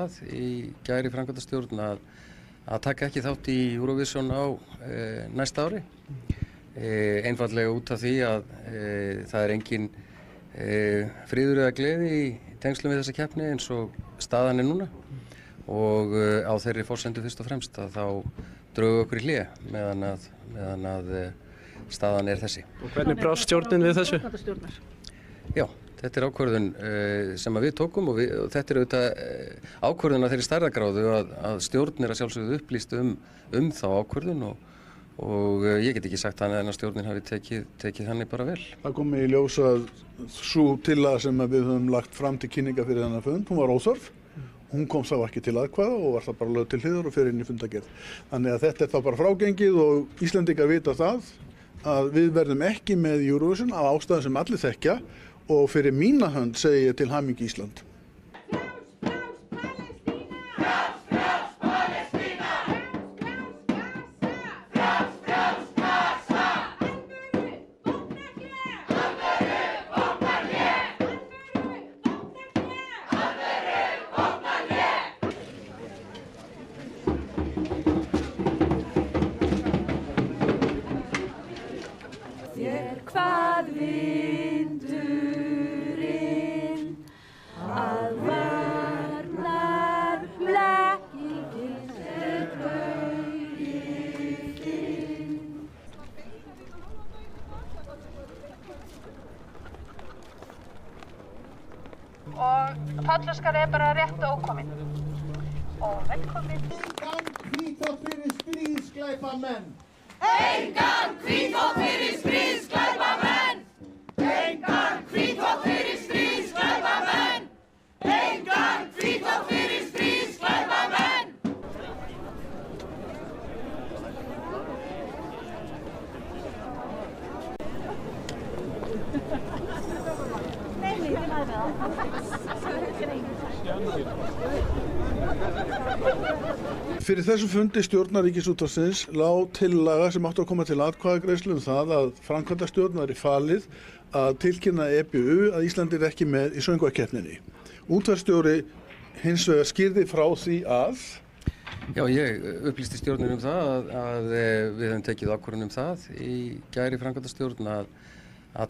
það í gær í framkvæmdastjórn að taka ekki þátt í Eurovision á næsta ári. Einfaldlega út af því að það er engin friður eða gleði í tengslum við þessa keppni eins og staðan er núna og á þeirri forsendu fyrst og fremst að þá drögum okkur í hlé meðan að staðan er þessi. Og hvernig brást stjórnin við þessu? Já, þetta er ákvörðun sem við tókum og þetta er auðvitað ákvörðun af þeirri stærðargráðu að stjórn er að sjálfsögðu upplýst þá ákvörðun og ég get ekki sagt þannig að stjórnin hafi tekið þannig bara vel. Það kom í ljós að sú tillaga sem við höfum lagt fram til kynninga fyrir þennan fund, hún var óþörf. Hún kom þá ekki til atkvæða og var það bara lögð til hliðar og fer inn í fundargerð. Þannig að þetta er þá bara frágengið og Íslendingar vita það að við verðum ekki með Eurovision af ástæðum sem allir þekkja og fyrir mína hönd segi ég til hamingju Ísland. Hvað vindurinn að varnar blekkingin er bauginn. Og Pállóskar er bara rétt ókominn. Og velkomin. Engan hvítþvott fyrir stríðsglæpamenn! Engan hvítþvott fyrir stríðsglæpamenn! Engan hvítþvott fyrir stríðsglæpamenn! Engan hvítþvott fyrir stríðsglæpamenn! Fyrir þessum fundi stjórnar Ríkisútvarpsins lá tillaga sem átti að koma til atkvæðagreiðslu það að framkvæmdastjórn væri falið að tilkynna EBU að Ísland er ekki með í söngvakeppninni. Útvarpsstjóri hins vegar skýrði frá því að Já, ég upplýsti stjórnin það að við höfum tekið ákvörðun það í gær í framkvæmdastjórn að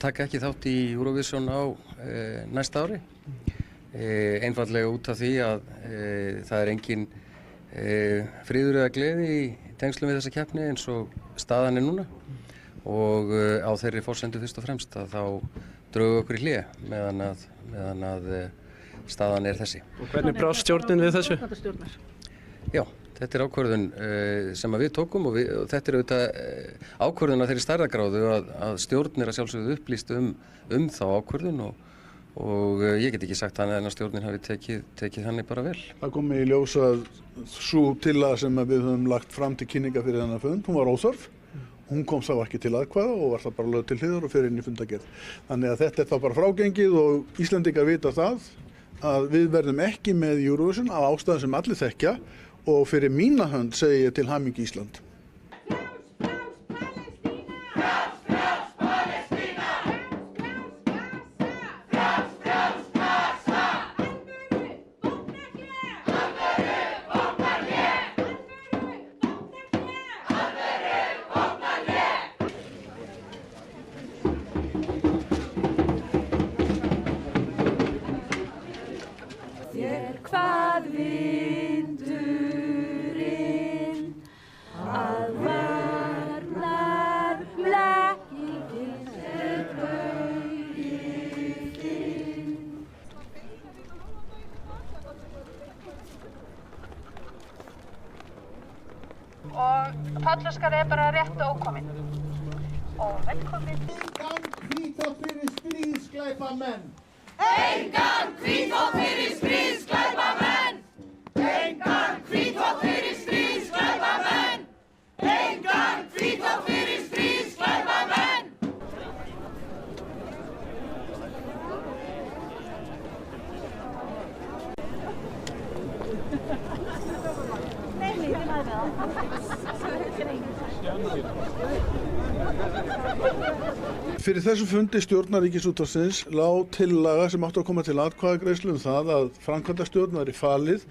taka ekki þátt í Eurovision á næsta ári. Einfaldlega út af því að það er engin friður eða gleði í tengslum við þessa keppni eins og staðan er núna og á þeirri forsendu fyrst og fremst að þá drögum okkur í hlé meðan að staðan er þessi. Og hvernig brást stjórnin við þessu? Já, þetta er ákvörðun sem við tókum og þetta er auðvitað ákvörðun af þeirri stærðargráðu að stjórn er að sjálfsögðu upplýst þá ákvörðun og ég get ekki sagt þannig að stjórnin hafi tekið þannig bara vel. það kom í ljós að sú tillaga sem við höfum lagt fram til kynninga fyrir þennan fund, hún var óþörf. Hún kom þá ekki til atkvæða og var það bara lögð til hliðar og fer inn í fundargerð. Þannig að þetta er þá bara frágengið og Íslendingar vita það að við verðum ekki með Eurovision af ástæðum sem allir þekkja og fyrir mína hönd segi ég til hamingju Ísland. Hvað vindurinn að varnar blekkingin er bauginn. Og Pállóskar er bara rétt ókominn. Og velkomin. Engan hvítþvott fyrir stríðsglæpamenn! Engan hvítþvott fyrir stríðsglæpamenn! Engan hvítþvott fyrir stríðsglæpamenn! Engan hvítþvott fyrir stríðsglæpamenn! Fyrir þessum fundi stjórnar Ríkisútvarpsins lá tillaga sem átti að koma til atkvæðagreiðslu það að framkvæmdastjórn væri falið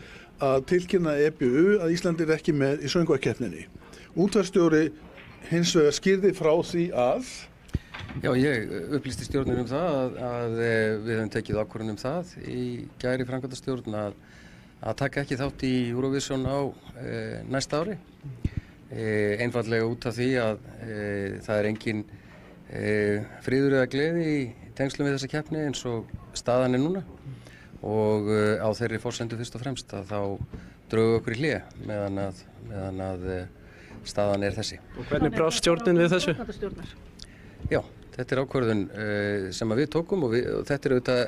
að tilkynna EBU að Ísland ekki með í söngvakeppninni. Útvarpsstjóri hins vegar skýrði frá því að Já, ég upplýsti stjórnin það að við höfum tekið ákvörðun það í gær í framkvæmdastjórn að taka ekki þátt í Eurovision á næsta ári. Einfaldlega út af því að það er engin friður eða gleði í tengslum við þessa keppni eins og staðan er núna og á þeirri forsendu fyrst og fremst að þá drögum okkur í hlé meðan að staðan er þessi. Og hvernig brást stjórnin við þessu? Já, þetta er ákvörðun sem við tókum og þetta er auðvitað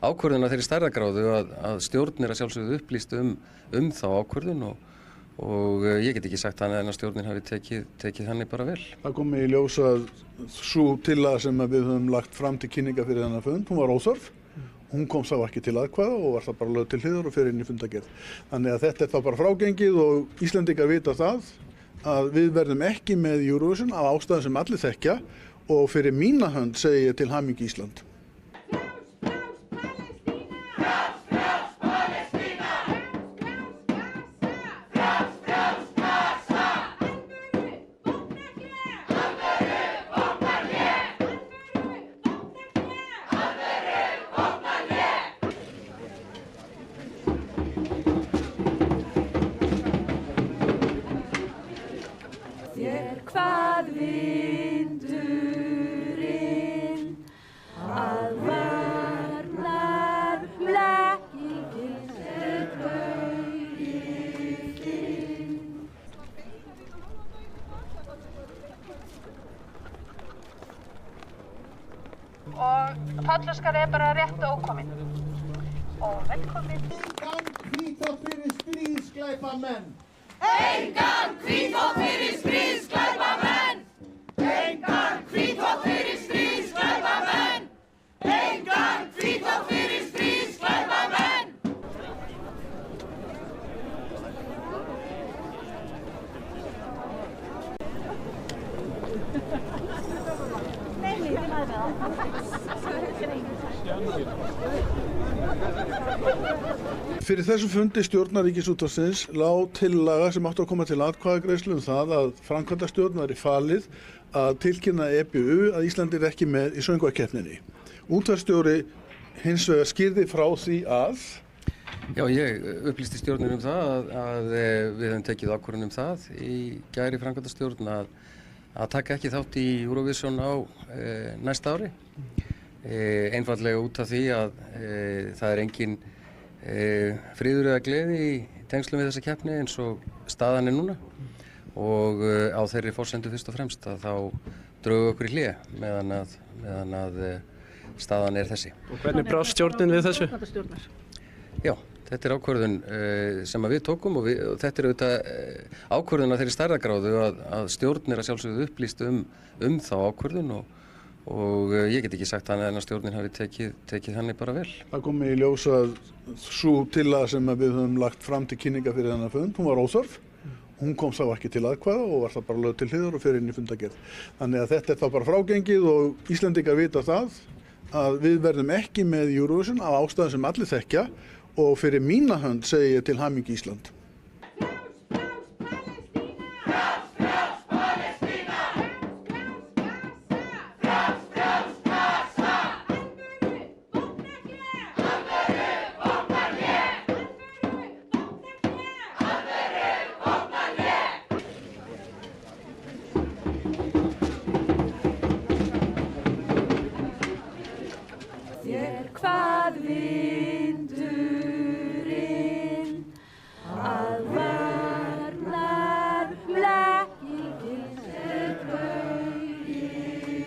ákvörðun af þeirri stærðargráðu að stjórn er að sjálfsögðu upplýst þá ákvörðun og ég get ekki sagt þannig að stjórnin hafi tekið þannig bara vel. Það kom í ljós að sú tillaga sem við höfum lagt fram til kynninga fyrir þennan fund, hún var óþörf. Hún kom þá ekki til aðkvæða og var það bara lögð til hliðar og fer inn í fundargerð. Þannig að þetta er þá bara frágengið og Íslendingar vita það að við verðum ekki með Eurovision af ástæðum sem allir þekkja og fyrir mína hönd segi ég til hamingju Ísland. Hvað vindurinn að varnar blekkingin er bauginn. Og Pállóskar er bara rétt ókominn. Og velkomin. Engan hvítþvott fyrir stríðsglæpamenn. Engan hvítþvott fyrir stríðsglæpamenn. Engan hvítþvott fyrir stríðsglæpamenn. Engan hvítþvott fyrir stríðsglæpamenn. Fyrir þessum fundi stjórnar Ríkisútvarpsins lá tillaga sem átti að koma til atkvæðagreiðslu það að framkvæmdastjórn væri falið að tilkynna EBU að Ísland ekki með í söngvakeppninni. Útvarpsstjóri hins vegar skýrði frá því að Já, ég upplýsti stjórnin það að við höfum tekið ákvörðun það í gær í framkvæmdastjórn að taka ekki þátt í Eurovision á næsta ári. Einfaldlega út af því að það er engin friður eða gleði í tengslum við þessa keppni eins og staðan er núna og á þeirri forsendu fyrst og fremst að þá drögum okkur í hlé meðan að staðan er þessi. Og hvernig brást stjórnin við þessu? Já, þetta er ákvörðun sem við tókum og þetta er auðvitað ákvörðun af þeirri stærðargráðu að stjórn er að sjálfsögðu upplýst þá ákvörðun og ég get ekki sagt þannig að stjórnin hafi tekið þannig bara vel. það kom í ljós að sú tillaga sem við höfum lagt fram til kynninga fyrir þennan fund, hún var óþörf. Hún kom þá ekki til aðkvæða og var það bara lögð til hliðar og fer inn í fundargerð. Þannig að þetta er þá bara frágengið og Íslendingar vita það að við verðum ekki með Eurovision af ástæðum sem allir þekkja og fyrir mína hönd segi ég til hamingju Ísland. Hvað vindurinn að varnar blekkingin er bauginn.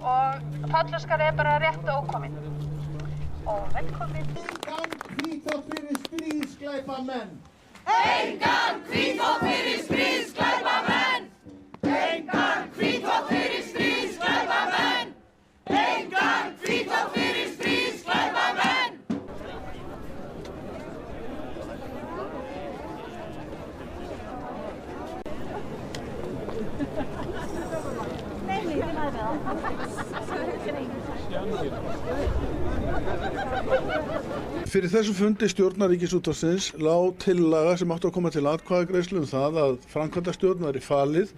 Og Pállóskar er bara rétt ókominn. Og velkomin. Engan hvítþvott fyrir stríðsglæpamenn. Engan hvítþvott fyrir stríðsglæpamenn. Engan hvítþvott fyrir stríðsglæpamenn. Engan hvítþvott fyrir stríðsglæpamenn. Nei, það er vel. Fyrir þessu fundi stjórnar Ríkisútvarpsins lá tillaga sem átti að koma til atkvæðagreiðslu það að framkvæmdastjórn væri falið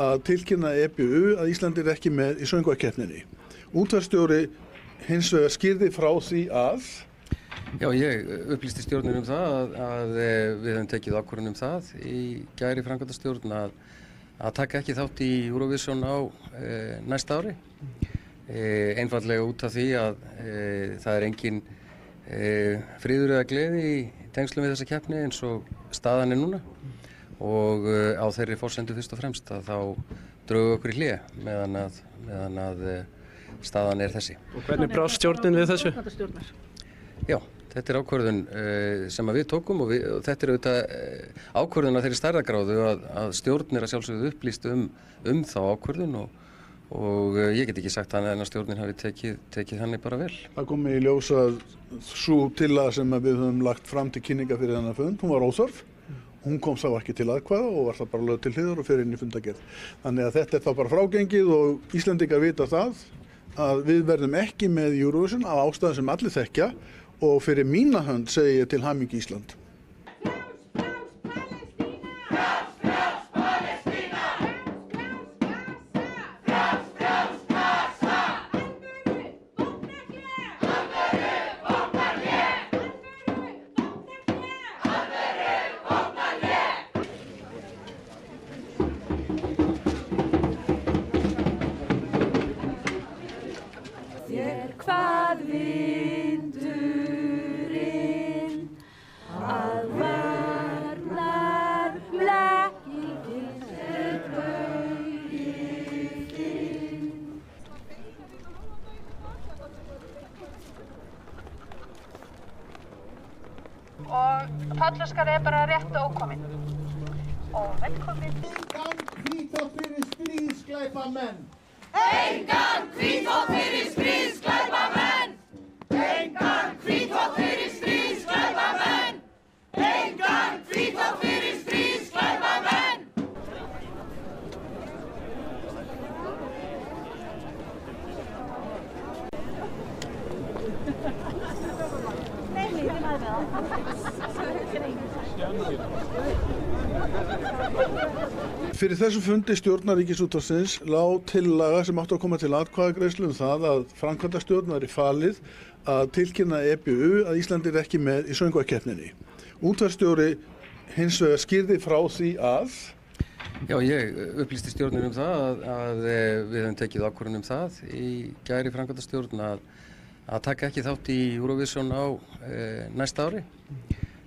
að tilkynna EBU að Ísland ekki með í söngvakeppninni. Útvarpsstjóri hins vegar skýrði frá því að Já, ég upplýsti stjórnin það að við höfum tekið ákvörðun það í gær í framkvæmdastjórn að taka ekki þátt í Eurovision á næsta ári. Einfaldlega út af því að það engin friður eða gleði í tengslum við þessa keppni eins og staðan núna og á þeirri forsendu fyrst og fremst að þá drögum okkur í hlé meðan að staðan þessi. Og hvernig brást stjórnin við þessu? Já, þetta ákvörðun sem við tókum og þetta auðvitað ákvörðun af þeirri stærðargráðu að stjórn að sjálfsögðu upplýst þá ákvörðun og ég get ekki sagt annað en að stjórnin hafi tekið þannig bara vel. Það kom í ljós að sú tillaga sem við höfum lagt fram til kynninga fyrir þennan fund, hún var óþörf. Hún kom þá ekki til atkvæða og var það bara lögð til hliðar og fer inn í fundargerð. Þannig að þetta þá bara frágengið og Íslendingar vita það að við verðum ekki með Eurovision af ástæðum sem allir þekkja og fyrir mína hönd segi ég til hamingju Ísland. Hvað vindurinn að varnar blekkingin þinn. Og Pállóskar bara rétt ókominn. Og velkomin. Engan hvítþvott fyrir stríðsglæpamenn. Engan hvítþvott fyrir stríðsglæpamenn. Engan hvítþvott fyrir stríðsglæpamenn. Engan hvítþvott fyrir stríðsglæpamenn. Fyrir þessu fundi stjórnar Ríkisútvarpsins lá tillaga sem átti að koma til atkvæðagreiðslu það að framkvæmdastjórn væri falið að tilkynna EBU að Ísland ekki með í söngvakeppninni. Útvarpsstjóri hins vegar skýrði frá því að Já, ég upplýsti stjórnin það að við höfum tekið ákvörðun það í gær í framkvæmdastjórn að taka ekki þátt í Eurovision á næsta ári.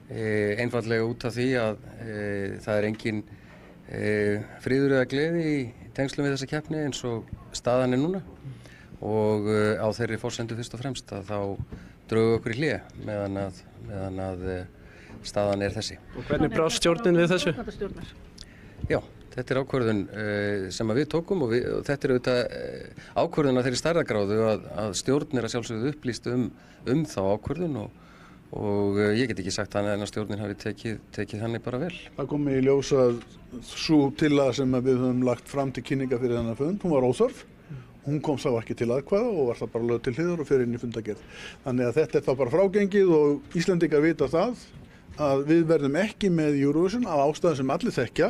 Einfaldlega út af því að það engin friður eða gleði í tengslum við þessa keppni eins og staðan núna og á þeirri forsendu fyrst og fremst að þá drögum okkur í hlé meðan að staðan þessi. Og hvernig brást stjórnin við þessu? Já, þetta ákvörðun sem við tókum og þetta auðvitað ákvörðun af þeirri stærðargráðu að stjórn að sjálfsögðu upplýst þá ákvörðun og ég get ekki sagt annað en að stjórnin hafi tekið þannig bara vel. Það kom í ljós að sú tillaga sem við höfum lagt fram til kynninga fyrir þennan fund, hún var óþörf. Hún kom þá ekki til atkvæða og var það bara lögð til hliðar og fer inn í fundargerð. Þannig að þetta þá bara frágengið og Íslendingar vita það að við verðum ekki með Eurovision af ástæðum sem allir þekkja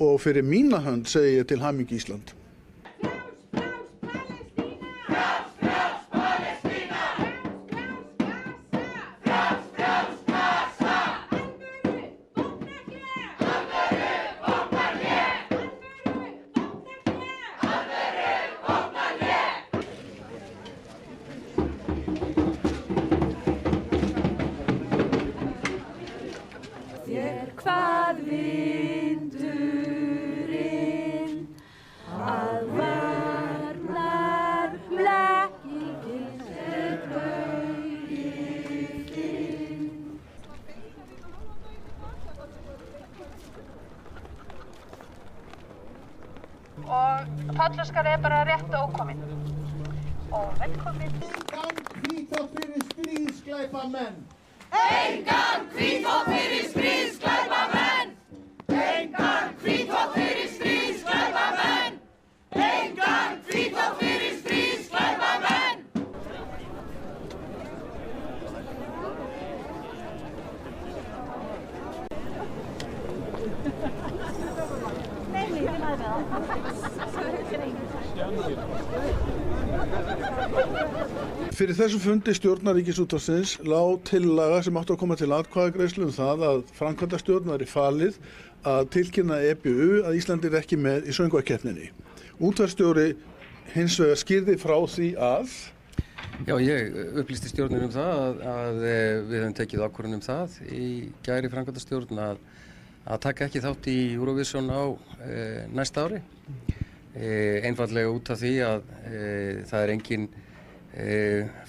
og fyrir mína hönd segi ég til hamingju Ísland. Hvað vindurinn að varnar blekkingin þinn. Og Pállóskar bara rétt ókominn. Og velkomin. Engan hvítþvott fyrir stríðsglæpamenn. Engan hvítþvott fyrir stríðsglæpamenn. Engan hvítþvott fyrir stríðsglæpamenn. Engan hvítþvott fyrir stríðsglæpamenn. Fyrir þessum fundi stjórnar Ríkisútvarpsins lá tillaga sem átti að koma til atkvæðagreiðslu það að framkvæmdastjórn væri falið að tilkynna EBU að Íslandi ekki með í söngvakeppninni. Útvarpsstjóri hins vegar skýrði frá því að Já, ég upplýsti stjórnin það að við höfum tekið ákvörðun það í gær í framkvæmdastjórn að taka ekki þátt í Eurovision á næsta ári. Einfaldlega út af því að það er engin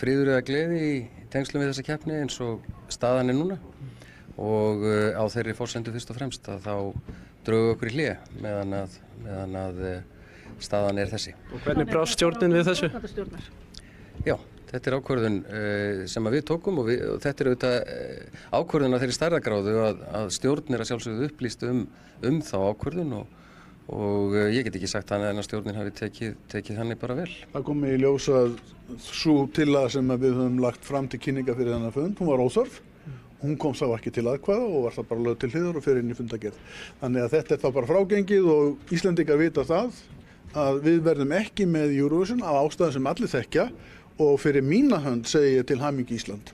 friður eða gleði í tengslum við þessa keppni eins og staðan er núna og á þeirri forsendu fyrst og fremst að þá drögu okkur í hlé meðan að staðan er þessi. Og hvernig brást stjórnin við þessu? Já, þetta er ákvörðun sem við tókum og þetta er auðvitað ákvörðun af þeirri stærðargráðu að stjórn er að sjálfsögðu upplýst þá ákvörðun og ég get ekki sagt annað en að stjórnin hafi tekið þannig bara vel. Það kom í ljós að sú tillaga sem við höfum lagt fram til kynninga fyrir þennan fund, hún var óþörf. Hún kom þá ekki til atkvæða og var það bara lögð til hliðar og fer inn í fundargerð. Þannig að þetta er þá bara frágengið og Íslendingar vita það að við verðum ekki með Eurovision af ástæðum sem allir þekkja og fyrir mína hönd segi ég til hamingju Ísland.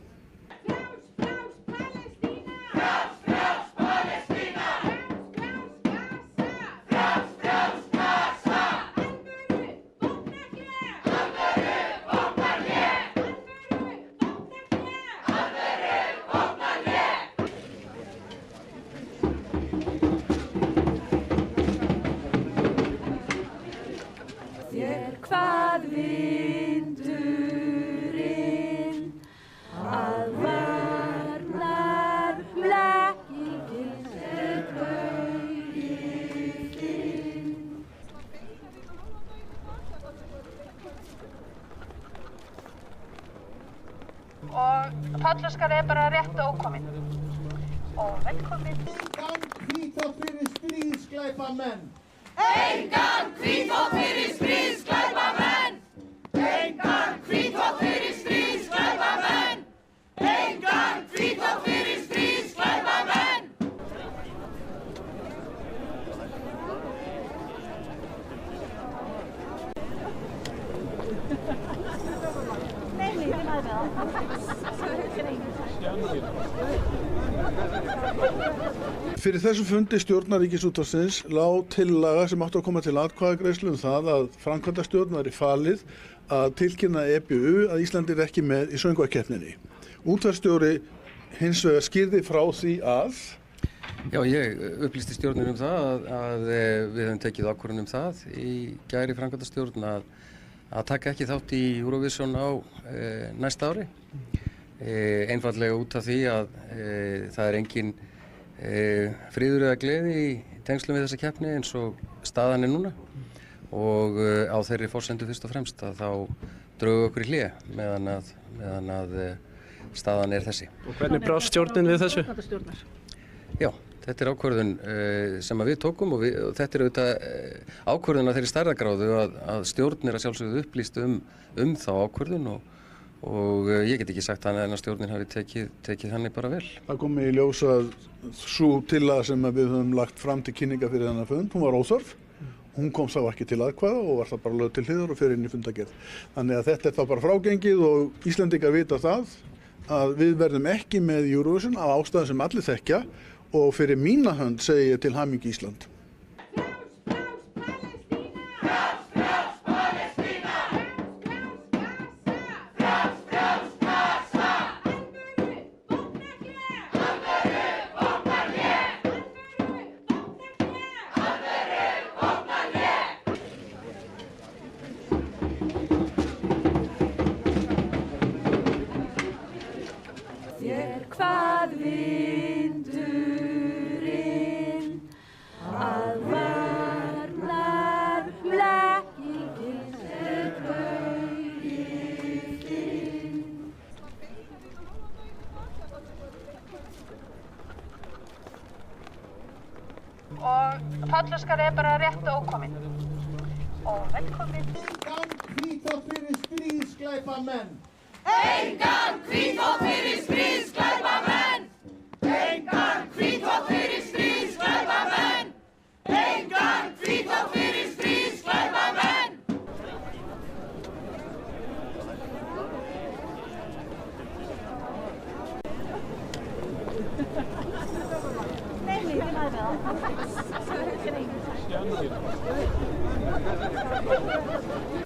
Hvað vindurinn að varnar blekkingin er bauginn. Og Pállóskar er bara rétt ókominn. Og velkomin. Engan hvítþvott fyrir stríðsglæpamenn. Engan hvítþvott fyrir stríðsglæpamenn. Engan hvítþvott fyrir stríðsglæpamenn. Engan hvítþvott fyrir stríðsglæpamenn. Fyrir þessum fundi stjórnar Ríkisútvarpsins lá tillaga sem átti að koma til atkvæðagreiðslu það að framkvæmdastjórn væri falið að tilkynna EBU að Íslandi ekki með í söngvakeppninni. Útvarpsstjóri hins vegar skýrði frá því að Já, ég upplýsti stjórnin það að við höfum tekið ákvörðun það í gær í framkvæmdastjórn að taka ekki þátt í Eurovision á næsta ári. Einfaldlega út af því að það er engin friður eða gleði í tengslum við þessa keppni eins og staðan er núna og á þeirri forsendu fyrst og fremst að þá drögu okkur í hlé meðan að staðan er þessi. Og hvernig brást stjórnin við þessu? Já, þetta er ákvörðun sem við tókum og þetta er auðvitað ákvörðun af þeirri stærðargráðu að stjórn er að sjálfsögðu upplýst þá ákvörðun og ég get ekki sagt annað en að stjórnin hafi tekið þannig bara vel. það kom í ljós að sú tillaga sem við höfum lagt fram til kynninga fyrir þennan fund, hún var óþörf. Hún kom þá ekki til atkvæða og var það bara lögð til hliðar og fer inn í fundargerð. Þannig að þetta er þá bara frágengið og Íslendingar vita það að við verðum ekki með Eurovision af ástæðum sem allir þekkja og fyrir mína hönd segi ég til hamingju Ísland. Hvað vindurinn að varnar blekkingin er bauginn. Og Pállóskar er bara rétt ókominn. Og velkomin. Engan hvítþvott fyrir stríðsglæpamenn. Engan hvítþvott fyrir stríðsglæpamenn. Engan hvítþvott fyrir stríðsglæpamenn. Engan hvítþvott fyrir stríðsglæpamenn.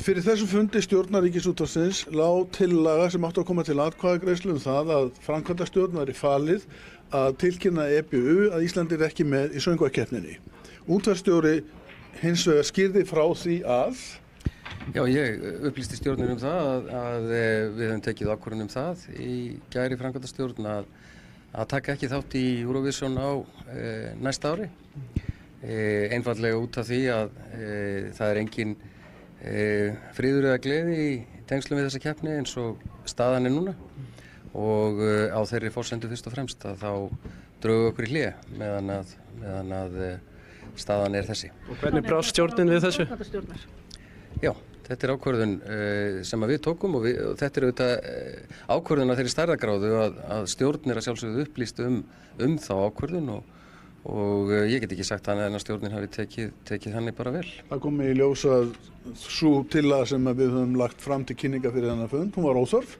Fyrir þessum fundi stjórnar Ríkisútvarpsins lá tillaga sem átti að koma til atkvæðagreiðslu það að framkvæmdastjórn væri falið að tilkynna EBU að Ísland ekki með í söngvakeppninni. Útvarpsstjóri hins vegar skýrði frá því að Já, ég upplýsti stjórnin það að við höfum tekið ákvörðun það í gær í framkvæmdastjórn að taka ekki þátt í Eurovision á næsta ári. Einfaldlega út af því að það er engin friður eða gleði í tengslum við þessa keppni eins og staðan núna og á þeirri forsendu fyrst og fremst að þá drögum okkur í hlé meðan að staðan þessi. Og hvernig brást stjórnin við þessu? Já, þetta er ákvörðun sem við tókum og þetta er auðvitað ákvörðun af þeirri stærðargráðu að stjórn að sjálfsögðu upplýst þá ákvörðun og ég get ekki sagt annað en að stjórnin hafi tekið þannig bara vel. Það kom í ljós að sú tillaga sem við höfum lagt fram til kynninga fyrir þennan fund, hún var óþörf.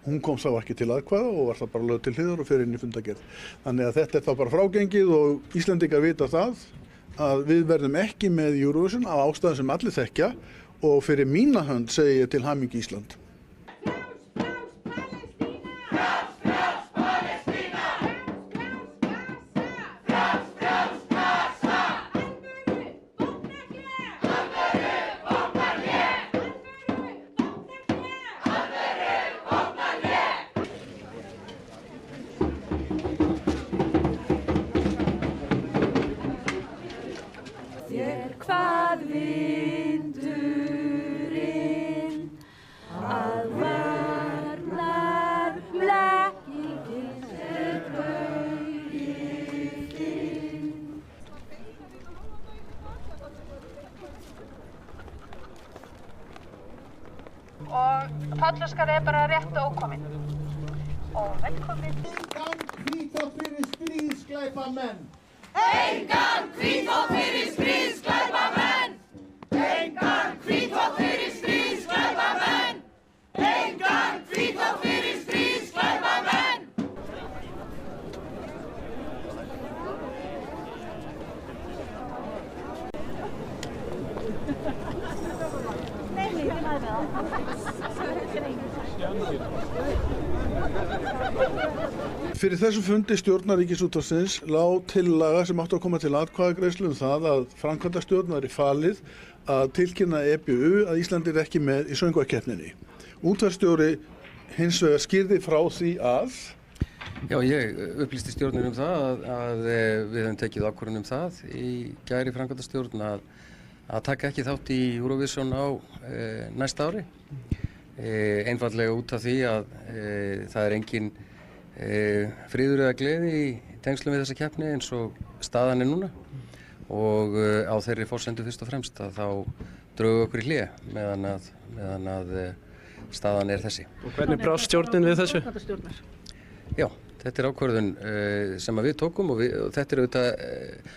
Hún kom þá ekki til atkvæða og var það bara lögð til hliðar og fer inn í fundargerð. Þannig að þetta er þá bara frágengið og Íslendingar vita það að við verðum ekki með Eurovision af ástæðum sem allir þekkja og fyrir mína hönd segi ég til hamingju Ísland. Hvað vindurinn að varnar blekkingin er bauginn. Og Pállóskar bara rétt ókominn. Og velkomin. Engan hvítþvott fyrir stríðsglæpamenn. Engan hvítþvott fyrir stríðsglæpamenn. Engan hvítþvott fyrir stríðsglæpamenn. Engan hvítþvott fyrir stríðsglæpamenn. Fyrir þessum fundi stjórnar Ríkisútvarpsins lá tillaga sem átti að koma til atkvæðagreiðslu það að framkvæmdastjórn væri falið að tilkynna EBU að Ísland ekki með í söngvakeppninni. Útvarpsstjóri hins vegar skýrði frá því að Já, ég upplýsti stjórnin það að við höfum tekið ákvörðun það í gær í framkvæmdastjórn að taka ekki þátt í Eurovision á næsta ári. Einfaldlega út af því að það er engin friður eða gleði í tengslum við þessa keppni eins og staðan núna og á þeirri forsendu fyrst og fremst að þá drögum okkur í hlé meðan að staðan þessi. Og hvernig brást stjórnin við þessu? Já, þetta er ákvörðun sem við tókum og þetta er auðvitað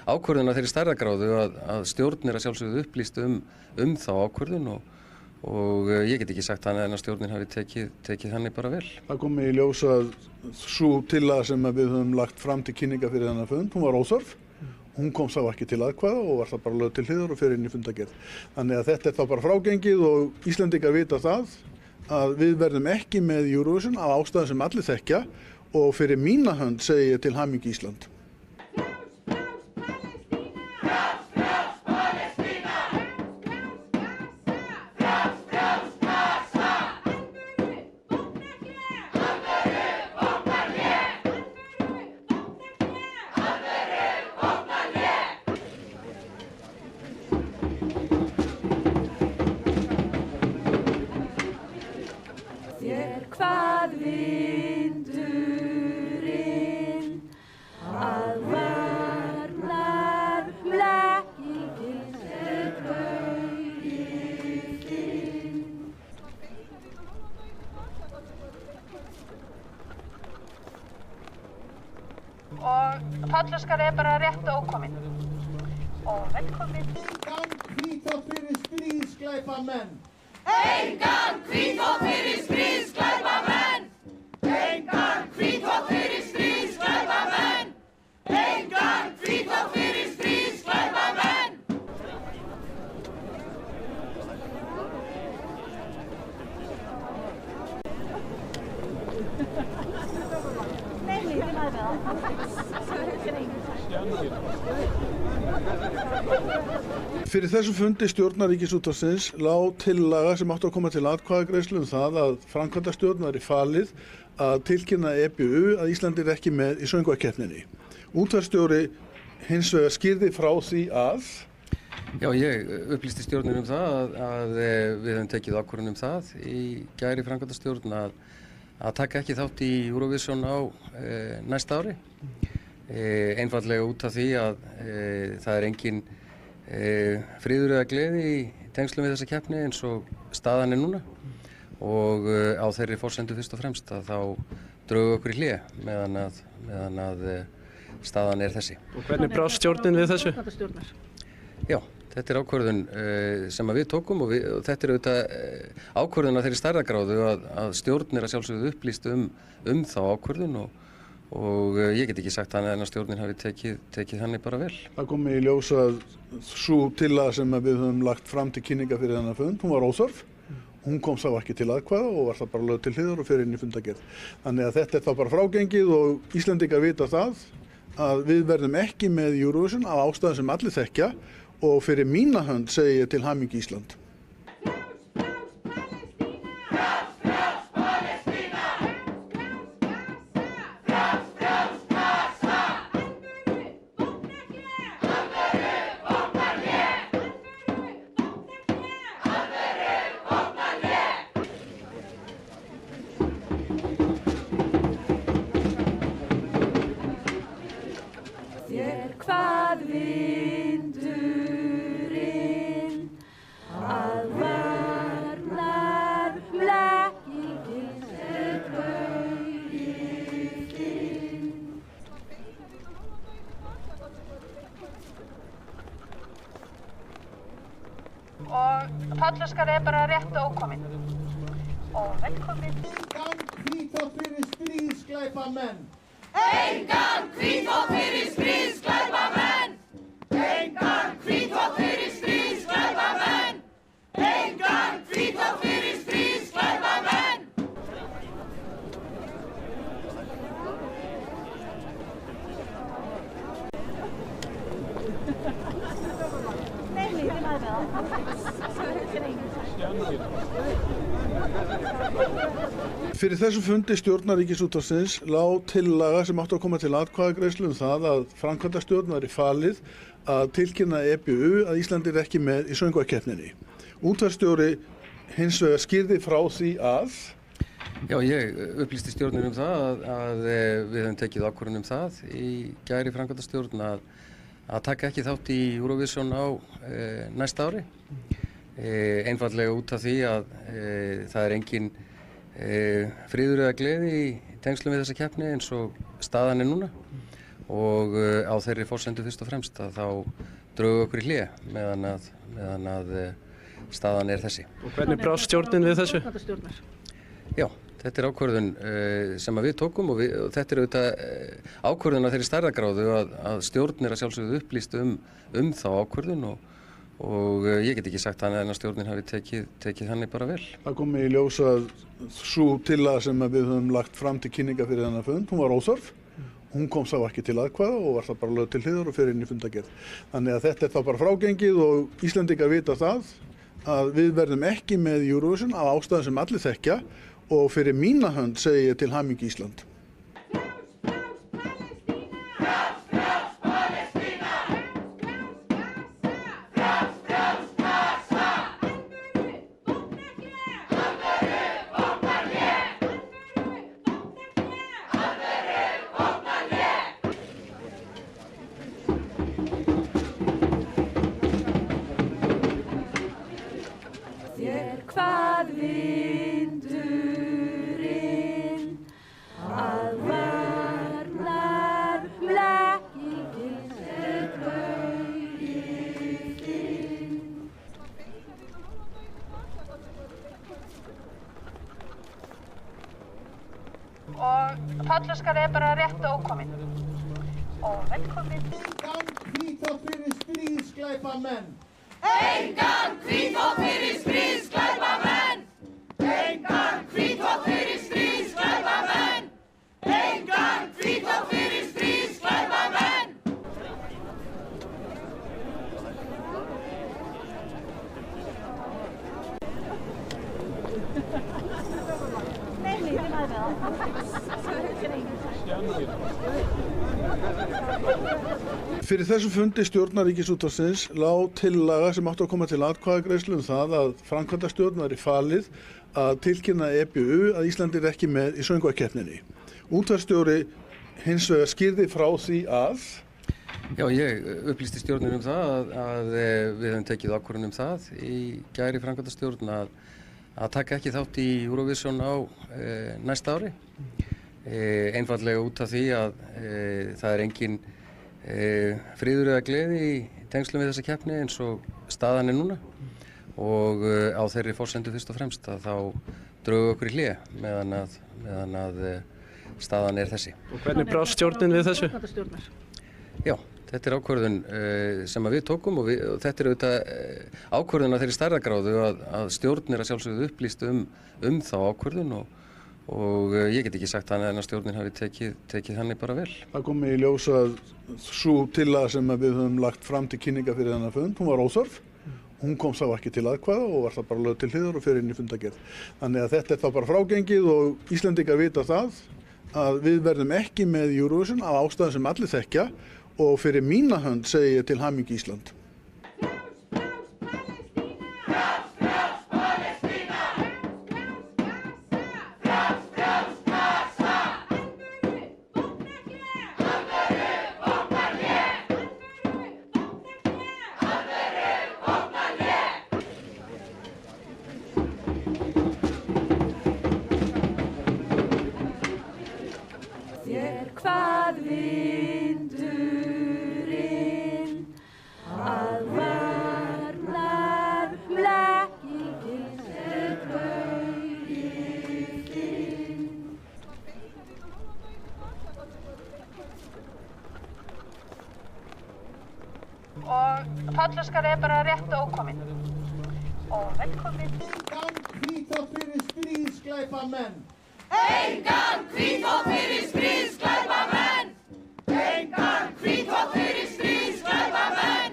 ákvörðun af þeirri stærðargráðu að stjórn að sjálfsögðu upplýst þá ákvörðun og ég get ekki sagt annað en að stjórnin hafi tekið þannig bara vel. það kom í ljós að sú tillaga sem við höfum lagt fram til kynninga fyrir þennan fund, hún var óþörf. Hún kom þá ekki til atkvæða og var það bara lögð til hliðar og fer inn í fundargerð. Þannig að þetta er þá bara frágengið og Íslendingar vita það að við verðum ekki með Eurovision af ástæðum sem allir þekkja og fyrir mína hönd segi ég til hamingju Ísland. Hvað vindurinn að varnar blekkingin er bauginn. Og Pállóskar bara rétt ókominn. Og velkomin. Engan hvítþvott fyrir stríðsglæpamenn. Engan hvítþvott fyrir stríðsglæpamenn. Engan hvítþvott fyrir stríðsglæpamenn. Engan hvítþvott fyrir stríðsglæpamenn. Fyrir þessum fundi stjórnar Ríkisútvarpsins lá tillaga sem átti að koma til atkvæðagreiðslu það að framkvæmdastjórn væri falið að tilkynna EBU að Ísland ekki með í söngvakeppninni. Útvarpsstjóri hins vegar skýrði frá því að Já, ég upplýsti stjórnin það að við höfum tekið ákvörðun það í gær í framkvæmdastjórn að taka ekki þátt í Eurovision á næsta ári. Einfaldlega út af því að það engin friður eða gleði í tengslum við þessa keppni eins og staðan núna og á þeirri forsendu fyrst og fremst að þá drögu okkur í hlé meðan að staðan þessi. Og hvernig brást stjórnin við þessu? Já, þetta ákvörðun sem við tókum og þetta auðvitað ákvörðun af þeirri stærðargráðu að stjórn að sjálfsögðu upplýst þá ákvörðun og ég get ekki sagt annað en að stjórnin hafi tekið þannig bara vel. Það kom í ljós að sú tillaga sem við höfum lagt fram til kynninga fyrir þennan fund, hún var óþörf. Hún kom þá ekki til atkvæða og var það bara lögð til hliðar og fer inn í fundargerð. Þannig að þetta þá bara frágengið og Íslendingar vita það að við verðum ekki með Eurovision af ástæðum sem allir þekkja og fyrir mína hönd segi ég til hamingju Ísland. Hvað vindurinn að varnar blekkingin þinn. Og Pállóskar bara rétt ókominn. Og velkomin. Engan hvítþvott fyrir stríðsglæpamenn. Engan hvítþvott fyrir stríðsglæpamenn. Engan hvítþvott fyrir stríðsglæpamenn. Engan hvítþvott fyrir stríðsglæpamenn. Fyrir þessum fundi stjórnar Ríkisútvarpsins lá tillaga sem átti að koma til atkvæðagreiðslu það að framkvæmdastjórn væri falið að tilkynna EBU að Ísland ekki með í söngvakeppninni. Útvarpsstjóri hins vegar skýrði frá því að Já, ég upplýsti stjórnin það að við höfum tekið ákvörðun það í gær í framkvæmdastjórn að taka ekki þátt í Eurovision á næsta ári. Einfaldlega út af því að það engin friður eða gleði í tengslum við þessa keppni eins og staðan núna og á þeirri forsendu fyrst og fremst að þá drögu okkur í hlé meðan að staðan þessi. Og hvernig brást stjórnin við þessu? Já, þetta ákvörðun sem við tókum og þetta auðvitað ákvörðun af þeirri stærðargráðu að stjórn að sjálfsögðu upplýst þá ákvörðun og ég get ekki sagt annað en að stjórnin hafi tekið þannig bara vel. það kom í ljós að sú tillaga sem við höfum lagt fram til kynninga fyrir þennan fund, hún var óþörf. Hún kom þá ekki til atkvæða og var það bara lögð til hliðar og fer inn í fundargerð. Þannig að þetta þá bara frágengið og Íslendingar vita það að við verðum ekki með Eurovision af ástæðum sem allir þekkja og fyrir mína hönd segi ég til hamingju Ísland. Hvað vindurinn að varnar blekkingin þinn. Og Pállóskar bara rétt ókominn. Og velkomin. Engan hvítþvott fyrir stríðsglæpamenn. Engan hvítþvott fyrir stríðsglæpamenn. Engan hvítþvott fyrir stríðsglæpamenn. Engan hvítþvott fyrir Fyrir þessum fundi stjórnar Ríkisútvarpsins lá tillaga sem átti að koma til atkvæðagreiðslu það að framkvæmdastjórn væri falið að tilkynna EBU að Íslandi ekki með í söngvakeppninni. Útvarpsstjóri hins vegar skýrði frá því að Já, ég upplýsti stjórnin það að við höfum tekið ákvörðun það í gær í framkvæmdastjórn að taka ekki þátt í Eurovision á næsta ári. Einfaldlega út af því að það er engin friður eða gleði í tengslum við þessa keppni eins og staðan er núna og á þeirri forsendu fyrst og fremst að þá drögu okkur í hlé meðan að staðan er þessi. Og hvernig brást stjórnin við þessu? Já, þetta er ákvörðun sem við tókum og þetta er auðvitað ákvörðun af þeirri stærðargráðu að stjórn er að sjálfsögðu upplýst þá ákvörðun og ég get ekki sagt þannig en að stjórnin hafi tekið þannig bara vel. það kom í ljós að sú tillaga sem við höfum lagt fram til kynninga fyrir þennan fund, hún var óþörf. Hún kom þá ekki til atkvæða og var það bara lögð til hliðar og fer inn í fundargerð. Þannig að þetta er þá bara frágengið og Íslendingar vita það að við verðum ekki með Eurovision af ástæðum sem allir þekkja og fyrir mína hönd segi ég til hamingju Ísland. Hvað vindurinn að varnar blekkingin er bauginn. Og Pállóskar er bara rétt ókominn. Og velkomin. Engan hvítþvott fyrir stríðsglæpamenn. Engan hvítþvott fyrir stríðsglæpamenn. Engan hvítþvott fyrir stríðsglæpamenn.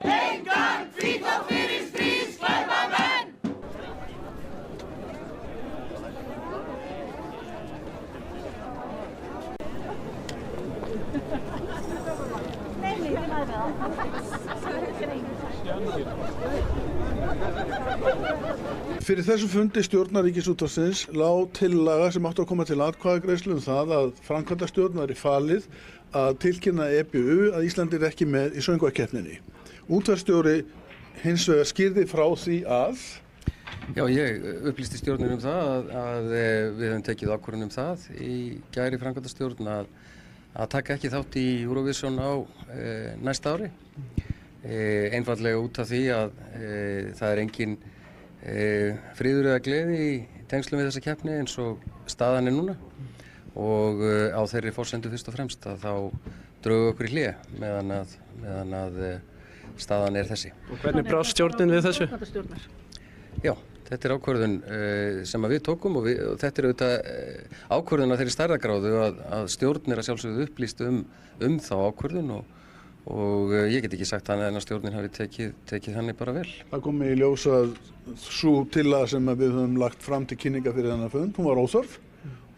Engan hvítþvott fyrir stríðsglæpamenn. Fyrir þessum fundi stjórnar Ríkisútvarpsins lá tillaga sem átti að koma til atkvæðagreiðslu það að framkvæmdastjórn væri falið að tilkynna EBU að Íslandi ekki með í söngvakeppninni. Útvarpsstjóri hins vegar skýrði frá því að Já, ég upplýsti stjórnin það að við höfum tekið ákvörðun það í gær í framkvæmdastjórn að taka ekki þátt í Eurovision á næsta ári. Einfaldlega út af því að það er engin friður eða gleði í tengslum við þessa keppni eins og staðan er núna og á þeirri forsendu fyrst og fremst að þá drögu okkur í hlé meðan að staðan er þessi. Og hvernig brást stjórnin við þessu? Já, þetta er ákvörðun sem við tókum og þetta er auðvitað ákvörðun af þeirri stærðargráðu að stjórn er að sjálfsögðu upplýst þá ákvörðun og ég get ekki sagt þannig en að stjórnin hafi tekið þannig bara vel. það kom í ljós að sú tillaga sem við höfum lagt fram til kynninga fyrir þennan fund, hún var óþörf.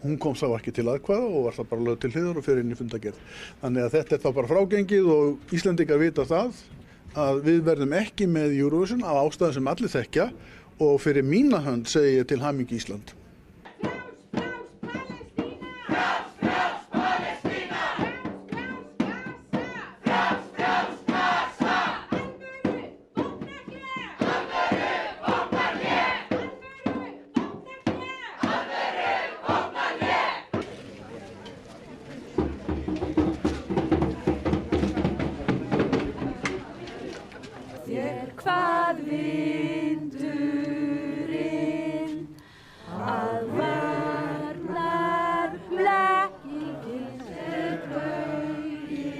Hún kom þá ekki til atkvæða og var það bara lögð til hliðar og fer inn í fundargerð. Þannig að þetta er þá bara frágengið og Íslendingar vita það að við verðum ekki með Eurovision af ástæðum sem allir þekkja og fyrir mína hönd segi ég til hamingju Ísland. Hvað vindurinn að varnar blekkingin er bauginn.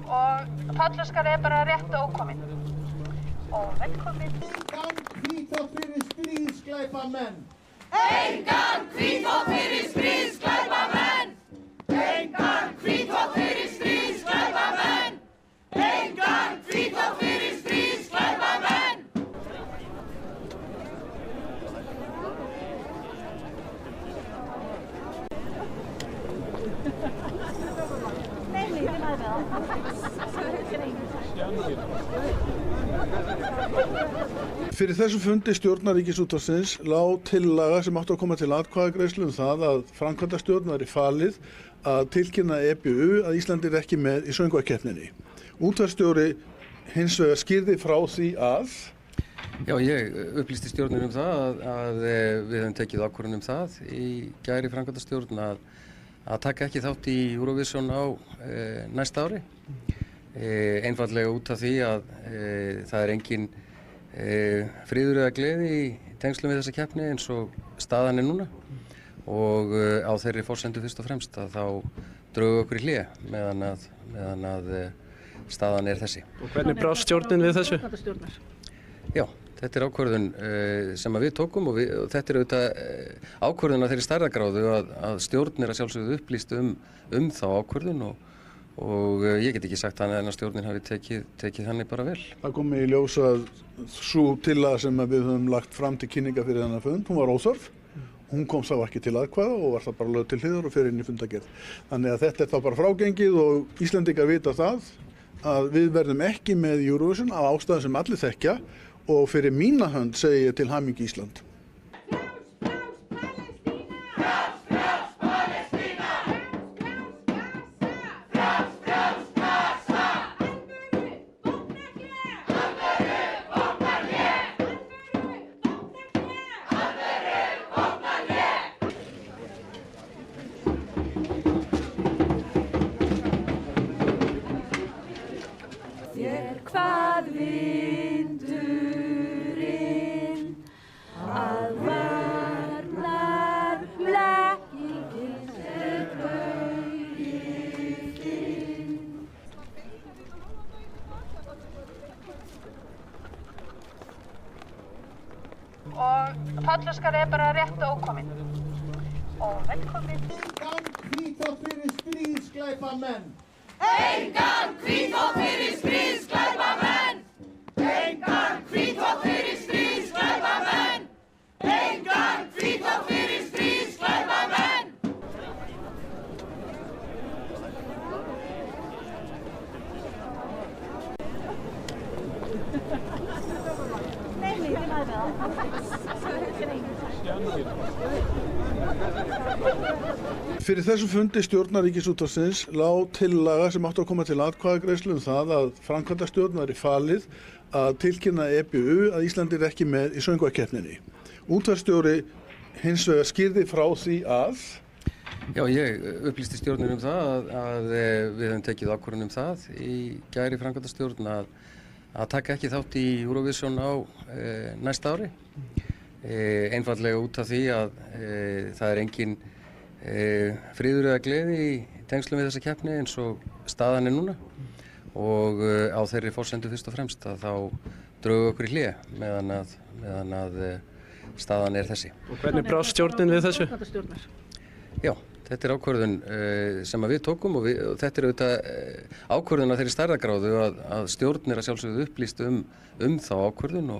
Og Pállóskar er bara rétt ókominn. Og velkomin. Engan hvítþvott fyrir stríðsglæpamenn. Engan hvítþvott fyrir stríðsglæpamenn. Engan hvítþvott fyrir stríðsglæpamenn. Engan hvítþvott fyrir Fyrir þessu fundi stjórnar Ríkisútvarpsins lá tillaga sem átti að koma til atkvæðagreiðslu það að framkvæmdastjórn væri falið að tilkynna EBU að Íslandi ekki með í söngvakeppninni. Útvarpsstjóri hins vegar skýrði frá því að Já, ég upplýsti stjórnin það að við höfum tekið ákvörðun það í gær í framkvæmdastjórn að taka ekki þátt í Eurovision á næsta ári. Einfaldlega út af því að það er engin friður eða gleði í tengslum við þessa keppni eins og staðan núna og á þeirri forsendu fyrst og fremst að þá drögu okkur í hlé meðan að staðan er þessi. Og hvernig brást stjórnin við þessu? Já, þetta er ákvörðun sem við tókum og þetta er auðvitað ákvörðun af þeirri stærðargráðu að stjórn er að sjálfsögðu upplýst þá ákvörðun og ég get ekki sagt annað en að stjórnin hafi tekið þannig bara vel. Það kom í ljós að sú tillaga sem við höfum lagt fram til kynninga fyrir þennan fund, hún var óþörf. Hún kom þá ekki til atkvæða og var það bara lögð til hliðar og fer inn í fundargerð. Þannig að þetta er þá bara frágengið og Íslendingar vita það að við verðum ekki með Eurovision af ástæðum sem allir þekkja og fyrir mína hönd segi ég til hamingju Ísland. Hvað vindurinn að varnar blekkingin er bauginn. Og Pállóskar er bara rétt ókominn. Og velkomin. Engan hvítþvott fyrir stríðsglæpamenn. Engan hvítþvott fyrir stríðsglæpamenn. Engan hvítþvott fyrir stríðsglæpamenn. Engan hvítþvott fyrir stríðsglæpamenn. Fyrir þessu fundi stjórnar Ríkisútvarpsins lá tillaga sem átti að koma til atkvæðagreiðslu það að framkvæmdastjórn væri falið að tilkynna EBU að Íslandi ekki með í söngvakeppninni. Útvarpsstjóri hins vegar skýrði frá því að Já, ég upplýsti stjórnin það að við höfum tekið ákvörðun það í gær í framkvæmdastjórn að taka ekki þátt í Eurovision á næsta ári. Einfaldlega út af því að það er engin friður eða gleði í tengslum við þessa keppni eins og staðan núna og á þeirri forsendu fyrst og fremst að þá drögu okkur í hlé meðan að staðan er þessi. Og hvernig brást stjórnin við þessu? Já, þetta er ákvörðun sem við tókum og þetta er auðvitað ákvörðun af þeirri stærðargráðu að stjórn er að sjálfsögðu upplýst þá ákvörðun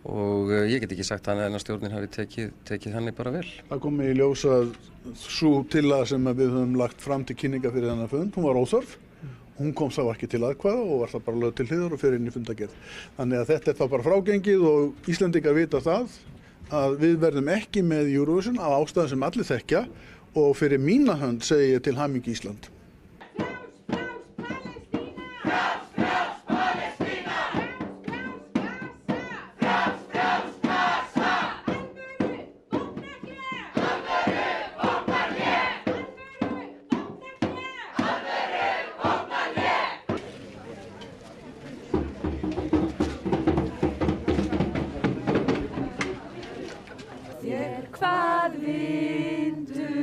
og ég get ekki sagt annað en að stjórnin hafi tekið þannig bara vel. það kom í ljós að sú tillaga sem við höfum lagt fram til kynninga fyrir þennan fund, hún var óþörf. Hún kom þá ekki til atkvæða og var það bara lögð til hliðar og fer inn í fundargerð. Þannig að þetta er þá bara frágengið og Íslendingar vita það að við verðum ekki með Eurovision af ástæðum sem allir þekkja og fyrir mína hönd segi ég til hamingju Ísland. Hvað vindurinn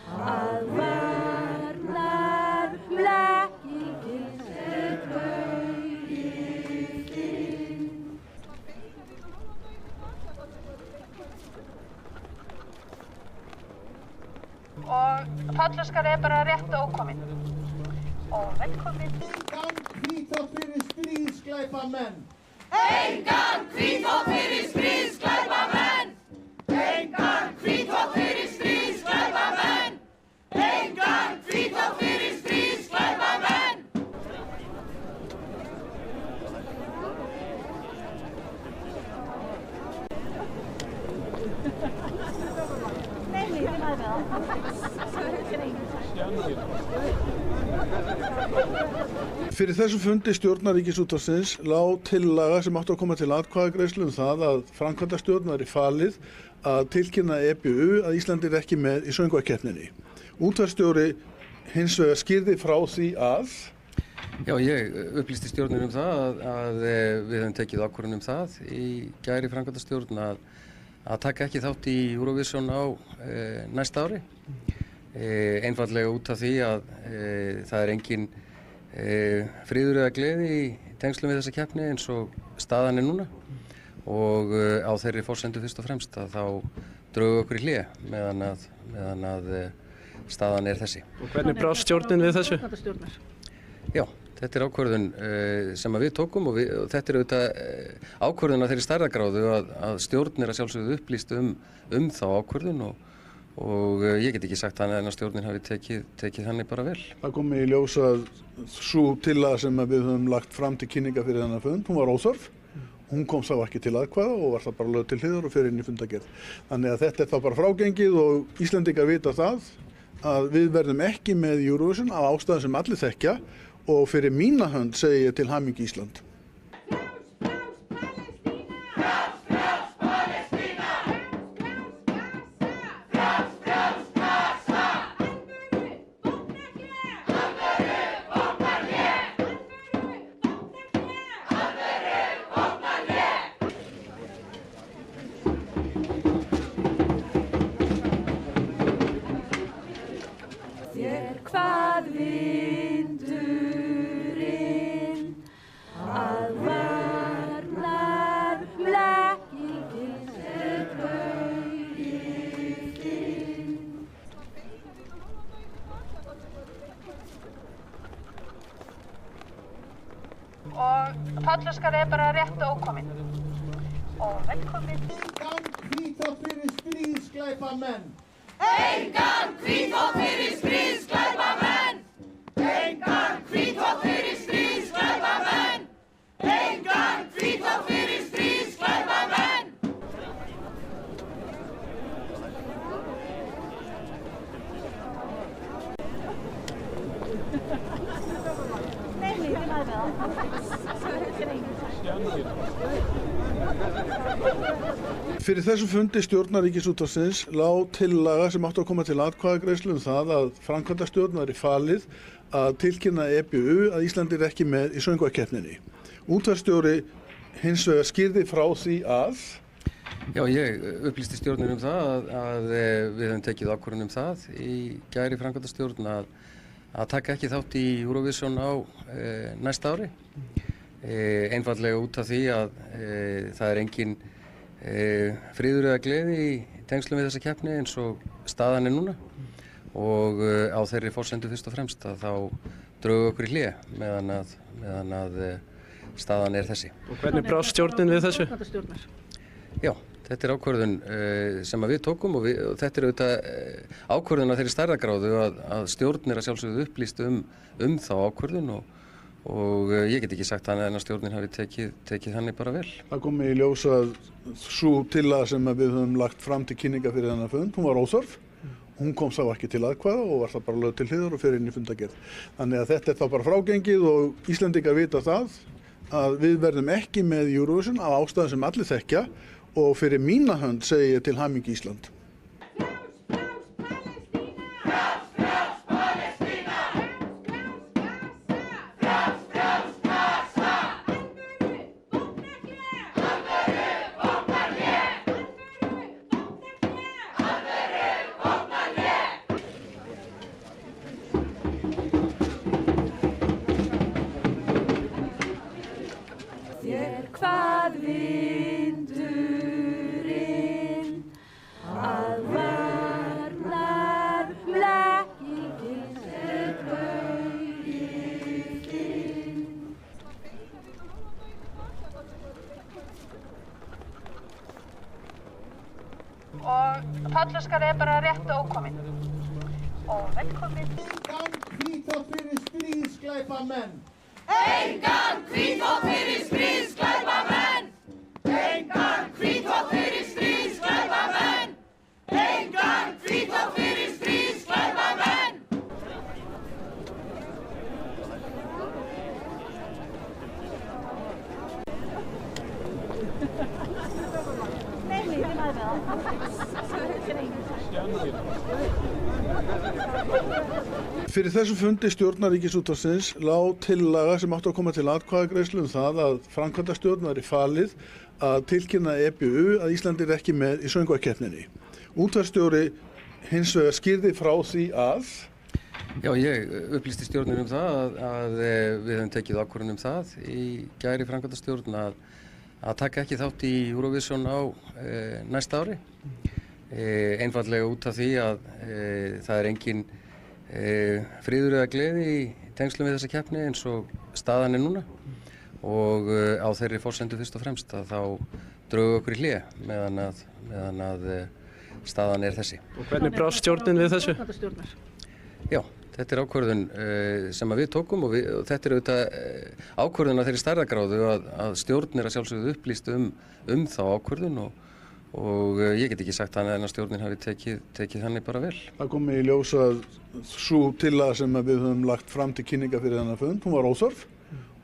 að varnar blekkingin er bauginn. Og Pállóskar er bara rétt ókominn. Og velkomin. Engan hvítþvott fyrir stríðsglæpamenn. Engan hvítþvott fyrir stríðsglæpamenn. Engan hvítþvott fyrir stríðsglæpamenn. Engan hvítþvott fyrir stríðsglæpamenn. Fyrir þessum fundi stjórnar Ríkisútvarpsins lá tillaga sem átti að koma til atkvæðagreiðslu það að framkvæmdastjórn væri falið að tilkynna EBU að Ísland ekki með í söngvakeppninni. Útvarpsstjóri hins vegar skýrði frá því að Já, ég upplýsti stjórnin það að við höfum tekið ákvörðun það í gær í framkvæmdastjórn að taka ekki þátt í Eurovision á næsta ári. Einfaldlega út af því að það engin friður eða gleði í tengslum við þessa keppni eins og staðan núna og á þeirri forsendu fyrst og fremst að þá drögum okkur í hlé meðan að staðan þessi. Og hvernig brást stjórnin við þessu? Já, þetta ákvörðun sem við tókum og þetta auðvitað ákvörðun af þeirri stærðargráðu að stjórn að sjálfsögðu upplýst þá ákvörðun og ég get ekki sagt annað en að stjórnin hafi tekið þannig bara vel. Það kom í ljós að sú tillaga sem við höfum lagt fram til kynninga fyrir þennan fund, hún var óþörf. Hún kom sá ekki til atkvæða og var það bara lögð til hliðar og fer inn í fundargerð. Þannig að þetta þá bara frágengið og Íslendingar vita það að við verðum ekki með Eurovision af ástæðum sem allir þekkja og fyrir mína hönd segi ég til hamingju Ísland. Hvað vindurinn að varnar blekkingin sem baugir þinn. Og Pállóskar bara rétt ókominn. Og velkomin. Engan hvítþvott fyrir stríðsglæpamenn. Engan hvítþvott fyrir stríðsglæpamenn. Engan hvítþvott fyrir stríðsglæpamenn. Engan hvítþvott fyrir stríðsglæpamenn. Fyrir þessum fundi stjórnar Ríkisútvarpsins lá tillaga sem átti að koma til atkvæðagreiðslu það að framkvæmdastjórn væri falið að tilkynna EBU að Ísland ekki með í söngvakeppninni. Útvarpsstjóri hins vegar skýrði frá því að Já, ég upplýsti stjórnin það að við höfum tekið ákvörðun það í gær í framkvæmdastjórn að taka ekki þátt í Eurovision á næsta ári. Einfaldlega út af því að það engin friður eða gleði í tengslum við þessa keppni eins og staðan núna og á þeirri forsendu fyrst og fremst að þá drögum okkur í hlé meðan að staðan þessi. Og hvernig brást stjórnin við þessu? Já, þetta ákvörðun sem við tókum og þetta auðvitað ákvörðun af þeirri stærðargráðu að stjórn að sjálfsögðu upplýst þá ákvörðun og ég get ekki sagt annað en að stjórnin hafi tekið þannig bara vel. það kom í ljós að sú tillaga sem við höfum lagt fram til kynninga fyrir þennan fund, hún var óþörf. Hún kom sá ekki til atkvæða og var það bara lögð til hliðar og fer inn í fundargerð. Þannig að þetta þá bara frágengið og Íslendingar vita það að við verðum ekki með Eurovision af ástæðum sem allir þekkja og fyrir mína hönd segi ég til hamingju Ísland. Hvað vindurinn að varnar blekkingin sem baugir þinn. Og Pállóskar bara rétt ókominn. Og velkomin. Engan hvítþvott fyrir stríðsglæpamenn. Engan hvítþvott fyrir stríðsglæpamenn. Engan hvítþvott fyrir stríðsglæpamenn. Engan hvítþvott fyrir stríðsglæpamenn. Fyrir þessum fundi stjórnar Ríkisútvarpsins lá tillaga sem átti að koma til atkvæðagreiðslu það að framkvæmdastjórn væri falið að tilkynna EBU að Íslandi ekki með í söngvakeppninni. Útvarpsstjóri hins vegar skýrði frá því að Já, ég upplýsti stjórnir það að við höfum tekið ákvörðun það í gær í framkvæmdastjórn að taka ekki þátt í Eurovision á næsta ári. Einfaldlega út af því að það er engin friður eða gleði í tengslum við þessa keppni eins og staðan er núna og á þeirri forsendu fyrst og fremst að þá drögu okkur í hlé meðan að staðan er þessi. Og hvernig brást stjórnin við þessu? Já, þetta er ákvörðun sem við tókum og þetta er auðvitað ákvörðun af þeirri stærðargráðu að stjórn er að sjálfsögðu upplýst þá ákvörðun og ég get ekki sagt annað en að stjórnin hafi tekið þannig bara vel. það kom í ljós að sú tillaga sem við höfum lagt fram til kynninga fyrir þennan fund, hún var óþörf.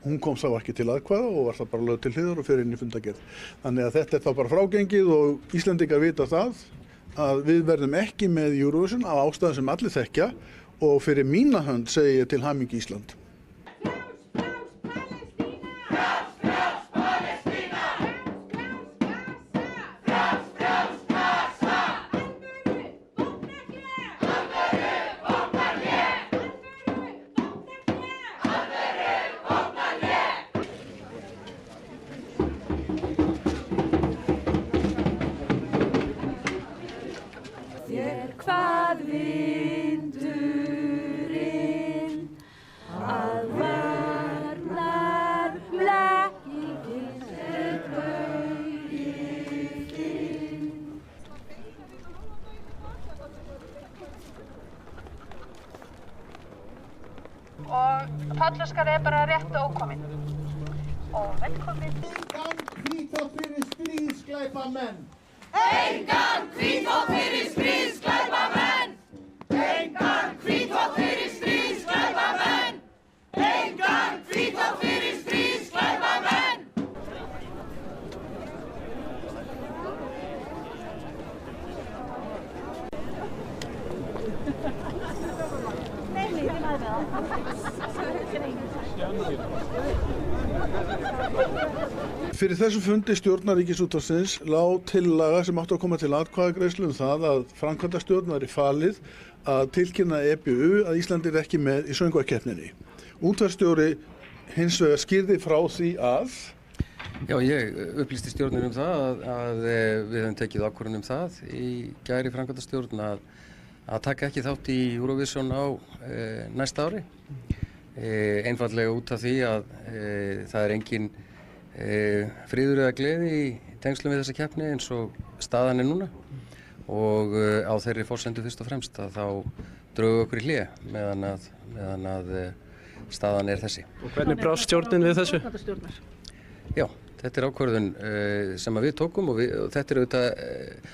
Hún kom þá ekki til atkvæða og var það bara lögð til hliðar og fer inn í fundargerð. Þannig að þetta er þá bara frágengið og Íslendingar vita það að við verðum ekki með Eurovision af ástæðum sem allir þekkja og fyrir mína hönd segi ég til hamingju Ísland. Þér hvað vindurinn að varnar blekkingin er bauginn. Og Pállóskar er bara rétt ókominn. Og velkomin. Engan hvítþvott fyrir stríðsglæpamenn. Engan hvítþvott fyrir stríðsglæpamenn. Engan hvítþvott fyrir stríðsglæpamenn. Engan hvítþvott fyrir stríðsglæpamenn. Fyrir þessum fundi stjórnar Ríkisútvarpsins lá tillaga sem átti að koma til atkvæðagreiðslu það að framkvæmdastjórn væri falið að tilkynna EBU að Íslandi ekki með í söngvakeppninni. Útvarpsstjóri hins vegar skýrði frá því að Já, ég upplýsti stjórnir það að við höfum tekið ákvörðun það í gær í framkvæmdastjórn að taka ekki þátt í Eurovision á næsta ári. Einfaldlega út af því að það er engin friður eða gleði í tengslum við þessa keppni eins og staðan er núna og á þeirri forsendu fyrst og fremst að þá drögu okkur í hlé meðan að staðan er þessi. Og hvernig brást stjórnin við þessu? Já, þetta er ákvörðun sem við tókum og þetta er auðvitað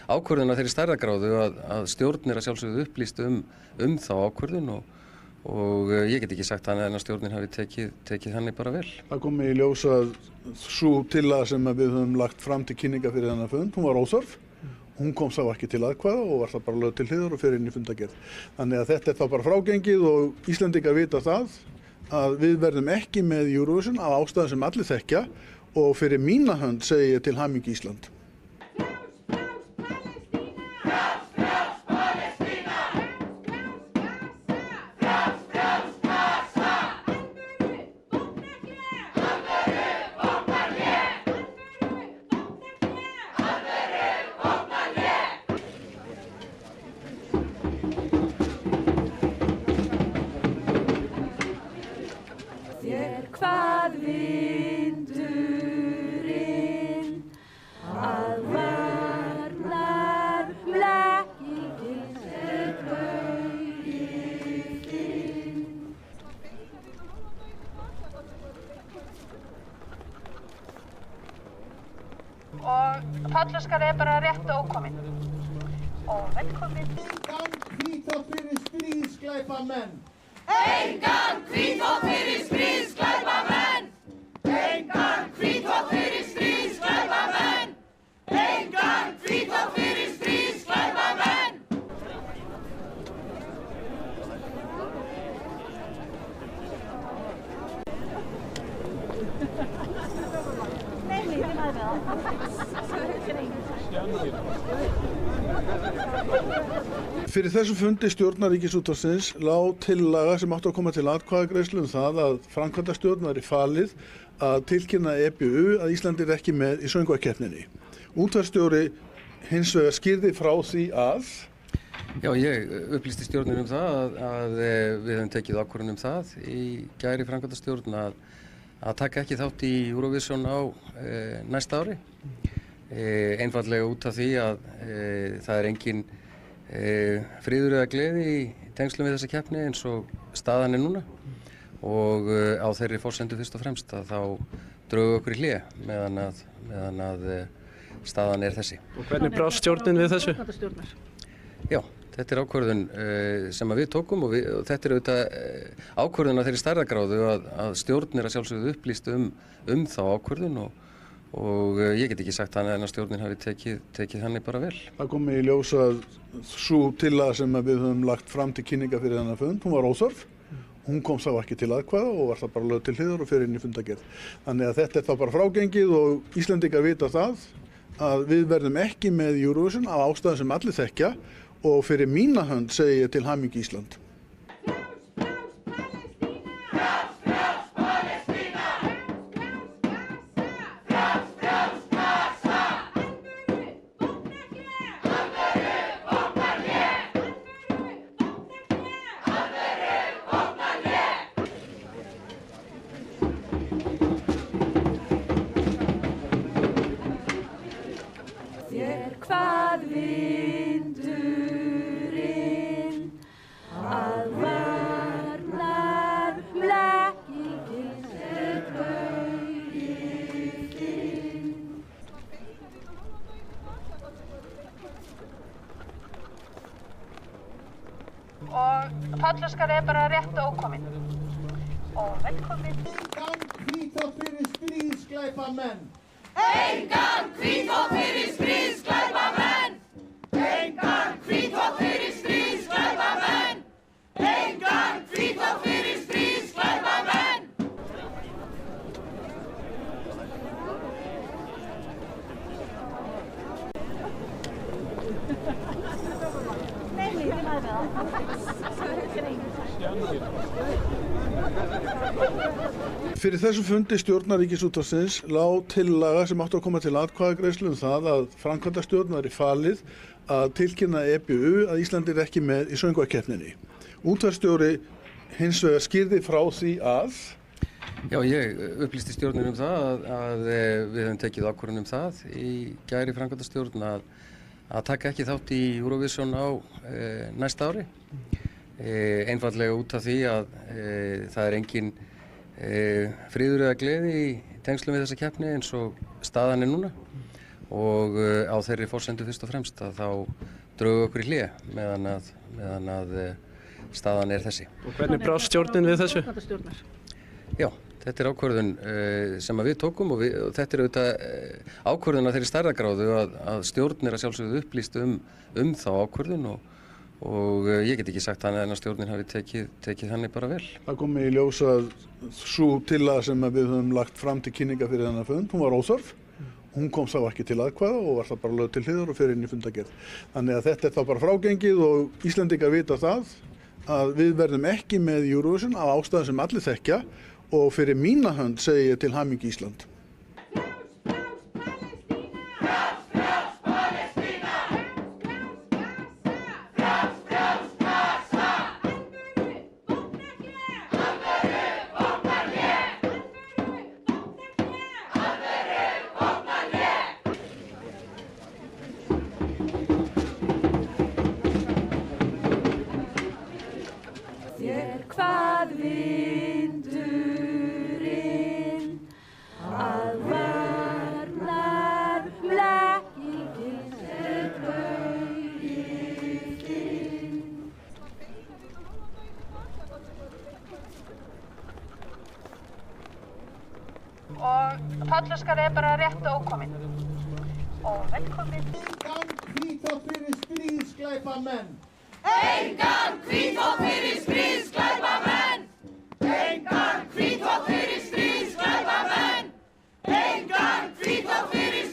ákvörðun af þeirri stærðargráðu að stjórn er að sjálfsögðu upplýst þá ákvörðun og ég get ekki sagt annað en að stjórnin hafi tekið þannig bara vel. það kom í ljós að sú tillaga sem við höfum lagt fram til kynninga fyrir þennan fund, hún var óþörf. Hún kom þá ekki til atkvæða og var það bara lögð til hliðar og fer inn í fundargerð. Þannig að þetta er þá bara frágengið og Íslendingar vita það að við verðum ekki með Eurovision af ástæðum sem allir þekkja og fyrir mína hönd segi ég til hamingju Ísland. Þér hvað vindurinn að varnar blekkingin er bauginn. Og Pállóskar er bara rétt ókominn. Og velkomin. Engan hvítþvott fyrir stríðsglæpamenn. Engan hvítþvott fyrir stríðsglæpamenn. Engan hvítþvott fyrir stríðsglæpamenn. Engan hvítþvott fyrir Fyrir þessu fundi stjórnar Ríkisútvarpsins lá tillaga sem átti að koma til atkvæðagreiðslu það að framkvæmdastjórn væri falið að tilkynna EBU að Íslandi ekki með í söngvakeppninni. Útvarpsstjóri hins vegar skýrði frá því að Já, ég upplýsti stjórnin það að við höfum tekið ákvörðun það í gær í framkvæmdastjórn að taka ekki þátt í Eurovision á næsta ári. Einfaldlega út af því að það er engin friður eða gleði í tengslum við þessa keppni eins og staðan núna og á þeirri forsendu fyrst og fremst að þá drögum okkur í hlé meðan að staðan er þessi. Og hvernig brást stjórnin við þessu? Já, þetta er ákvörðun sem við tókum og þetta er auðvitað ákvörðun af þeirri stærðargráðu að stjórn er að sjálfsögðu upplýst þá ákvörðun og ég get ekki sagt annað en að stjórnin hafi tekið þannig bara vel. Það kom í ljós að sú tillaga sem við höfum lagt fram til kynninga fyrir þennan fund, hún var óþörf. Hún kom þá ekki til atkvæða og var það bara lögð til hliðar og fer inn í fundargerð. Þannig að þetta er þá bara frágengið og Íslendingar vita það að við verðum ekki með Eurovision af ástæðum sem allir þekkja og fyrir mína hönd segi ég til hamingju Ísland. Hvað vindurinn að varnar blekkingin er bauginn. Og Pállóskar er bara rétt ókominn. Og velkomin. Engan hvítþvott fyrir stríðsglæpamenn. Engan hvítþvott fyrir stríðsglæpamenn. Engan hvítþvott fyrir stríðsglæpamenn. Engan hvítþvott fyrir stríðsglæpamenn. Fyrir þessu fundi stjórnar Ríkisútvarpsins lá tillaga sem átti að koma til atkvæðagreiðslu það að framkvæmdastjórn væri falið að tilkynna EBU að Íslandi ekki með í söngvakeppninni. Útvarpsstjóri hins vegar skýrði frá því að Já, ég upplýsti stjórnin það að við höfum tekið ákvörðun það í gær í framkvæmdastjórn að taka ekki þátt í Eurovision á næsta ári. Einfaldlega út af því að það er engin friður eða gleði í tengslum við þessa keppni eins og staðan núna og á þeirri forsendu fyrst og fremst að þá drögum okkur í hlé meðan að staðan er þessi. Og hvernig brást stjórnin við þessu? Já, þetta er ákvörðun sem við tókum og þetta er auðvitað ákvörðun af þeirri stærðargráðu að stjórn er að sjálfsögðu upplýst þá ákvörðun og ég get ekki sagt annað en að stjórnin hafi tekið þannig bara vel. það kom í ljós að sú tillaga sem við höfum lagt fram til kynninga fyrir þennan fund, hún var óþörf. Hún kom þá ekki til atkvæða og var það bara lögð til hliðar og fer inn í fundargerð. Þannig að þetta er þá bara frágengið og Íslendingar vita það að við verðum ekki með Eurovision af ástæðum sem allir þekkja og fyrir mína hönd segi ég til hamingju Ísland. Hvað vindurinn að varnar blekkingin er bauginn. Og Pállóskar er bara rétt ókominn. Og velkomin. Engan hvítþvott fyrir stríðsglæpamenn. Engan hvítþvott fyrir stríðsglæpamenn. Engan hvítþvott fyrir stríðsglæpamenn. Engan hvítþvott fyrir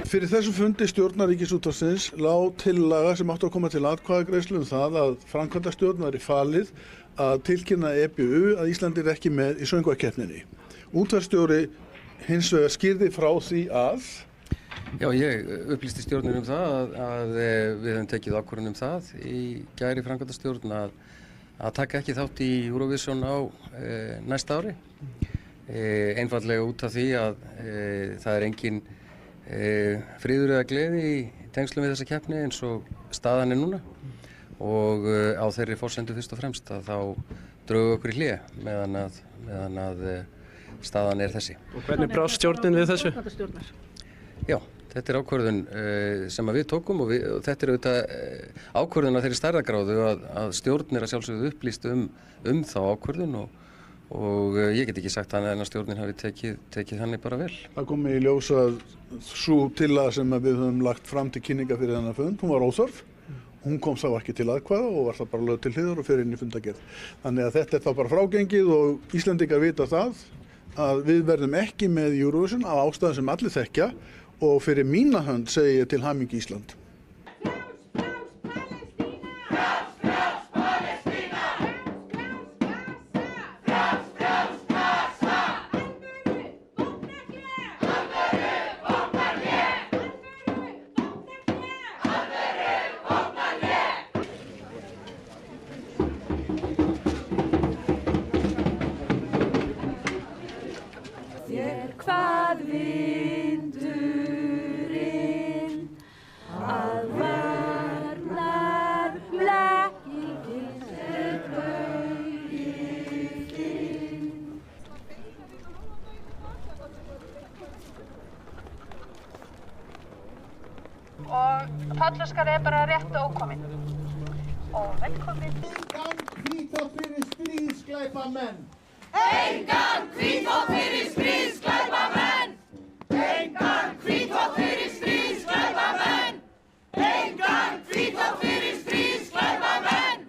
Fyrir þessum fundi stjórnar Ríkisútvarpsins lá tillaga sem átti að koma til atkvæðagreiðslu það að framkvæmdastjórn væri falið að tilkynna EBU að Ísland ekki með í söngvakeppninni. Útvarpsstjóri hins vegar skýrði frá því að Já, ég upplýsti stjórnir það að við höfum tekið ákvörðun það í gær í framkvæmdastjórn að taka ekki þátt í Eurovision á næsta ári. Einfaldlega út af því að það engin friður eða gleði í tengslum við þessa keppni eins og staðan núna og á þeirri forsendu fyrst og fremst að þá drögu okkur í hlé meðan að staðan þessi. Og hvernig brást stjórnin við þessu? Já, þetta ákvörðun sem við tókum og þetta auðvitað ákvörðun af þeirri stærðargráðu að stjórn að sjálfsögðu upplýst þá ákvörðun og ég get ekki sagt annað en að stjórnin hafi tekið þannig bara vel. Það kom í ljós að sú tillaga sem við höfum lagt fram til kynninga fyrir þennan fund, hún var óþörf. Hún kom þá ekki til atkvæða og var það bara lögð til hliðar og fer inn í fundargerð. Þannig að þetta þá bara frágengið og Íslendingar vita það að við verðum ekki með Eurovision af ástæðum sem allir þekkja og fyrir mína hönd segi ég til hamingju Ísland. Hvað vindurinn að varnar blekkingin sem bauðið inn. Og Pállóskar bara rétt ókominn. Og velkomin. Engan hvítþvott fyrir stríðsglæpamenn. Engan hvítþvott fyrir stríðsglæpamenn. Engan hvítþvott fyrir stríðsglæpamenn. Engan hvítþvott fyrir stríðsglæpamenn.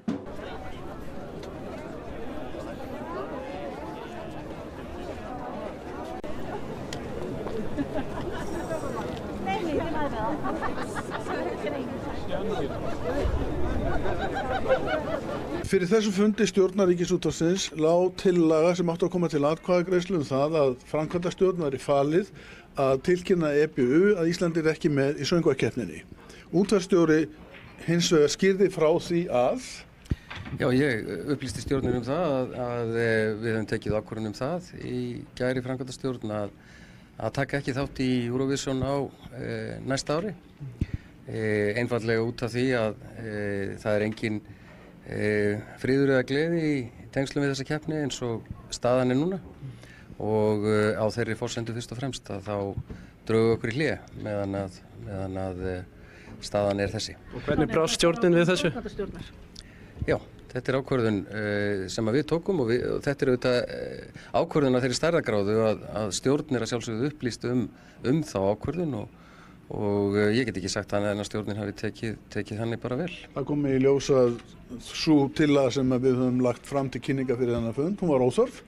Fyrir þessum fundi stjórnar Ríkisútvarpsins lá tillaga sem átti að koma til atkvæðagreiðslu það að framkvæmdastjórn væri falið að tilkynna EBU að Ísland ekki með í söngvakeppninni. Útvarpsstjóri hins vegar skýrði frá því að Já, ég upplýsti stjórnir það að við höfum tekið ákvörðun það í gær í framkvæmdastjórn að taka ekki þátt í Eurovision á næsta ári. Einfaldlega út af því að það engin friður eða gleði í tengslum við þessa keppni eins og staðan núna og á þeirri forsendu fyrst og fremst að þá drögu okkur í hlé meðan að staðan þessi. Og hvernig brást stjórnin við þessu? Já, þetta ákvörðun sem við tókum og þetta auðvitað ákvörðun af þeirri stærðargráðu að stjórn að sjálfsögðu upplýst þá ákvörðun og ég get ekki sagt annað en að stjórnin hafi tekið þannig bara vel. það kom í ljós að sú tillaga sem við höfum lagt fram til kynninga fyrir þennan fund, hún var óþörf.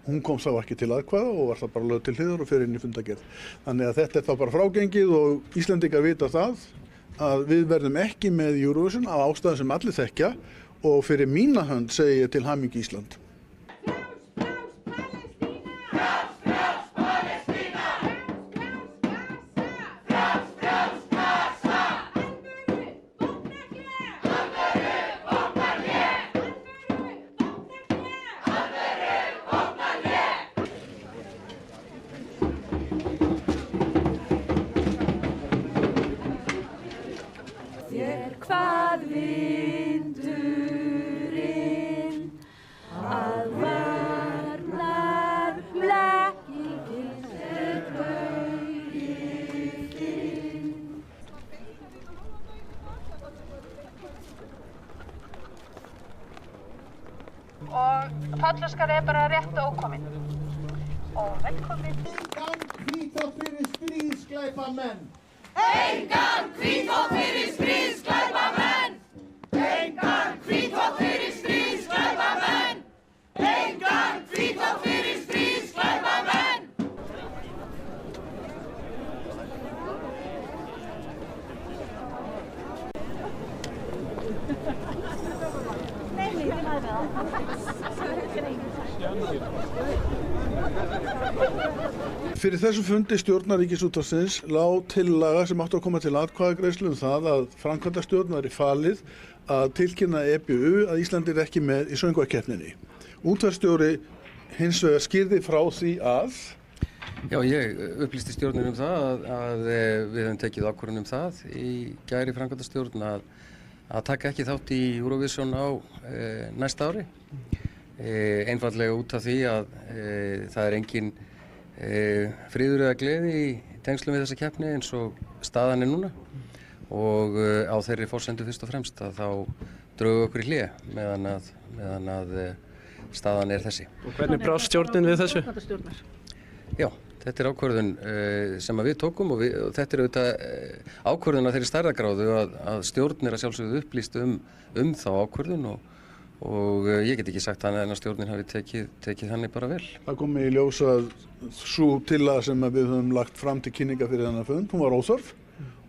Hún kom þá ekki til atkvæða og var það bara lögð til hliðar og fer inn í fundargerð. Þannig að þetta þá bara frágengið og Íslendingar vita það að við verðum ekki með Eurovision af ástæðum sem allir þekkja og fyrir mína hönd segi ég til hamingju Ísland. Hvað vindurinn að varnar blekkingin sem bauðið inn. Og Pállóskar bara rétt ókominn. Og velkomin. Engan hvítþvott fyrir stríðsglæpamenn. Engan hvítþvott fyrir stríðsglæpamenn. Engan hvítþvott fyrir stríðsglæpamenn. Engan hvítþvott fyrir Fyrir þessum fundi stjórnar Ríkisútvarpsins lá tillaga sem átti að koma til atkvæðagreiðslu það að framkvæmdastjórn væri falið að tilkynna EBU að Ísland ekki með í söngvakeppninni. Útvarpsstjóri hins vegar skýrði frá því að Já, ég upplýsti stjórnin það að við höfum tekið ákvörðun það í gær í framkvæmdastjórn að taka ekki þátt í Eurovision á næsta ári. Einfaldlega út af því að það er engin friður eða gleði í tengslum við þessa keppni eins og staðan er núna og á þeirri forsendu fyrst og fremst að þá drögu okkur í hlé meðan að staðan er þessi. Og hvernig brást stjórnin við þessu? Já, þetta er ákvörðun sem við tókum og þetta er auðvitað ákvörðun á þeirri stærðargráðu að stjórn er að sjálfsögðu upplýst þá ákvörðun og ég get ekki sagt annað en að stjórnin hafi tekið þannig bara vel. Það kom í ljós að sú tillaga sem við höfum lagt fram til kynninga fyrir þennan fund, hún var óþörf.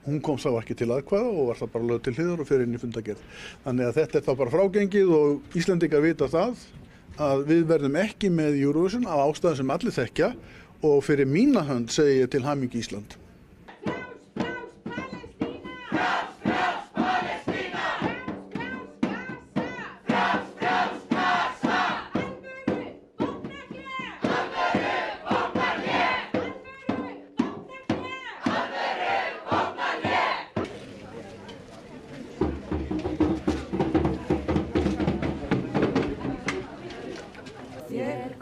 Hún kom þá ekki til atkvæða og var það bara lögð til hliðar og fer inn í fundargerð. Þannig að þetta er þá bara frágengið og Íslendingar vita það að við verðum ekki með Eurovision af ástæðum sem allir þekkja og fyrir mína hönd segi ég til hamingju Ísland.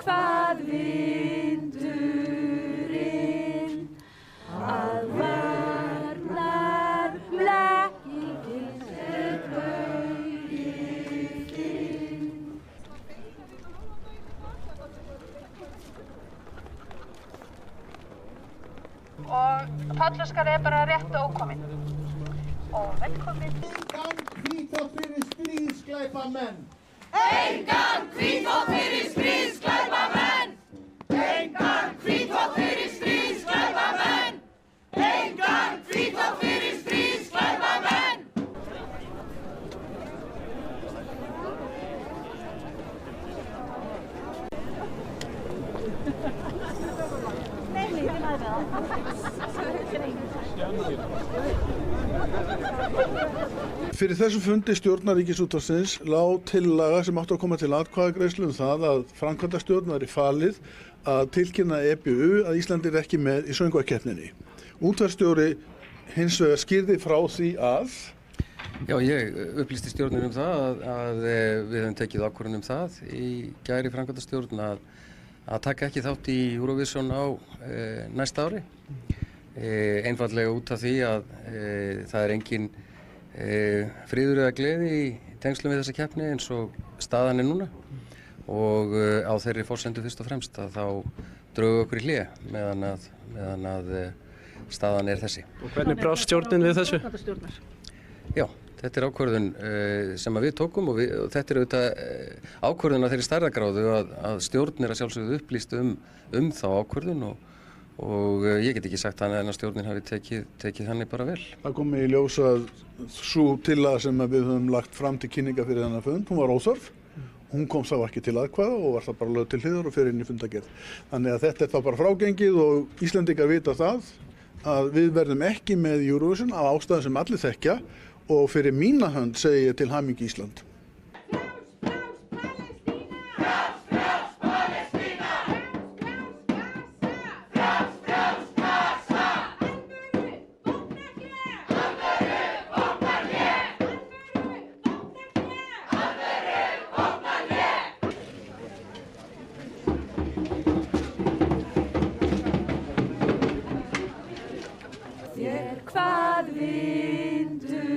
Hvað vindurinn að varnar blekkingin er bauginn. Og Pállóskar er bara rétt ókominn. Og velkomin. Engan hvítþvott fyrir stríðsglæpamenn. Engan hvítþvott fyrir stríðsglæpamenn. Engan hvítþvott fyrir stríðsglæpamenn. Engan hvítþvott fyrir stríðsglæpamenn. Fyrir þessum fundi stjórnar Ríkisútvarpsins lá tillaga sem átti að koma til atkvæðagreiðslu það að framkvæmdastjórn væri falið að tilkynna EBU að Ísland ekki með í söngvakeppninni. Útvarpsstjóri hins vegar skýrði frá því að Já, ég upplýsti stjórnin það að við höfum tekið ákvörðun það í gær í framkvæmdastjórn að taka ekki þátt í Eurovision á næsta ári. Einfaldlega út af því að það er engin friður eða gleði í tengslum við þessa keppni eins og staðan er núna og á þeirri forsendu fyrst og fremst að þá drögu okkur í hlé meðan að staðan er þessi. Og hvernig brást stjórnin við þessu? Já, þetta er ákvörðun sem við tókum og þetta er auðvitað ákvörðun á þeirri stærðargráðu að stjórn er að sjálfsögðu upplýst þá ákvörðun og ég get ekki sagt annað en að stjórnin hafi tekið þannig bara vel. það kom í ljós að sú tillaga sem við höfum lagt fram til kynninga fyrir þennan fund, hún var óþörf. Hún kom þá ekki til atkvæða og var það bara lögð til hliðar og fer inn í fundargerð. Þannig að þetta er þá bara frágengið og Íslendingar vita það að við verðum ekki með Eurovision af ástæðum sem allir þekkja og fyrir mína hönd segi ég til hamingju Ísland. Hvað vindurinn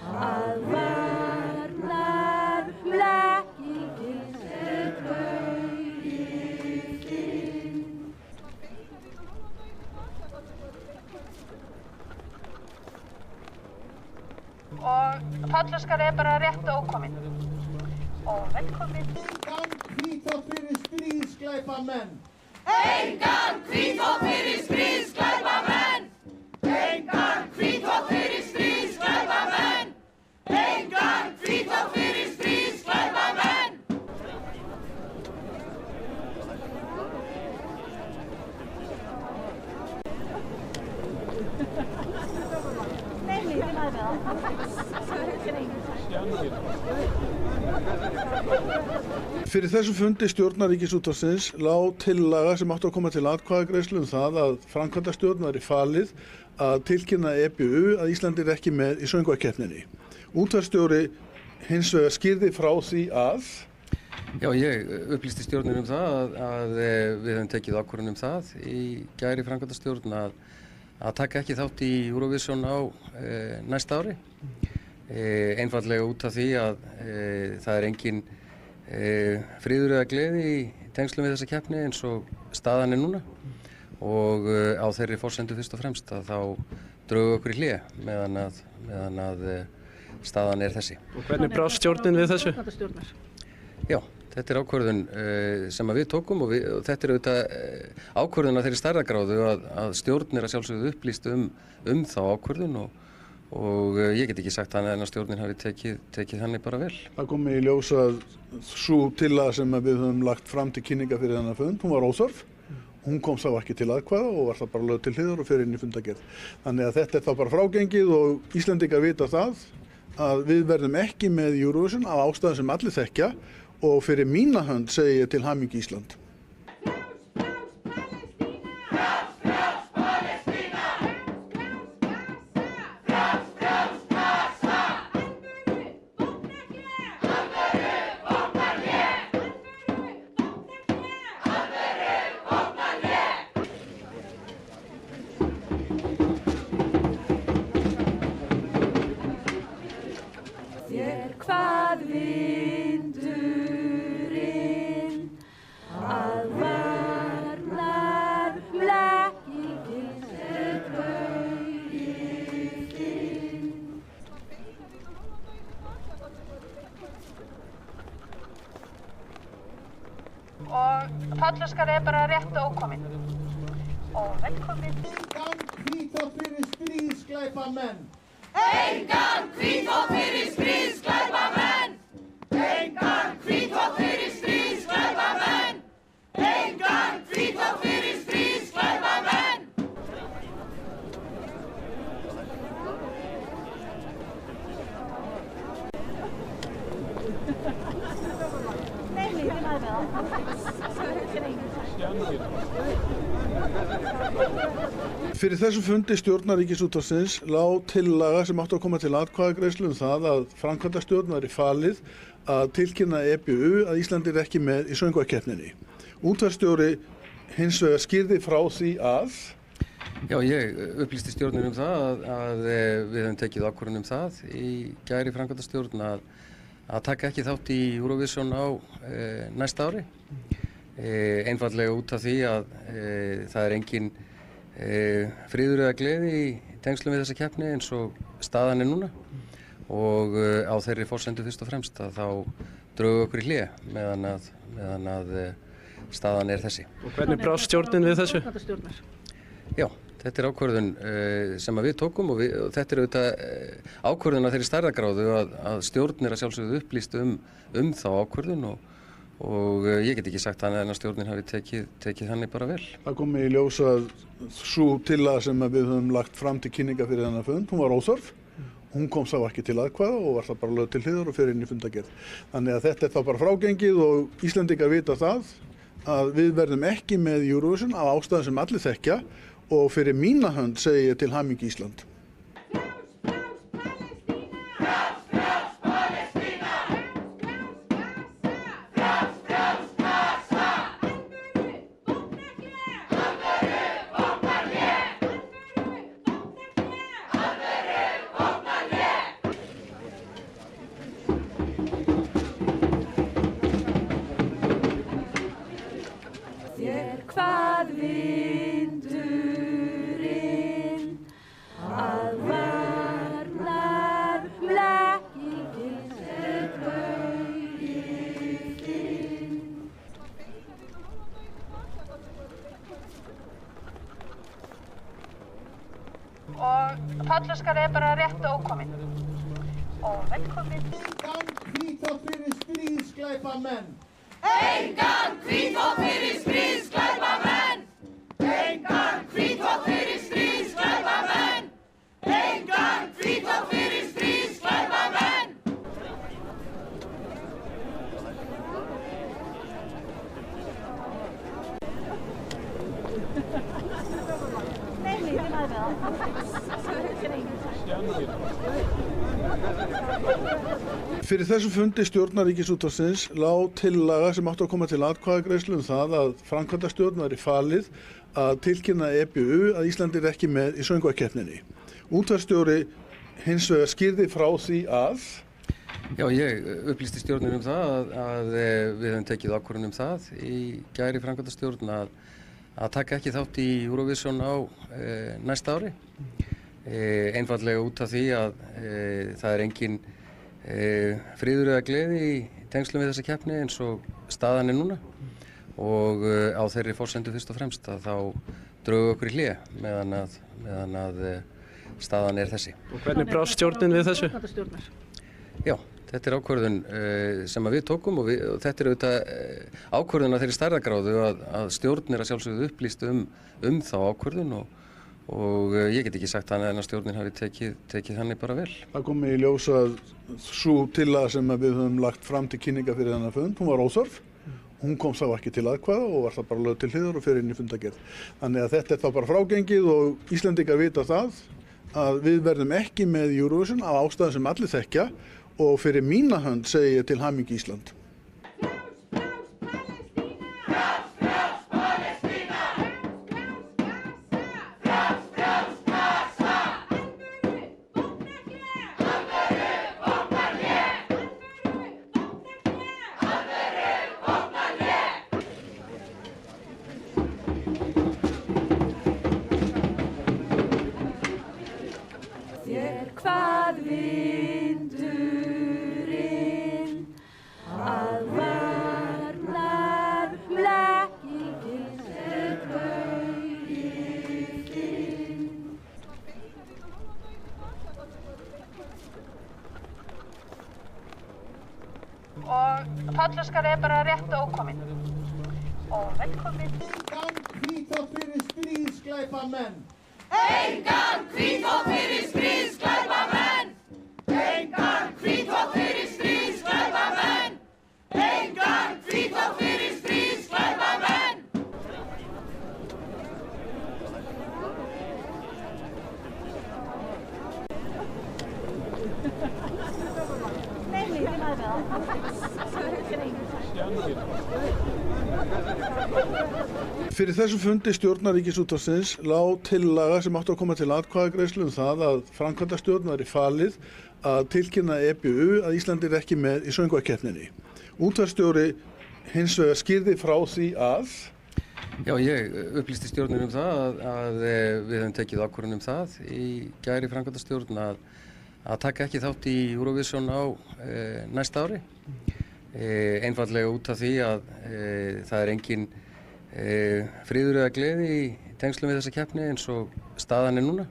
að varnar blekkingin er bauginn. Og Pállóskar er bara rétt ókominn. Og velkomin. Engan hvítþvott fyrir stríðsglæpamenn. Engan hvítþvott fyrir stríðsglæpamenn. Engan hvítþvott fyrir stríðsglæpamenn. Engan hvítþvott fyrir stríðsglæpamenn. Fyrir þessu fundi stjórnar Ríkisútvarpsins lá tillaga sem átti að koma til atkvæðagreiðslu það að framkvæmdastjórn væri falið að tilkynna EBU að Ísland ekki með í söngvakeppninni. Útvarpsstjóri hins vegar skýrði frá því að Já, ég upplýsti stjórnin það að við höfum tekið ákvörðun það í gær í framkvæmdastjórn að taka ekki þátt í Eurovision á næsta ári. Einfaldlega út af því að það engin friður eða gleði í tengslum við þessa keppni eins og staðan núna og á þeirri forsendu fyrst og fremst að þá drögu okkur í hlé meðan að staðan þessi. Og hvernig brást stjórnin við þessu? Já, þetta ákvörðun sem við tókum og þetta auðvitað ákvörðun af þeirri stærðargráðu að stjórn að sjálfsögðu upplýst þá ákvörðun og ég get ekki sagt annað en að stjórnin hafi tekið þannig bara vel. Það kom í ljós að sú tillaga sem við höfum lagt fram til kynninga fyrir þennan fund, hún var óþörf. Hún kom þá ekki til atkvæða og var það bara lögð til hliðar og fer inn í fundargerð. Þannig að þetta þá bara frágengið og Íslendingar vita það að við verðum ekki með Eurovision af ástæðum sem allir þekkja og fyrir mína hönd segi ég til hamingju Ísland. Hvað vindurinn að varnar blekkingin þinn. Og Pállóskar bara rétt ókominn. Og velkomin. Engan hvítþvott fyrir stríðsglæpamenn. Engan hvítþvott fyrir stríðsglæpamenn. Engan hvítþvott fyrir stríðsglæpamenn. Engan hvítþvott fyrir stríðsglæpamenn. Fyrir þessu fundi stjórnar Ríkisútvarpsins lá tillaga sem átti að koma til atkvæðagreiðslu það að framkvæmdastjórn væri falið að tilkynna EBU að Ísland ekki með í söngvakeppninni. Útvarpsstjóri hins vegar skýrði frá því að Já, ég upplýsti stjórnin það að við höfum tekið ákvörðun það í gær í framkvæmdastjórn að taka ekki þátt í Eurovision á næsta ári. Einfaldlega út af því að það engin friður eða gleði í tengslum við þessa keppni eins og staðan núna og á þeirri forsendu fyrst og fremst að þá drögu okkur í hlé meðan að staðan þessi. Og hvernig brást stjórnin við þessu? Já, þetta ákvörðun sem við tókum og þetta auðvitað ákvörðun af þeirri stærðargráðu að stjórn að sjálfsögðu upplýst þá ákvörðun og ég get ekki sagt annað en að stjórnin hafi tekið þannig bara vel. það kom í ljós að sú tillaga sem við höfum lagt fram til kynninga fyrir þennan fund, hún var óþörf. Hún kom þá ekki til atkvæða og var það bara lögð til hliðar og fer inn í fundargerð. Þannig að þetta þá bara frágengið og Íslendingar vita það að við verðum ekki með Eurovision af ástæðum sem allir þekkja og fyrir mína hönd segi ég til hamingju Ísland. Hvað vindurinn að varnar blekkingin þinn. Og Pállóskar bara rétt ókominn. Og velkomin. Engan hvítþvott fyrir stríðsglæpamenn. Engan hvítþvott fyrir stríðsglæpamenn. Engan hvítþvott fyrir stríðsglæpamenn. Engan hvítþvott fyrir stríðsglæpamenn. Fyrir þessum fundi stjórnar Ríkisútvarpsins lá tillaga sem átti að koma til atkvæðagreiðslu það að framkvæmdastjórn væri falið að tilkynna EBU að Ísland ekki með í söngvakeppninni. Útvarpsstjóri hins vegar skýrði frá því að Já, ég upplýsti stjórnin það að við höfum tekið ákvörðun það í gær í framkvæmdastjórn að taka ekki þátt í Eurovision á næsta ári. Einfaldlega út af því að það engin friður eða gleði í tengslum við þessa keppni eins og staðan núna og á þeirri forsendu fyrst og fremst að þá drögu okkur í hlé meðan að staðan þessi. Og hvernig brást stjórnin við þessu? Já, þetta ákvörðun sem við tókum og þetta auðvitað ákvörðun af þeirri stærðargráðu að stjórn að sjálfsögðu upplýst þá ákvörðun og ég get ekki sagt annað en að stjórnin hafi tekið þannig bara vel. Það kom í ljós að sú tillaga sem við höfum lagt fram til kynninga fyrir þennan fund, hún var óþörf. Hún kom þá ekki til atkvæða og var það bara lögð til hliðar og fer inn í fundargerð. Þannig að þetta þá bara frágengið og Íslendingar vita það að við verðum ekki með Eurovision af ástæðum sem allir þekkja og fyrir mína hönd segi ég til hamingju Ísland. Hvað vindurinn að varnar blekkingin gaurinn. Og Pállóskar bara rétt ókominn. Og velkomin. Engan hvítþvott fyrir stríðsglæpamenn. Engan hvítþvott fyrir stríðsglæpamenn. Engan hvítþvott fyrir stríðsglæpamenn. Engan hvítþvott fyrir stríðsglæpamenn. Fyrir þessum fundi stjórnar Ríkisútvarpsins lá tillaga sem átti að koma til atkvæðagreiðslu það að framkvæmdastjórn væri falið að tilkynna EBU að Ísland ekki með í söngvakeppninni. Útvarpsstjóri hins vegar skýrði frá því að Já, ég upplýsti stjórnin það að við höfum tekið ákvörðun það í gær í framkvæmdastjórn að taka ekki þátt í Eurovision á næsta ári. Einfaldlega út af því að það engin friður eða gleði í tengslum við þessa keppni eins og staðan núna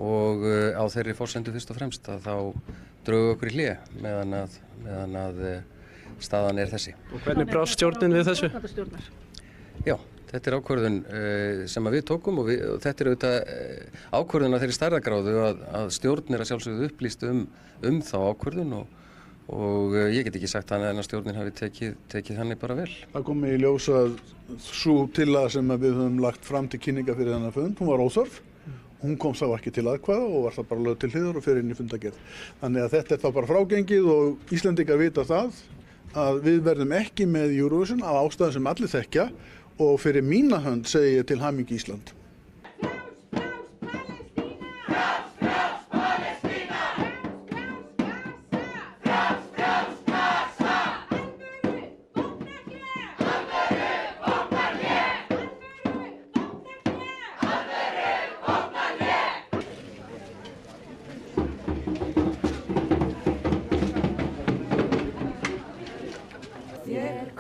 og á þeirri forsendu fyrst og fremst að þá drögu okkur í hlé meðan að staðan þessi. Og hvernig brást stjórnin við þessu? Já, þetta ákvörðun sem við tókum og þetta auðvitað ákvörðun af þeirri stærðargráðu að stjórn að sjálfsögðu upplýst þá ákvörðun og ég get ekki sagt annað en að stjórnin hafi tekið þannig bara vel. það kom í ljós að sú tillaga sem við höfum lagt fram til kynninga fyrir þennan fund, hún var óþörf. Hún kom þá ekki til atkvæða og var það bara lögð til hliðar og fer inn í fundargerð. Þannig að þetta þá bara frágengið og Íslendingar vita það að við verðum ekki með Eurovision af ástæðum sem allir þekkja og fyrir mína hönd segi ég til hamingju Ísland.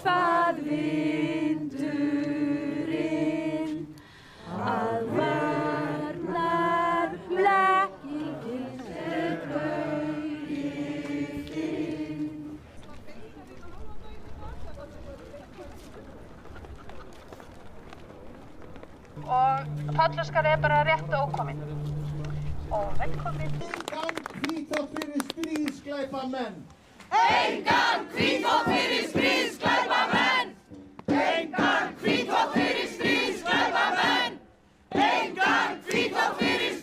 Hvað vindurinn að varnar blekkingin gaurinn. Og Pállóskar bara rétt ókominn. Og velkomin. Engan hvítþvott fyrir stríðsglæpamenn. Engan hvítþvott fyrir stríðsglæpamenn. Engan hvítþvott fyrir stríðsglæpamenn. Engan hvítþvott fyrir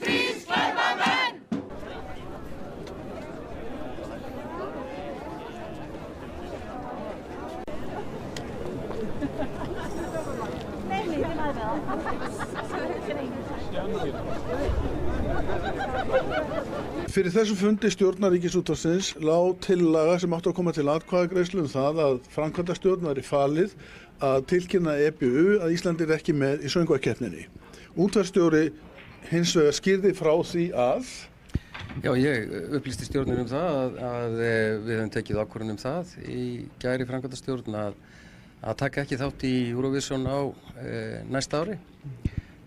Nee, doe maar wel. Fyrir þessum fundi stjórnaríkisútvarpsins lá tillaga sem átti að koma til atkvæðagreiðslu það að framkvæmdastjórn væri falið að tilkynna EBU að Ísland ekki með í söngvakeppninni. Útvarpsstjóri hins vegar skýrði frá því að Já, ég upplýsti stjórnin það að við höfum tekið ákvörðun það í gær í framkvæmdastjórn að taka ekki þátt í Eurovision á næsta ári.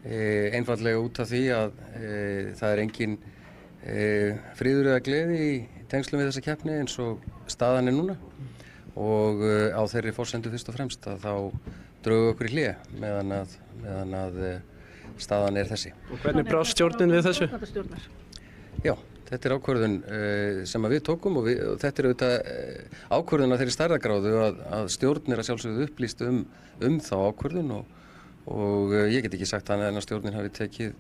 Einfaldlega út af því að það er engin friður eða gleði í tengslum við þessa keppni eins og staðan er núna og á þeirri forsendu fyrst og fremst að þá drögu okkur í hlé meðan að staðan er þessi. Og hvernig brást stjórnin við þessu? Já, þetta er ákvörðun sem við tókum og þetta er auðvitað ákvörðun af þeirri stærðargráðu að stjórn er að sjálfsögðu upplýst þá ákvörðun og ég get ekki sagt annað en að stjórnin hafi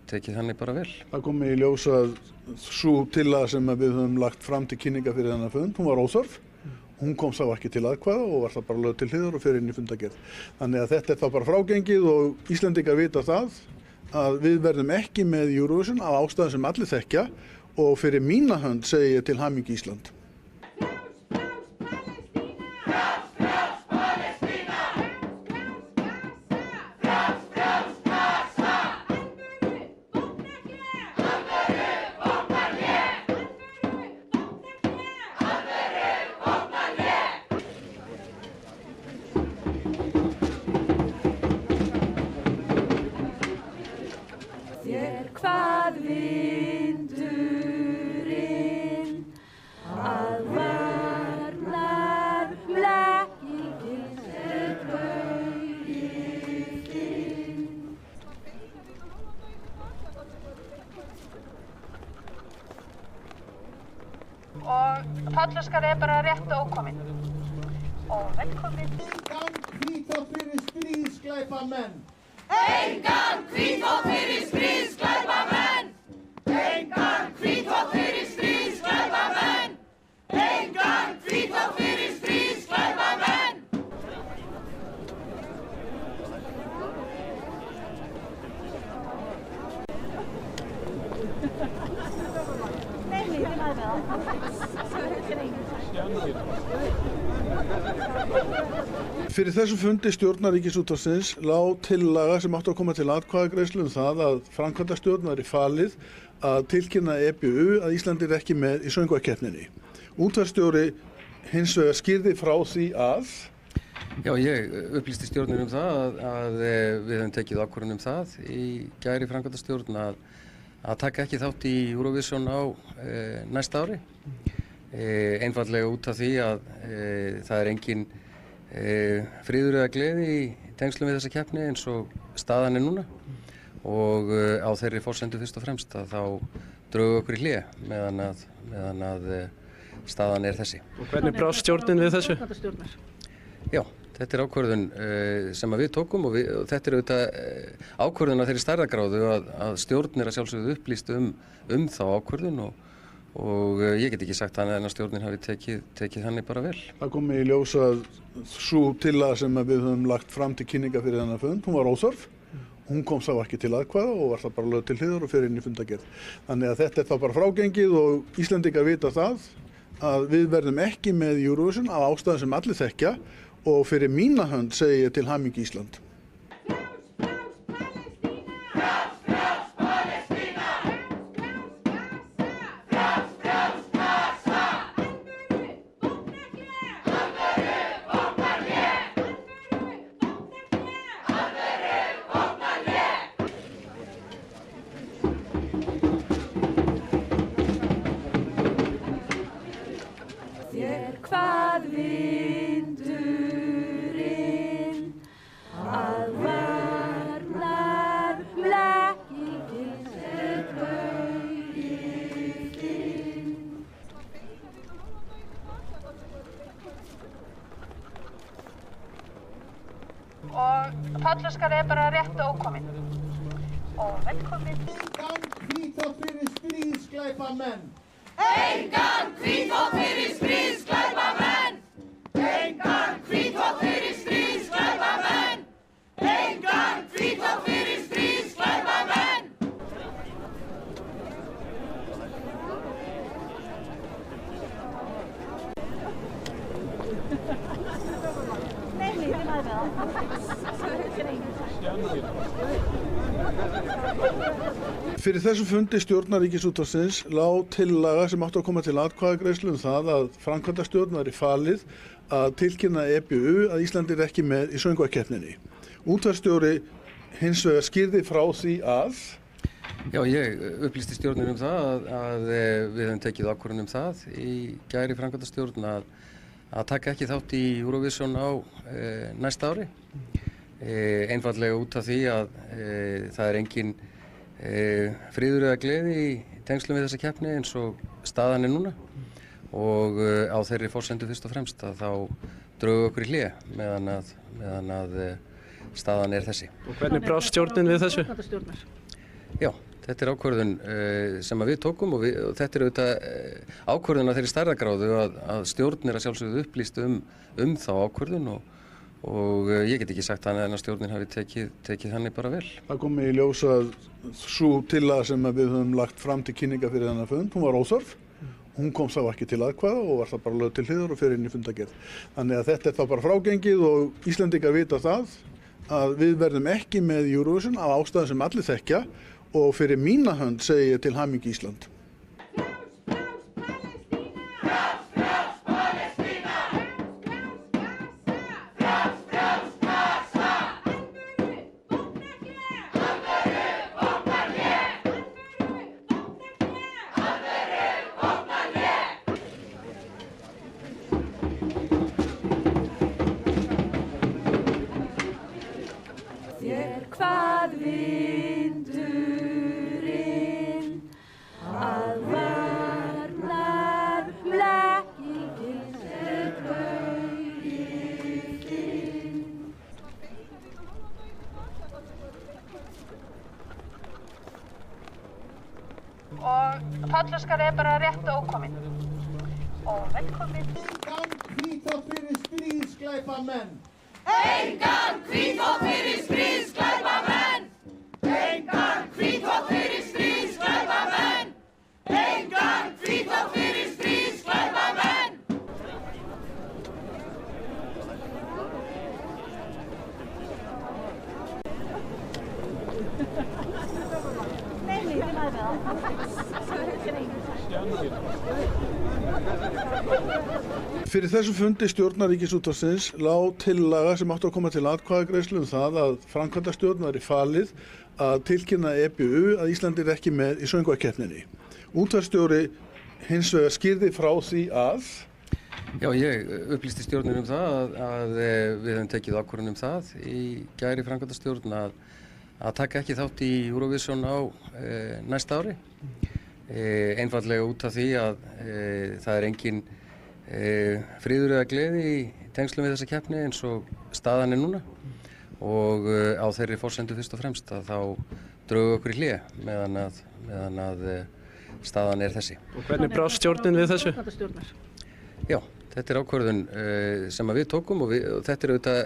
tekið þannig bara vel. það kom í ljós að sú tillaga sem við höfum lagt fram til kynninga fyrir þennan fund, hún var óþörf. Hún kom þá ekki til atkvæða og var það bara lögð til hliðar og fer inn í fundargerð. Þannig að þetta er þá bara frágengið og Íslendingar vita það að við verðum ekki með Eurovision af ástæðum sem allir þekkja og fyrir mína hönd segi ég til hamingju Ísland. Þér hvað vindurinn að varnar blekkingin er bauginn. Og Pállóskar er bara rétt ókominn. Og velkomin. Engan hvítþvott fyrir stríðsglæpamenn. Engan hvítþvott fyrir stríðsglæpamenn. Engan hvítþvott fyrir stríðsglæpamenn. Engan hvítþvott fyrir stríðsglæpamenn. Nee, doe maar wel. Fyrir þessum fundi stjórnaríkisútvarpsins lá tillaga sem átti að koma til atkvæðagreiðslu það að framkvæmdastjórn væri falið að tilkynna EBU að Ísland ekki með í söngvakeppninni. Útvarpsstjóri hins vegar skýrði frá því að Já, ég upplýsti stjórnin það að við höfum tekið ákvörðun það í gær í framkvæmdastjórn að taka ekki þátt í Eurovision á næsta ári. Einfaldlega út af því að það er engin friður eða gleði í tengslum við þessa keppni eins og staðan er núna og á þeirri forsendu fyrst og fremst að þá drögu okkur í hlé meðan að staðan er þessi. Og hvernig brást stjórnin við þessu? Já, þetta er ákvörðun sem við tókum og þetta er auðvitað ákvörðun af þeirri stærðargráðu að stjórn er að sjálfsögðu upplýst þá ákvörðun og ég get ekki sagt annað en að stjórnin hafi tekið þannig bara vel. það kom í ljós að sú tillaga sem við höfum lagt fram til kynninga fyrir þennan fund, hún var óþörf. Hún kom þá ekki til atkvæða og var það bara lögð til hliðar og fer inn í fundargerð. Þannig að þetta er þá bara frágengið og Íslendingar vita það að við verðum ekki með Eurovision af ástæðum sem allir þekkja og fyrir mína hönd segi ég til hamingju Ísland. Þér hvað vindurinn að varnar blekkingin er bauginn. Og Pállóskar er bara rétt ókominn. Og velkomin. Engan hvítþvott fyrir stríðsglæpamenn. Engan hvítþvott fyrir stríðsglæpamenn. Engan hvítþvott fyrir stríðsglæpamenn. Fyrir þessu fundi stjórnar Ríkisútvarpsins lá tillaga sem átti að koma til atkvæðagreiðslu það að framkvæmdastjórn væri falið að tilkynna EBU að Ísland ekki með í söngvakeppninni. Útvarpsstjóri hins vegar skýrði frá því að Já, ég upplýsti stjórnin það að við höfum tekið ákvörðun það í gær í framkvæmdastjórn að taka ekki þátt í Eurovision á næsta ári. Einfaldlega út af því að það engin friður eða gleði í tengslum við þessa keppni eins og staðan núna og á þeirri forsendu fyrst og fremst að þá drögu okkur í hlé meðan að staðan þessi. Og hvernig brást stjórnin við þessu? Já, þetta ákvörðun sem við tókum og þetta auðvitað ákvörðun af þeirri stærðargráðu að stjórn að sjálfsögðu upplýst þá ákvörðun og ég get ekki sagt þannig að stjórnin hafi tekið þannig bara vel. Það kom í ljós að sú tillaga sem við höfum lagt fram til kynninga fyrir þennan fund, hún var óþörf. Hún kom þá ekki til atkvæða og var það bara lögð til hliðar og fer inn í fundargerð. Þannig að þetta þá bara frágengið og Íslendingar vita það að við verðum ekki með Eurovision af ástæðum sem allir þekkja og fyrir mína hönd segi ég til hamingju Ísland. Hvað vindurinn að varnar blekkingin gaurinn. Og Tollurskar bara rétt ókominn. Og velkomin. Engan hvítþvott fyrir stríðsglæpamenn. Engan hvítþvott fyrir stríðsglæpamenn. Engan hvítþvott fyrir stríðsglæpamenn. Engan hvítþvott fyrir stríðsglæpamenn. Fyrir þessu fundi stjórnar Ríkisútvarpsins lá tillaga sem átti að koma til atkvæðagreiðslu það að framkvæmdastjórn væri falið að tilkynna EBU að Ísland ekki með í söngvakeppninni. Útvarpsstjóri hins vegar skýrði frá því að Já, ég upplýsti stjórnin það að við höfum tekið ákvörðun það í gær í framkvæmdastjórn að taka ekki þátt í Eurovision á næsta ári. Einfaldlega út af því að það engin friður eða gleði í tengslum við þessa keppni eins og staðan núna og á þeirri forsendu fyrst og fremst að þá drögu okkur í hlé meðan að staðan þessi. Og hvernig brást stjórnin við þessu? Já, þetta ákvörðun sem við tókum og þetta auðvitað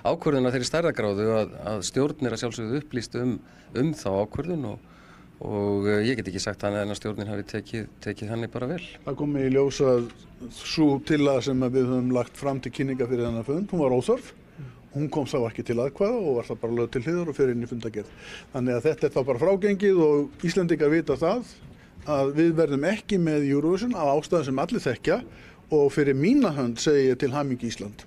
ákvörðun af þeirri stærðargráðu að stjórn að sjálfsögðu upplýst þá ákvörðun og ég get ekki sagt þannig að stjórnin hafi tekið þannig bara vel. það kom í ljós að sú tillaga sem við höfum lagt fram til kynninga fyrir þennan fund, hún var óþörf. Hún kom þá ekki til atkvæða og var það bara lögð til hliðar og fer inn í fundargerð. Þannig að þetta þá bara frágengið og Íslendingar vita það að við verðum ekki með Eurovision af ástæðum sem allir þekkja og fyrir mína hönd segi ég til hamingju Ísland.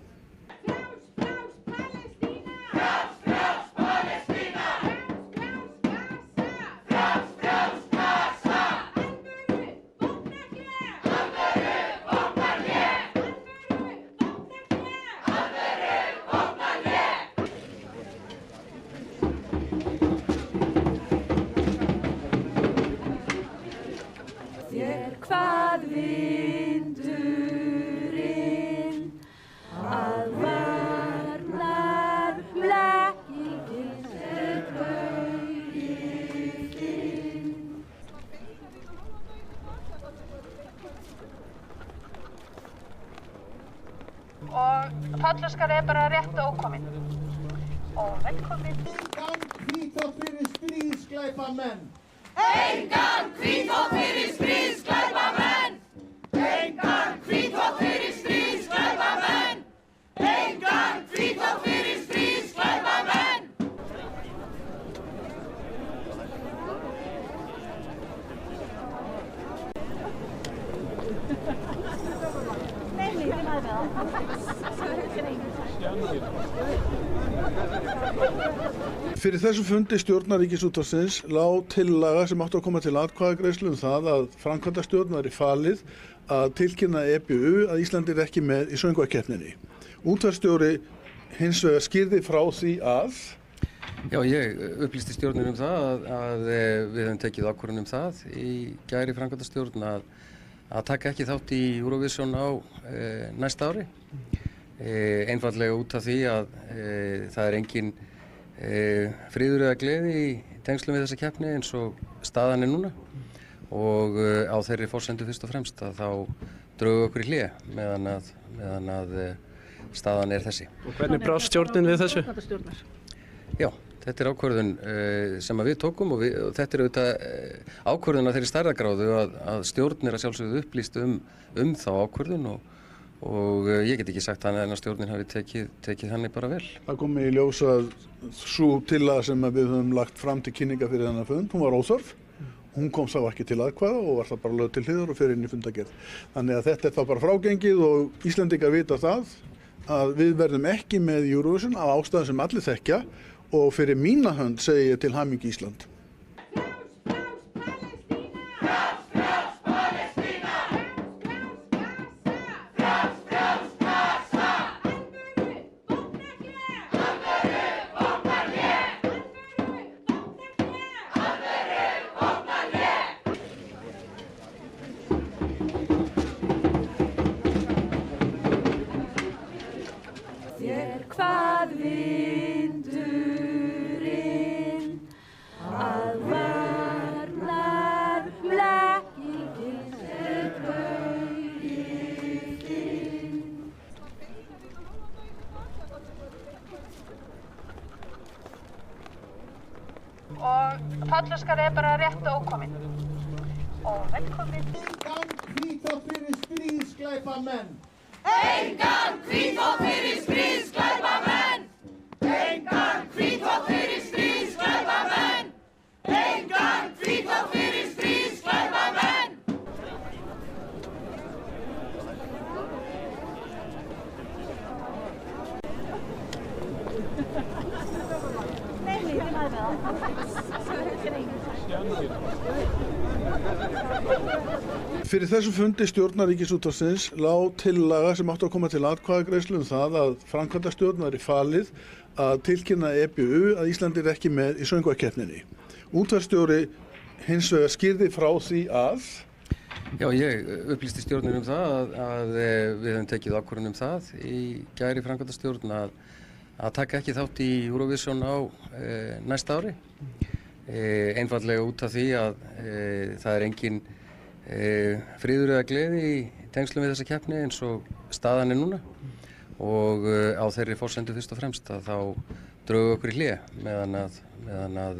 Hvað vindurinn að varnar blekkingin gaurinn. Og Tollurskar bara rétt ókominn. Og velkomin. Engan hvítþvott fyrir stríðsglæpamenn. Engan hvítþvott fyrir stríðsglæpamenn. Engan hvítþvott fyrir stríðsglæpamenn. Engan hvítþvott fyrir stríðsglæpamenn. Fyrir þessum fundi stjórnar Ríkisútvarpsins lá tillaga sem átti að koma til atkvæðagreiðslu það að framkvæmdastjórn væri falið að tilkynna EBU að Ísland ekki með í söngvakeppninni. Útvarpsstjóri hins vegar skýrði frá því að Já, ég upplýsti stjórnin það að við höfum tekið ákvörðun það í gær í framkvæmdastjórn að taka ekki þátt í Eurovision á næsta ári. Einfaldlega út af því að það engin friður eða gleði í tengslum við þessa keppni eins og staðan núna og á þeirri forsendu fyrst og fremst að þá drögu okkur í hlé meðan að staðan þessi. Og hvernig brást stjórnin við þessu? Já, þetta ákvörðun sem við tókum og þetta auðvitað ákvörðun af þeirri stærðargráðu að stjórn að sjálfsögðu upplýst þá ákvörðun og ég get ekki sagt annað en að stjórnin hafi tekið þannig bara vel. Það kom í ljós að sú tillaga sem við höfum lagt fram til kynninga fyrir þennan fund, hún var óþörf. Hún kom sá ekki til atkvæða og var það bara lögð til hliðar og fer inn í fundargerð. Þannig að þetta þá bara frágengið og Íslendingar vita það að við verðum ekki með Eurovision af ástæðum sem allir þekkja og fyrir mína hönd segi ég til hamingju Ísland. Hvað vindurinn að varnar blekkingin sem bauðið inn. Og Pállóskar bara rétt ókominn. Og velkomin. Engan hvítþvott fyrir stríðsglæpamenn. Engan hvítþvott fyrir stríðsglæpamenn. Engan hvítþvott fyrir stríðsglæpamenn. Engan hvítþvott fyrir stríðsglæpamenn. Fyrir þessum fundi stjórnar Ríkisútvarpsins lá tillaga sem átti að koma til atkvæðagreiðslu það að framkvæmdastjórn væri falið að tilkynna EBU að Ísland ekki með í söngvakeppninni. Útvarpsstjóri hins vegar skýrði frá því að Já, ég upplýsti stjórnin það að við höfum tekið ákvörðun það í gær í framkvæmdastjórn að taka ekki þátt í Eurovision á næsta ári. Einfaldlega út af því að það engin friður eða gleði í tengslum við þessa keppni eins og staðan núna og á þeirri forsendu fyrst og fremst að þá drögu okkur í hlé meðan að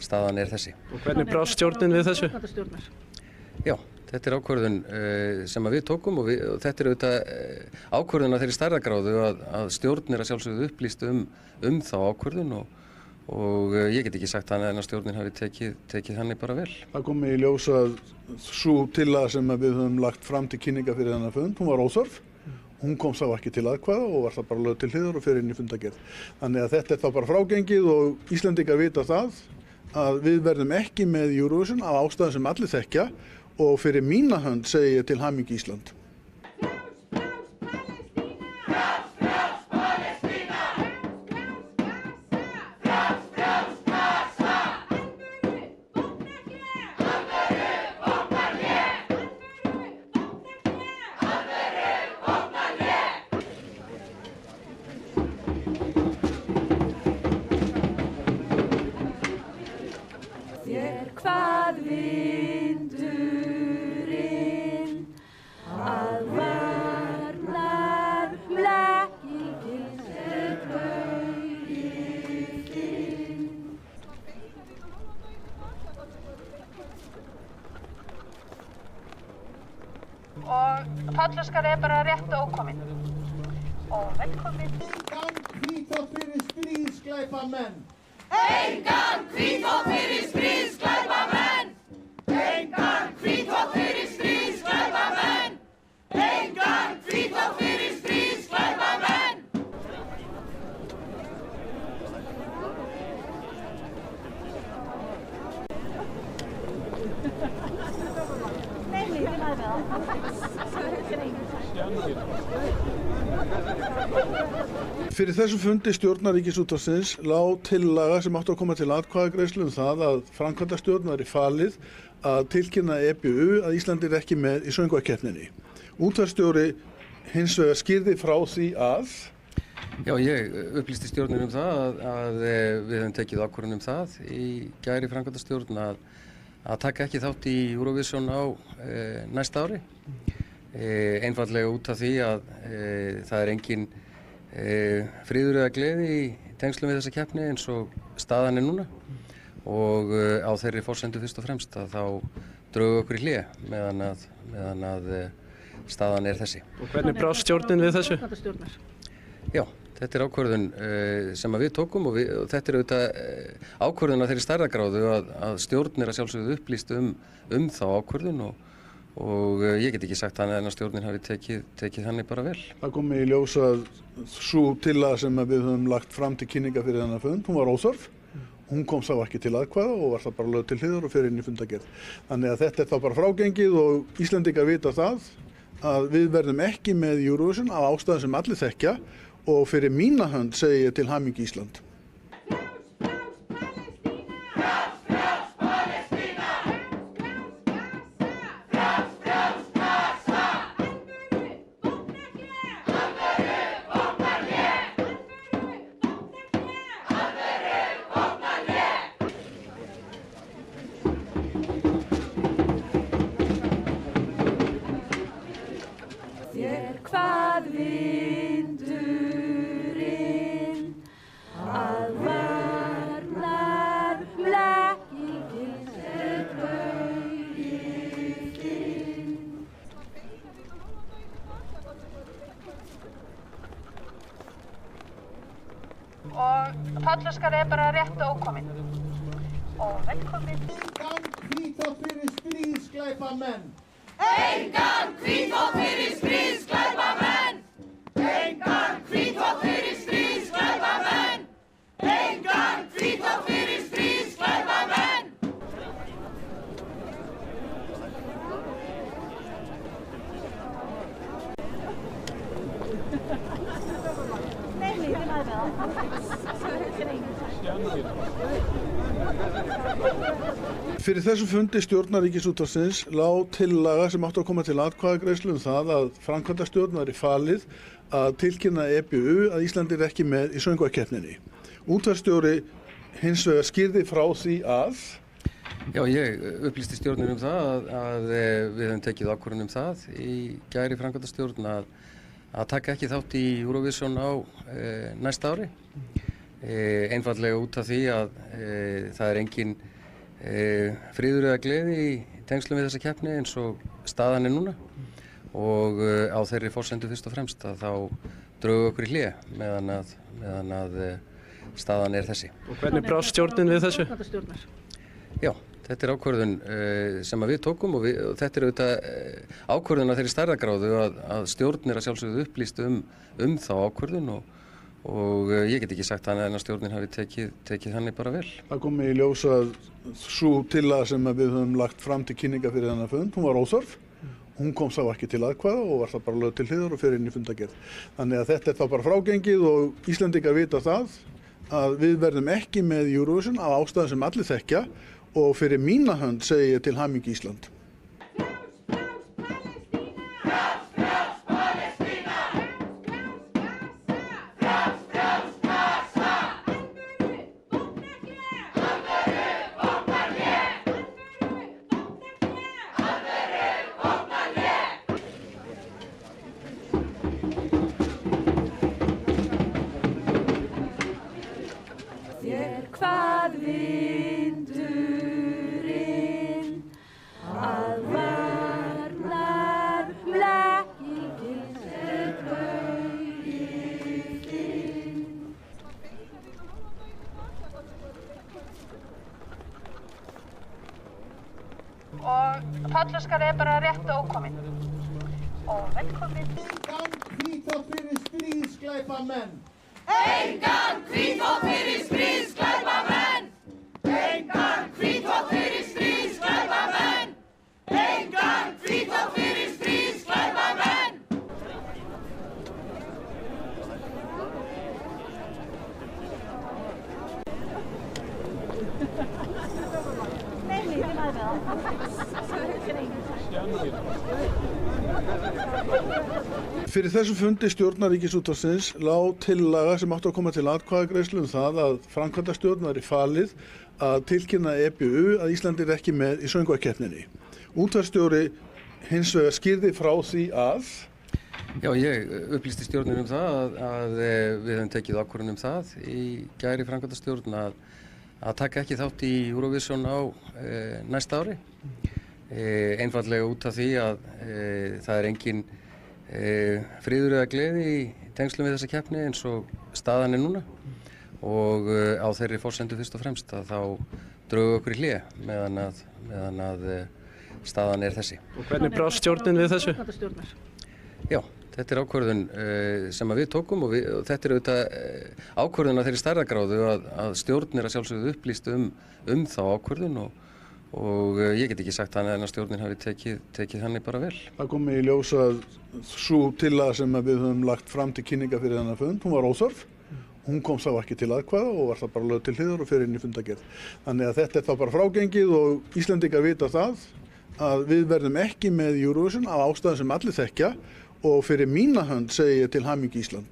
staðan þessi. Og hvernig brást stjórnin við þessu? Já, þetta ákvörðun sem við tókum og þetta auðvitað ákvörðun af þeirri stærðargráðu að stjórn að sjálfsögðu upplýst þá ákvörðun og ég get ekki sagt annað en að stjórnin hafi tekið þannig bara vel. það kom í ljós að sú tillaga sem við höfum lagt fram til kynninga fyrir þennan fund, hún var óþörf. Hún kom sá ekki til atkvæða og var það bara lögð til hliðar og fer inn í fundargerð. Þannig að þetta þá bara frágengið og Íslendingar vita það að við verðum ekki með Eurovision af ástæðum sem allir þekkja og fyrir mína hönd segi ég til hamingju Ísland. Hvað vindurinn að varnar blekkingin sem bauðið inn. Og Pállóskar bara rétt ókominn. Og velkomin. Engan hvítþvott fyrir stríðsglæpamenn. Engan hvítþvott fyrir stríðsglæpamenn. Engan hvítþvott fyrir stríðsglæpamenn. Engan hvítþvott fyrir stríðsglæpamenn. Fyrir þessum fundi stjórnar Ríkisútvarpsins lá tillaga sem átti að koma til atkvæðagreiðslu það að framkvæmdastjórn væri falið að tilkynna EBU að Ísland ekki með í söngvakeppninni. Útvarpsstjóri hins vegar skýrði frá því að Já, ég upplýsti stjórnin það að við höfum tekið ákvörðun það í gær í framkvæmdastjórn að taka ekki þátt í Eurovision á næsta ári. Einfaldlega út af því að það er engin friður eða gleði í tengslum við þessa keppni eins og staðan er núna og á þeirri forsendu fyrst og fremst að þá drögu okkur í hlé meðan að staðan er þessi. Og hvernig brást stjórnin við þessu? Já, þetta er ákvörðun sem við tókum og þetta er auðvitað ákvörðun af þeirri stærðargráðu að stjórn er að sjálfsögðu upplýst þá ákvörðun og ég get ekki sagt þannig að stjórnin hafi tekið þannig bara vel. það komi í ljós að sú tillaga sem við höfum lagt fram til kynninga fyrir þennan fund, hún var óþörf. Hún kom þá ekki til atkvæða og var það bara lögð til hliðar og fer inn í fundargerð. Þannig að þetta er þá bara frágengið og Íslendingar vita það að við verðum ekki með Eurovision af ástæðum sem allir þekkja og fyrir mína hönd segi ég til hamingju Ísland. Hvað vindurinn að varnar blekkingin er laugin. Og Pállóskar er bara rétt ókominn. Og velkomin. Engan hvítþvott fyrir stríðsglæpamenn. Engan hvítþvott fyrir stríðsglæpamenn. Engan hvítþvott fyrir stríðsglæpamenn. Engan hvítþvott fyrir stríðsglæpamenn. Fyrir þessum fundi stjórnar Ríkisútvarpsins lá tillaga sem átti að koma til atkvæðagreiðslu það að framkvæmdastjórn væri falið að tilkynna EBU að Ísland ekki með í söngvakeppninni. Útvarpsstjóri hins vegar skýrði frá því að Já, ég upplýsti stjórnin það að við höfum tekið ákvörðun það í gær í framkvæmdastjórn að taka ekki þátt í Eurovision á næsta ári. Einfaldlega út af því að það er engin friður eða gleði í tengslum við þessa keppni eins og staðan er núna og á þeirri forsendu fyrst og fremst að þá drögu okkur í hlé meðan að staðan er þessi. Og hvernig brást stjórnin við þessu? Já, þetta er ákvörðun sem við tókum og þetta er auðvitað ákvörðun af þeirri stærðargráðu að stjórn er að sjálfsögðu upplýst þá ákvörðun og ég get ekki sagt þannig að stjórnin hafi tekið þannig bara vel. það komi í ljós að sú tillaga sem við höfum lagt fram til kynninga fyrir þennan fund, hún var óþörf. Hún kom þá ekki til atkvæða og var það bara lögð til hliðar og fer inn í fundargerð. Þannig að þetta er þá bara frágengið og Íslendingar vita það að við verðum ekki með Eurovision af ástæðum sem allir þekkja og fyrir mína hönd segi ég til hamingju Ísland. Hvað vindurinn að varnar blekkingin er laugin. Og Pállóskar er bara rétt ókominn. Og velkomin. Engan hvítþvott fyrir stríðsglæpamenn. Engan hvítþvott fyrir stríðsglæpamenn. Engan hvítþvott fyrir stríðsglæpamenn. Engan hvítþvott fyrir Fyrir þessu fundi stjórnar Ríkisútvarpsins lá tillaga sem átti að koma til atkvæðagreiðslu það að framkvæmdastjórn væri falið að tilkynna EBU að Ísland ekki með í söngvakeppninni. Útvarpsstjóri hins vegar skýrði frá því að Já, ég upplýsti stjórnin það að við höfum tekið ákvörðun það í gær í framkvæmdastjórn að taka ekki þátt í Eurovision á næsta ári. Einfaldlega út af því að það engin friður eða gleði í tengslum við þessa keppni eins og staðan núna og á þeirri forsendu fyrst og fremst að þá drögum okkur í hlé meðan að staðan þessi. Og hvernig brást stjórnin við þessu? Já, þetta ákvörðun sem við tókum og þetta auðvitað ákvörðun af þeirri stærðargráðu að stjórn að sjálfsögðu upplýst þá ákvörðun og ég get ekki sagt þannig en að stjórnin hafi tekið þannig bara vel. Það kom í ljós að sú tillaga sem við höfum lagt fram til kynninga fyrir þennan fund, hún var óþörf. Hún kom þá ekki til atkvæða og var það bara lögð til hliðar og fer inn í fundargerð. Þannig að þetta þá bara frágengið og Íslendingar vita það að við verðum ekki með Eurovision af ástæðum sem allir þekkja og fyrir mína hönd segi ég til hamingju Ísland.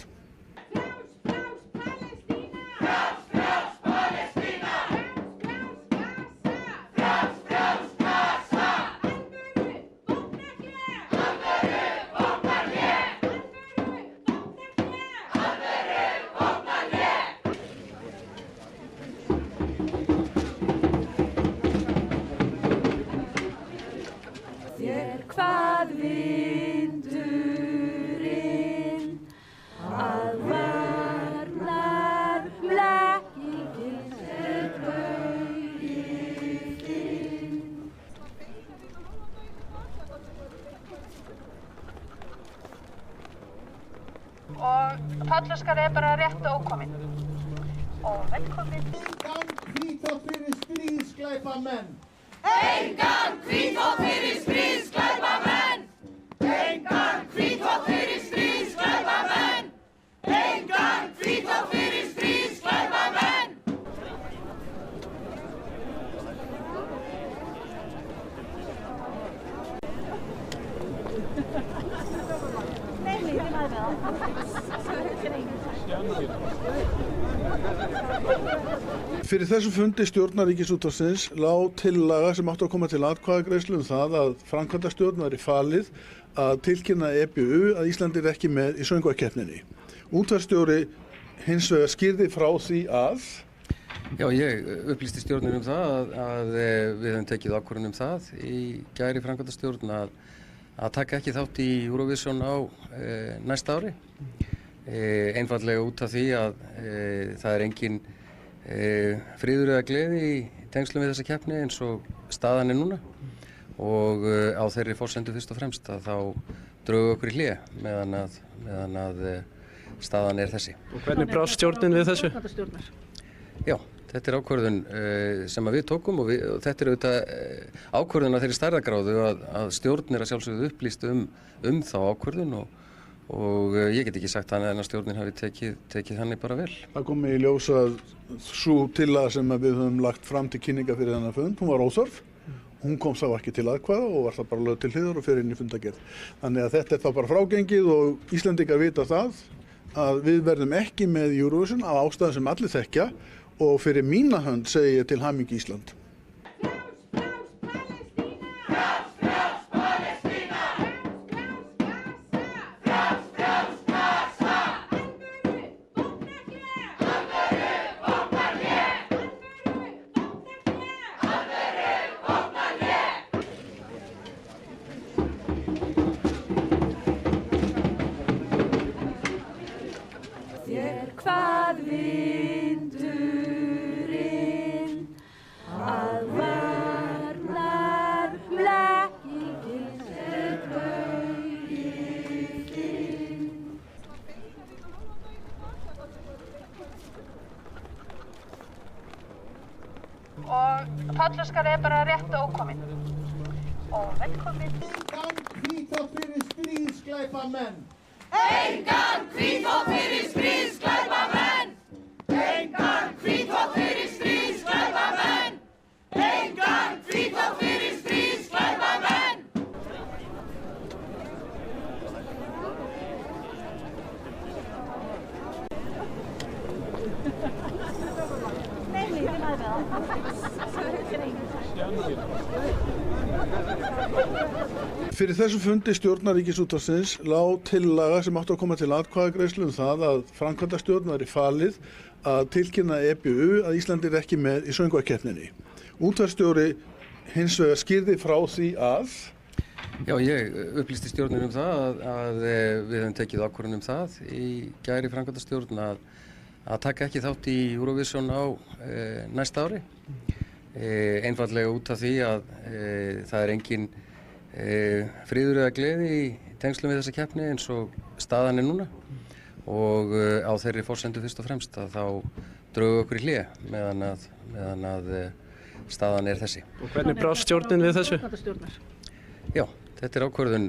Hvað vindurinn að varnar blekkingin gaurinn. Og Pállóskar bara rétt ókominn. Og velkomin. Engan hvítþvott fyrir stríðsglæpamenn. Engan hvítþvott fyrir stríðsglæpamenn. Engan hvítþvott fyrir stríðsglæpamenn. Engan hvítþvott fyrir stríðsglæpamenn. Fyrir þessu fundi stjórnar Ríkisútvarpsins lá tillaga sem átti að koma til atkvæðagreiðslu það að framkvæmdastjórn væri falið að tilkynna EBU að Ísland ekki með í söngvakeppninni. Útvarpsstjóri hins vegar skýrði frá því að Já, ég upplýsti stjórnin það að við höfum tekið ákvörðun það í gær í framkvæmdastjórn að taka ekki þátt í Eurovision á næsta ári. Einfaldlega út af því að það engin friður eða gleði í tengslum við þessa keppni eins og staðan núna og á þeirri forsendu fyrst og fremst að þá drögum okkur í hlé meðan að staðan þessi. Og hvernig brást stjórnin við þessu? Já, þetta ákvörðun sem við tókum og þetta auðvitað ákvörðun af þeirri stærðargráðu að stjórn að sjálfsögðu upplýst þá ákvörðun og ég get ekki sagt þannig en að stjórnin hafi tekið þannig bara vel. það kom í ljós að sú tillaga sem við höfum lagt fram til kynninga fyrir þennan fund, hún var óþörf. Hún kom þá ekki til atkvæða og var það bara lögð til hliðar og fer inn í fundargerð. Þannig að þetta þá bara frágengið og Íslendingar vita það að við verðum ekki með Eurovision af ástæðum sem allir þekkja og fyrir mína hönd segi ég til hamingju Ísland. Hvað vindurinn að varnar blekkingin gaurinn. Og Pállóskar bara rétt ókominn. Og velkomin. Engan hvítþvott fyrir stríðsglæpamenn. Engan hvítþvott fyrir stríðsglæpamenn. Engan hvítþvott fyrir stríðsglæpamenn. Engan hvítþvott fyrir Fyrir þessum fundi stjórnar Ríkisútvarpsins lá tillaga sem átti að koma til atkvæðagreiðslu það að framkvæmdastjórn væri falið að tilkynna EBU að Ísland ekki með í söngvakeppninni. Útvarpsstjóri hins vegar skýrði frá því að Já, ég upplýsti stjórnir það að við höfum tekið ákvörðun það í gær í framkvæmdastjórn að taka ekki þátt í Eurovision á næsta ári. Einfaldlega út af því að það engin friður eða gleði í tengslum við þessa keppni eins og staðan núna og á þeirri forsendu fyrst og fremst að þá drögu okkur í hlé meðan að staðan þessi. Og hvernig brást stjórnin við þessu? Já, þetta ákvörðun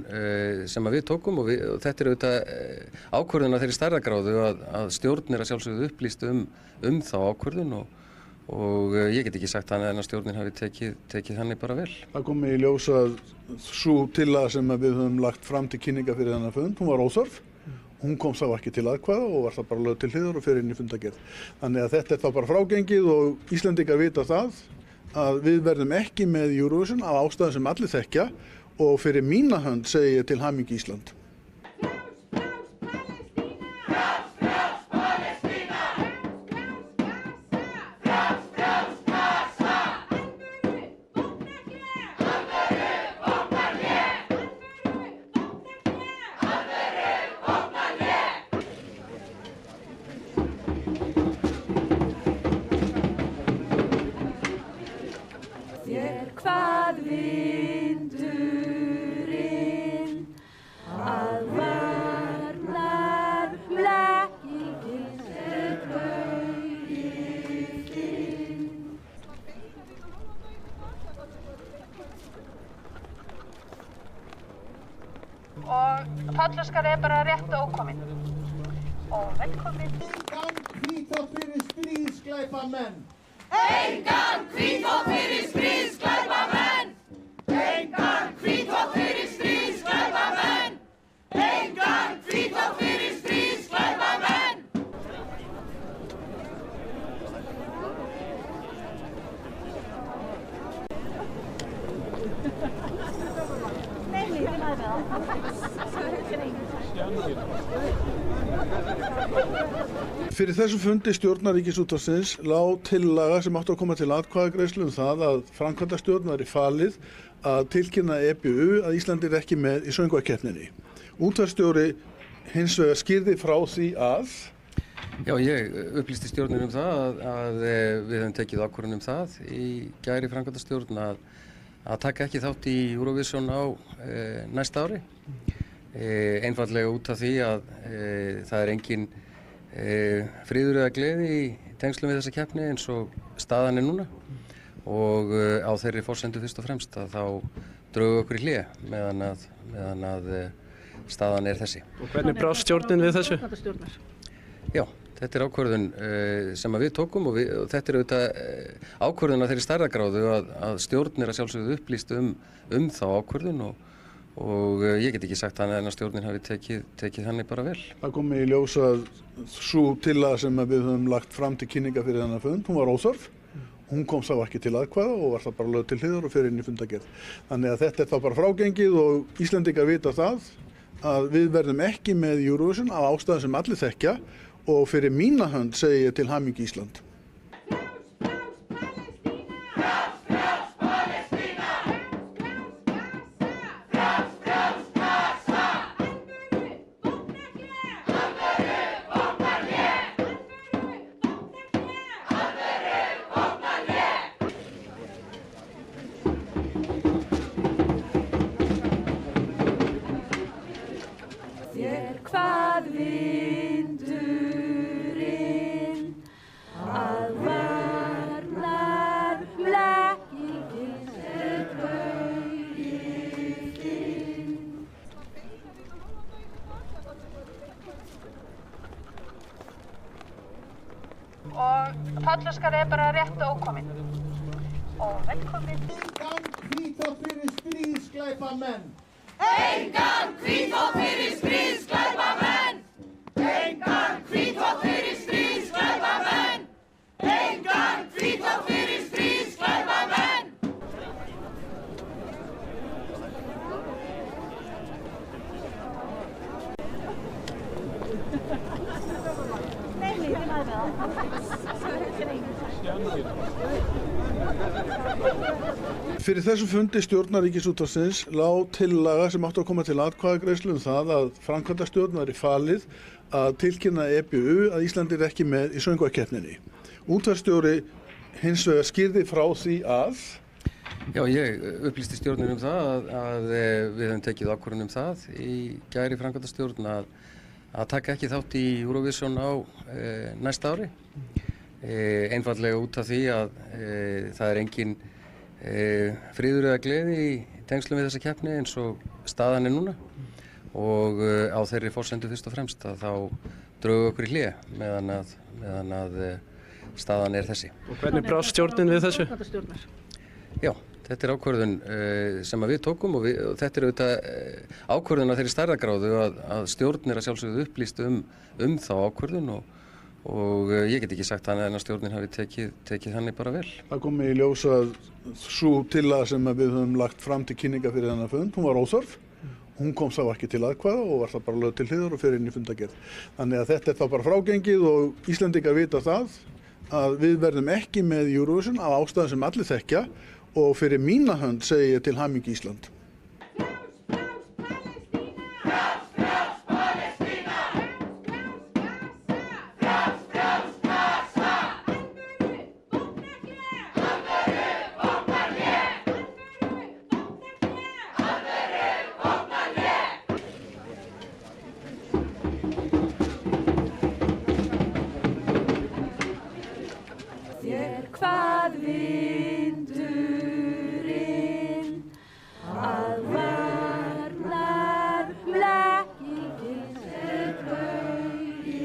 sem við tókum og þetta auðvitað ákvörðun af þeirri stærðargráðu að stjórn að sjálfsögðu upplýst þá ákvörðun og ég get ekki sagt annað en að stjórnin hafi tekið þannig bara vel. Það kom í ljós að sú tillaga sem við höfum lagt fram til kynninga fyrir þennan fund, hún var óþörf. Hún kom þá ekki til atkvæða og var það bara lögð til hliðar og fer inn í fundargerð. Þannig að þetta þá bara frágengið og Íslendingar vita það að við verðum ekki með Eurovision af ástæðum sem allir þekkja og fyrir mína hönd segi ég til hamingju Ísland. Hvað vindurinn að varnar blekkingin sem baugir inn. Og Pállóskar bara rétt ókominn. Og velkomin. Engan hvítþvott fyrir stríðsglæpamenn. Engan hvítþvott fyrir stríðsglæpamenn. Engan hvítþvott fyrir stríðsglæpamenn. Engan hvítþvott fyrir stríðsglæpamenn. Fyrir þessum fundi stjórnar Ríkisútvarpsins lá tillaga sem átti að koma til atkvæðagreiðslu það að framkvæmdastjórn væri falið að tilkynna EBU að Ísland ekki með í söngvakeppninni. Útvarpsstjóri hins vegar skýrði frá því að Já, ég upplýsti stjórnir það að við höfum tekið ákvörðun það í gær í framkvæmdastjórn að taka ekki þátt í Eurovision á næsta ári. Einfaldlega út af því að það engin friður eða gleði í tengslum við þessa keppni eins og staðan núna og á þeirri forsendu fyrst og fremst að þá drögu okkur í hlé meðan að staðan þessi. Og hvernig brást stjórnin við þessu? Já, þetta ákvörðun sem við tókum og þetta auðvitað ákvörðun af þeirri stærðargráðu að stjórn að sjálfsögðu upplýst þá ákvörðun og ég get ekki sagt annað en að stjórnin hafi tekið þannig bara vel. það kom í ljós að sú tillaga sem við höfum lagt fram til kynninga fyrir þennan fund, hún var óþörf. Hún kom þá ekki til atkvæða og var það bara lögð til hliðar og fer inn í fundargerð. Þannig að þetta þá bara frágengið og Íslendingar vita það að við verðum ekki með Eurovision af ástæðum sem allir þekkja og fyrir mína hönd segi ég til hamingju Ísland. Hvað vindurinn að varnar blekkingin sem baugir inn. Og Pállóskar bara rétt ókominn. Og velkomin. Engan hvítþvott fyrir stríðsglæpamenn. Engan hvítþvott fyrir stríðsglæpamenn. Engan hvítþvott fyrir stríðsglæpamenn. Engan hvítþvott fyrir Fyrir þessu fundi stjórnar Ríkisútvarpsins lá tillaga sem átti að koma til atkvæðagreiðslu það að framkvæmdastjórn væri falið að tilkynna EBU að Ísland ekki með í söngvakeppninni. Útvarpsstjóri hins vegar skýrði frá því að Já, ég upplýsti stjórnin það að við höfum tekið ákvörðun það í gær í framkvæmdastjórn að taka ekki þátt í Eurovision á næsta ári. Einfaldlega út af því að það er engin friður eða gleði í tengslum við þessa keppni eins og staðan er núna og á þeirri forsendu fyrst og fremst að þá drögum okkur í hlé meðan að staðan er þessi. Og hvernig brást stjórnin við þessu? Já, þetta er ákvörðun sem við tókum og þetta er auðvitað ákvörðun á þeirri stærðargráðu að stjórn er að sjálfsögðu upplýst þá ákvörðun og ég get ekki sagt annað en að stjórnin hafi tekið þannig bara vel. það komi í ljós að sú tillaga sem við höfum lagt fram til kynninga fyrir þennan fund, hún var óþörf. Hún kom þá ekki til atkvæða og var það bara lögð til hliðar og fer inn í fundargerð. Þannig að þetta er þá bara frágengið og Íslendingar vita það að við verðum ekki með Eurovision af ástæðum sem allir þekkja og fyrir mína hönd segi ég til hamingju Ísland. Þér hvað vindurinn að varnar blekkingin er bauginn.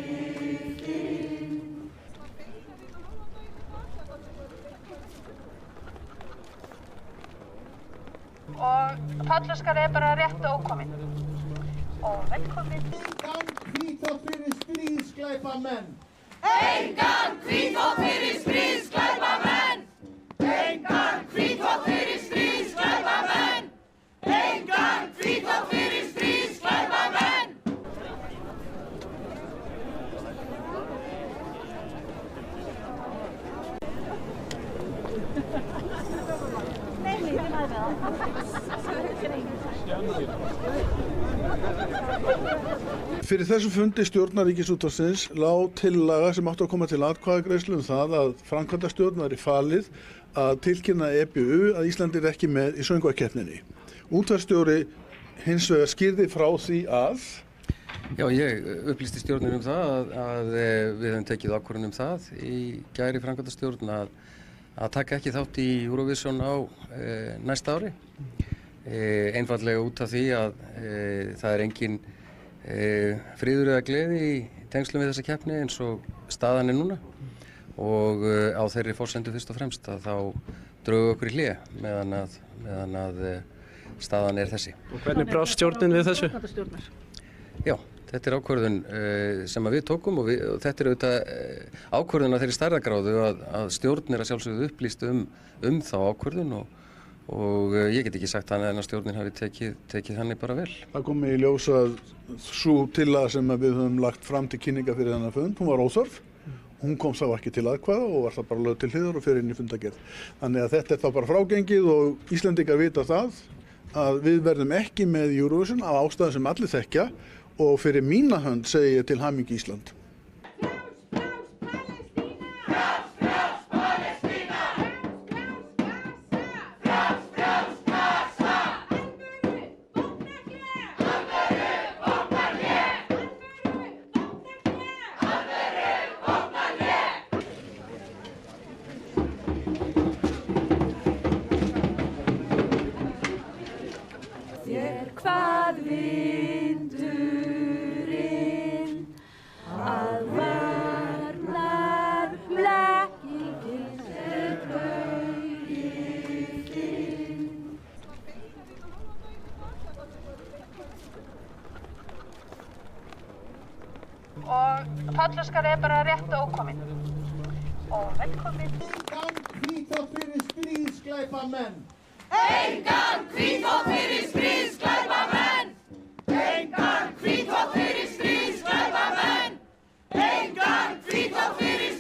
Og Pállóskar er bara rétt ókominn. Og velkomin. Engan hvítþvott fyrir stríðsglæpamenn. Engan hvítþvott fyrir stríðsglæpamenn. Engan hvítþvott fyrir stríðsglæpamenn. Engan hvítþvott fyrir stríðsglæpamenn. Fyrir þessu fundi stjórnar Ríkisútvarpsins lá tillaga sem átti að koma til atkvæðagreiðslu það að framkvæmdastjórn væri falið að tilkynna EBU að Ísland ekki með í söngvakeppninni. Útvarpsstjóri hins vegar skýrði frá því að Já, ég upplýsti stjórnin það að við höfum tekið ákvörðun það í gær í framkvæmdastjórn að taka ekki þátt í Eurovision á næsta ári. Einfaldlega út af því að það er engin friður eða gleði í tengslum við þessa keppni eins og staðan er núna og á þeirri forsendu fyrst og fremst að þá drögum okkur í hlé meðan að staðan er þessi. Og hvernig brást stjórnin við þessu? Já, þetta er ákvörðun sem við tókum og þetta er auðvitað ákvörðun á þeirri stærðargráðu að stjórn er að sjálfsögðu upplýst þá ákvörðun og ég get ekki sagt annað en að stjórnin hafi tekið þannig bara vel. það komi í ljós að sú tillaga sem við höfum lagt fram til kynninga fyrir þennan fund, hún var óþörf. Hún kom þá ekki til atkvæða og var það bara lögð til hliðar og fer inn í fundargerð. Þannig að þetta er þá bara frágengið og Íslendingar vita það að við verðum ekki með Eurovision af ástæðum sem allir þekkja og fyrir mína hönd segi ég til hamingju Ísland. Þér hvað vindurinn að varnar blekkingin er bauginn. Og Pállóskar er bara rétt ókominn. Og velkomin. Engan hvítþvott fyrir stríðsglæpamenn. Engan hvítþvott fyrir stríðsglæpamenn. Engan hvítþvott fyrir stríðsglæpamenn. Engan hvítþvott fyrir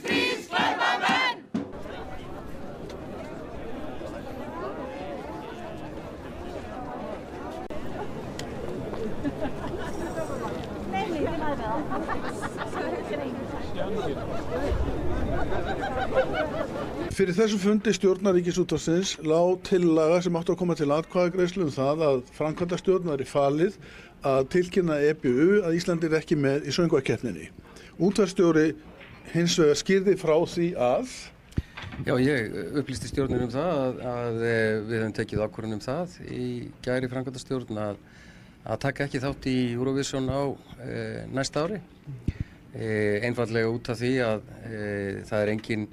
Fyrir þessu fundi stjórnar Ríkisútvarpsins lá tillaga sem átti að koma til atkvæðagreiðslu það að framkvæmdastjórn væri falið að tilkynna EBU að Ísland ekki með í söngvakeppninni. Útvarpsstjóri hins vegar skýrði frá því að Já, ég upplýsti stjórnin það að við höfum tekið ákvörðun það í gær í framkvæmdastjórn að taka ekki þátt í Eurovision á næsta ári. Einfaldlega út af því að það engin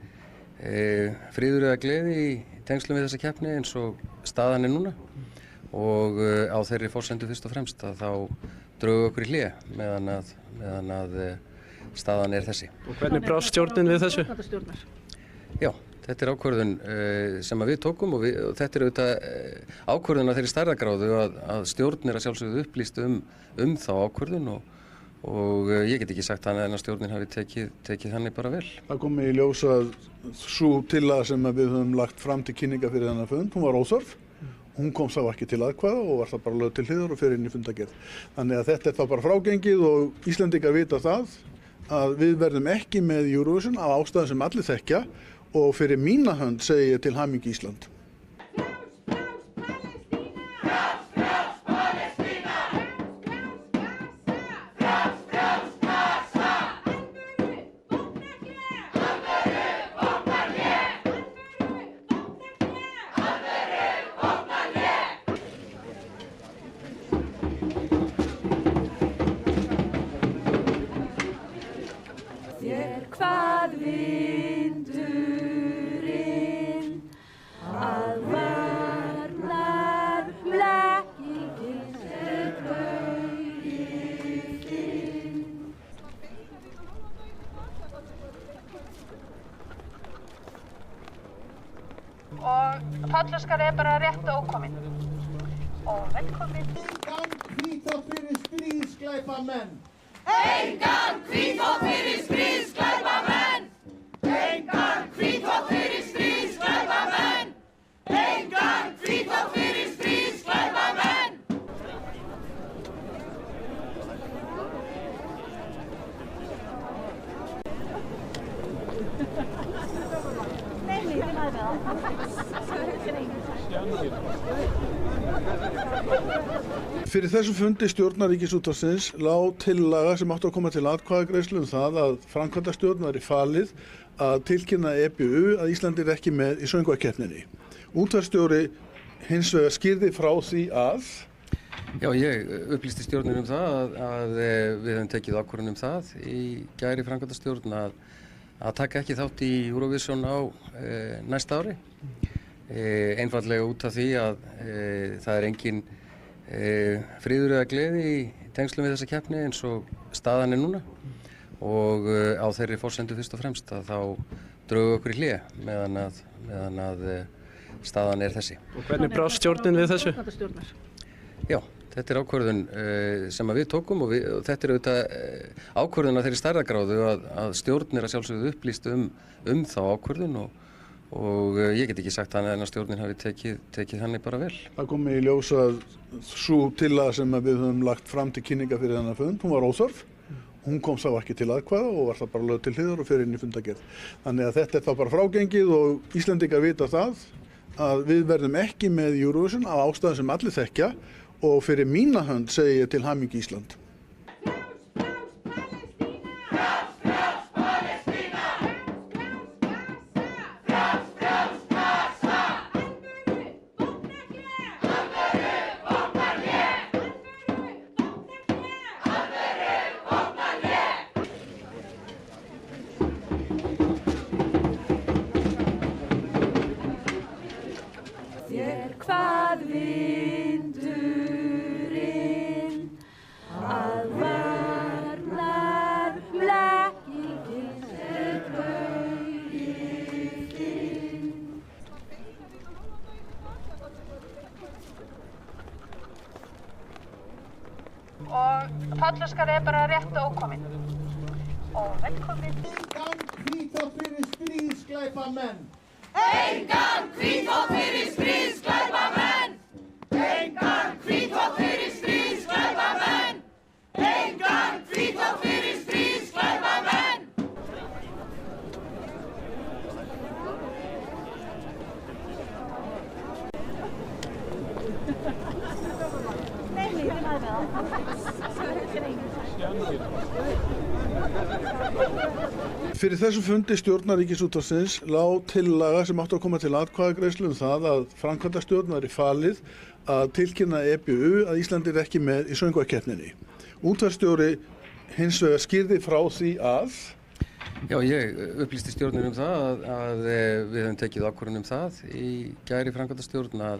friður eða gleði í tengslum við þessa keppni eins og staðan núna og á þeirri forsendu fyrst og fremst að þá drögu okkur í hlé meðan að staðan þessi. Og hvernig brást stjórnin við þessu? Já, þetta ákvörðun sem við tókum og þetta auðvitað ákvörðun af þeirri stærðargráðu að stjórn að sjálfsögðu upplýst þá ákvörðun og ég get ekki sagt annað en að stjórnin hafi tekið þannig bara vel. Það kom í ljós að sú tillaga sem við höfum lagt fram til kynninga fyrir þennan fund, hún var óþörf. Hún kom þá ekki til atkvæða og var það bara lögð til hliðar og fer inn í fundargerð. Þannig að þetta þá bara frágengið og Íslendingar vita það að við verðum ekki með Eurovision af ástæðum sem allir þekkja og fyrir mína hönd segi ég til hamingju Ísland. Hvað vindurinn að varnar blekkingin gaurinn. Og Tollaskari bara rétt ókominn. Og velkomin. Engan hvítþvott fyrir stríðsglæpamenn. Engan hvítþvott fyrir stríðsglæpamenn. Engan hvítþvott fyrir stríðsglæpamenn. Engan hvítþvott fyrir stríðsglæpamenn. Fyrir þessu fundi stjórnar Ríkisútvarpsins lá tillaga sem átti að koma til atkvæðagreiðslu það að framkvæmdastjórn væri falið að tilkynna EBU að Ísland ekki með í söngvakeppninni. Útvarpsstjóri hins vegar skýrði frá því að Já, ég upplýsti stjórnin það að við höfum tekið ákvörðun það í gær í framkvæmdastjórn að taka ekki þátt í Eurovision á næsta ári. Einfaldlega út af því að það engin friður eða gleði í tengslum við þessa keppni eins og staðan núna og á þeirri forsendu fyrst og fremst að þá drögu okkur í hlé meðan að staðan þessi. Og hvernig brást stjórnin við þessu? Já, þetta ákvörðun sem við tókum og þetta auðvitað ákvörðun af þeirri stærðargráðu að stjórn að sjálfsögðu upplýst þá ákvörðun og ég get ekki sagt annað en að stjórnin hafi tekið þannig bara vel. það kom í ljós að sú tillaga sem við höfum lagt fram til kynninga fyrir þennan fund, hún var óþörf. Hún kom þá ekki til atkvæða og var það bara lögð til hliðar og fer inn í fundargerð. Þannig að þetta þá bara frágengið og Íslendingar vita það að við verðum ekki með Eurovision af ástæðum sem allir þekkja og fyrir mína hönd segi ég til hamingju Ísland. Hvað vindurinn að varnar blekkingin gaurinn. Og Tollaskari bara rétt ókominn. Og velkomin. Engan hvítþvott fyrir stríðsglæpamenn. Engan hvítþvott fyrir stríðsglæpamenn. Engan hvítþvott fyrir stríðsglæpamenn. Engan hvítþvott fyrir stríðsglæpamenn. Fyrir þessum fundi stjórnar Ríkisútvarpsins lá tillaga sem átti að koma til atkvæðagreiðslu það að framkvæmdastjórn væri falið að tilkynna EBU að Ísland ekki með í söngvakeppninni. Útvarpsstjóri hins vegar skýrði frá því að Já, ég upplýsti stjórnin það að við höfum tekið ákvörðun það í gær í framkvæmdastjórn að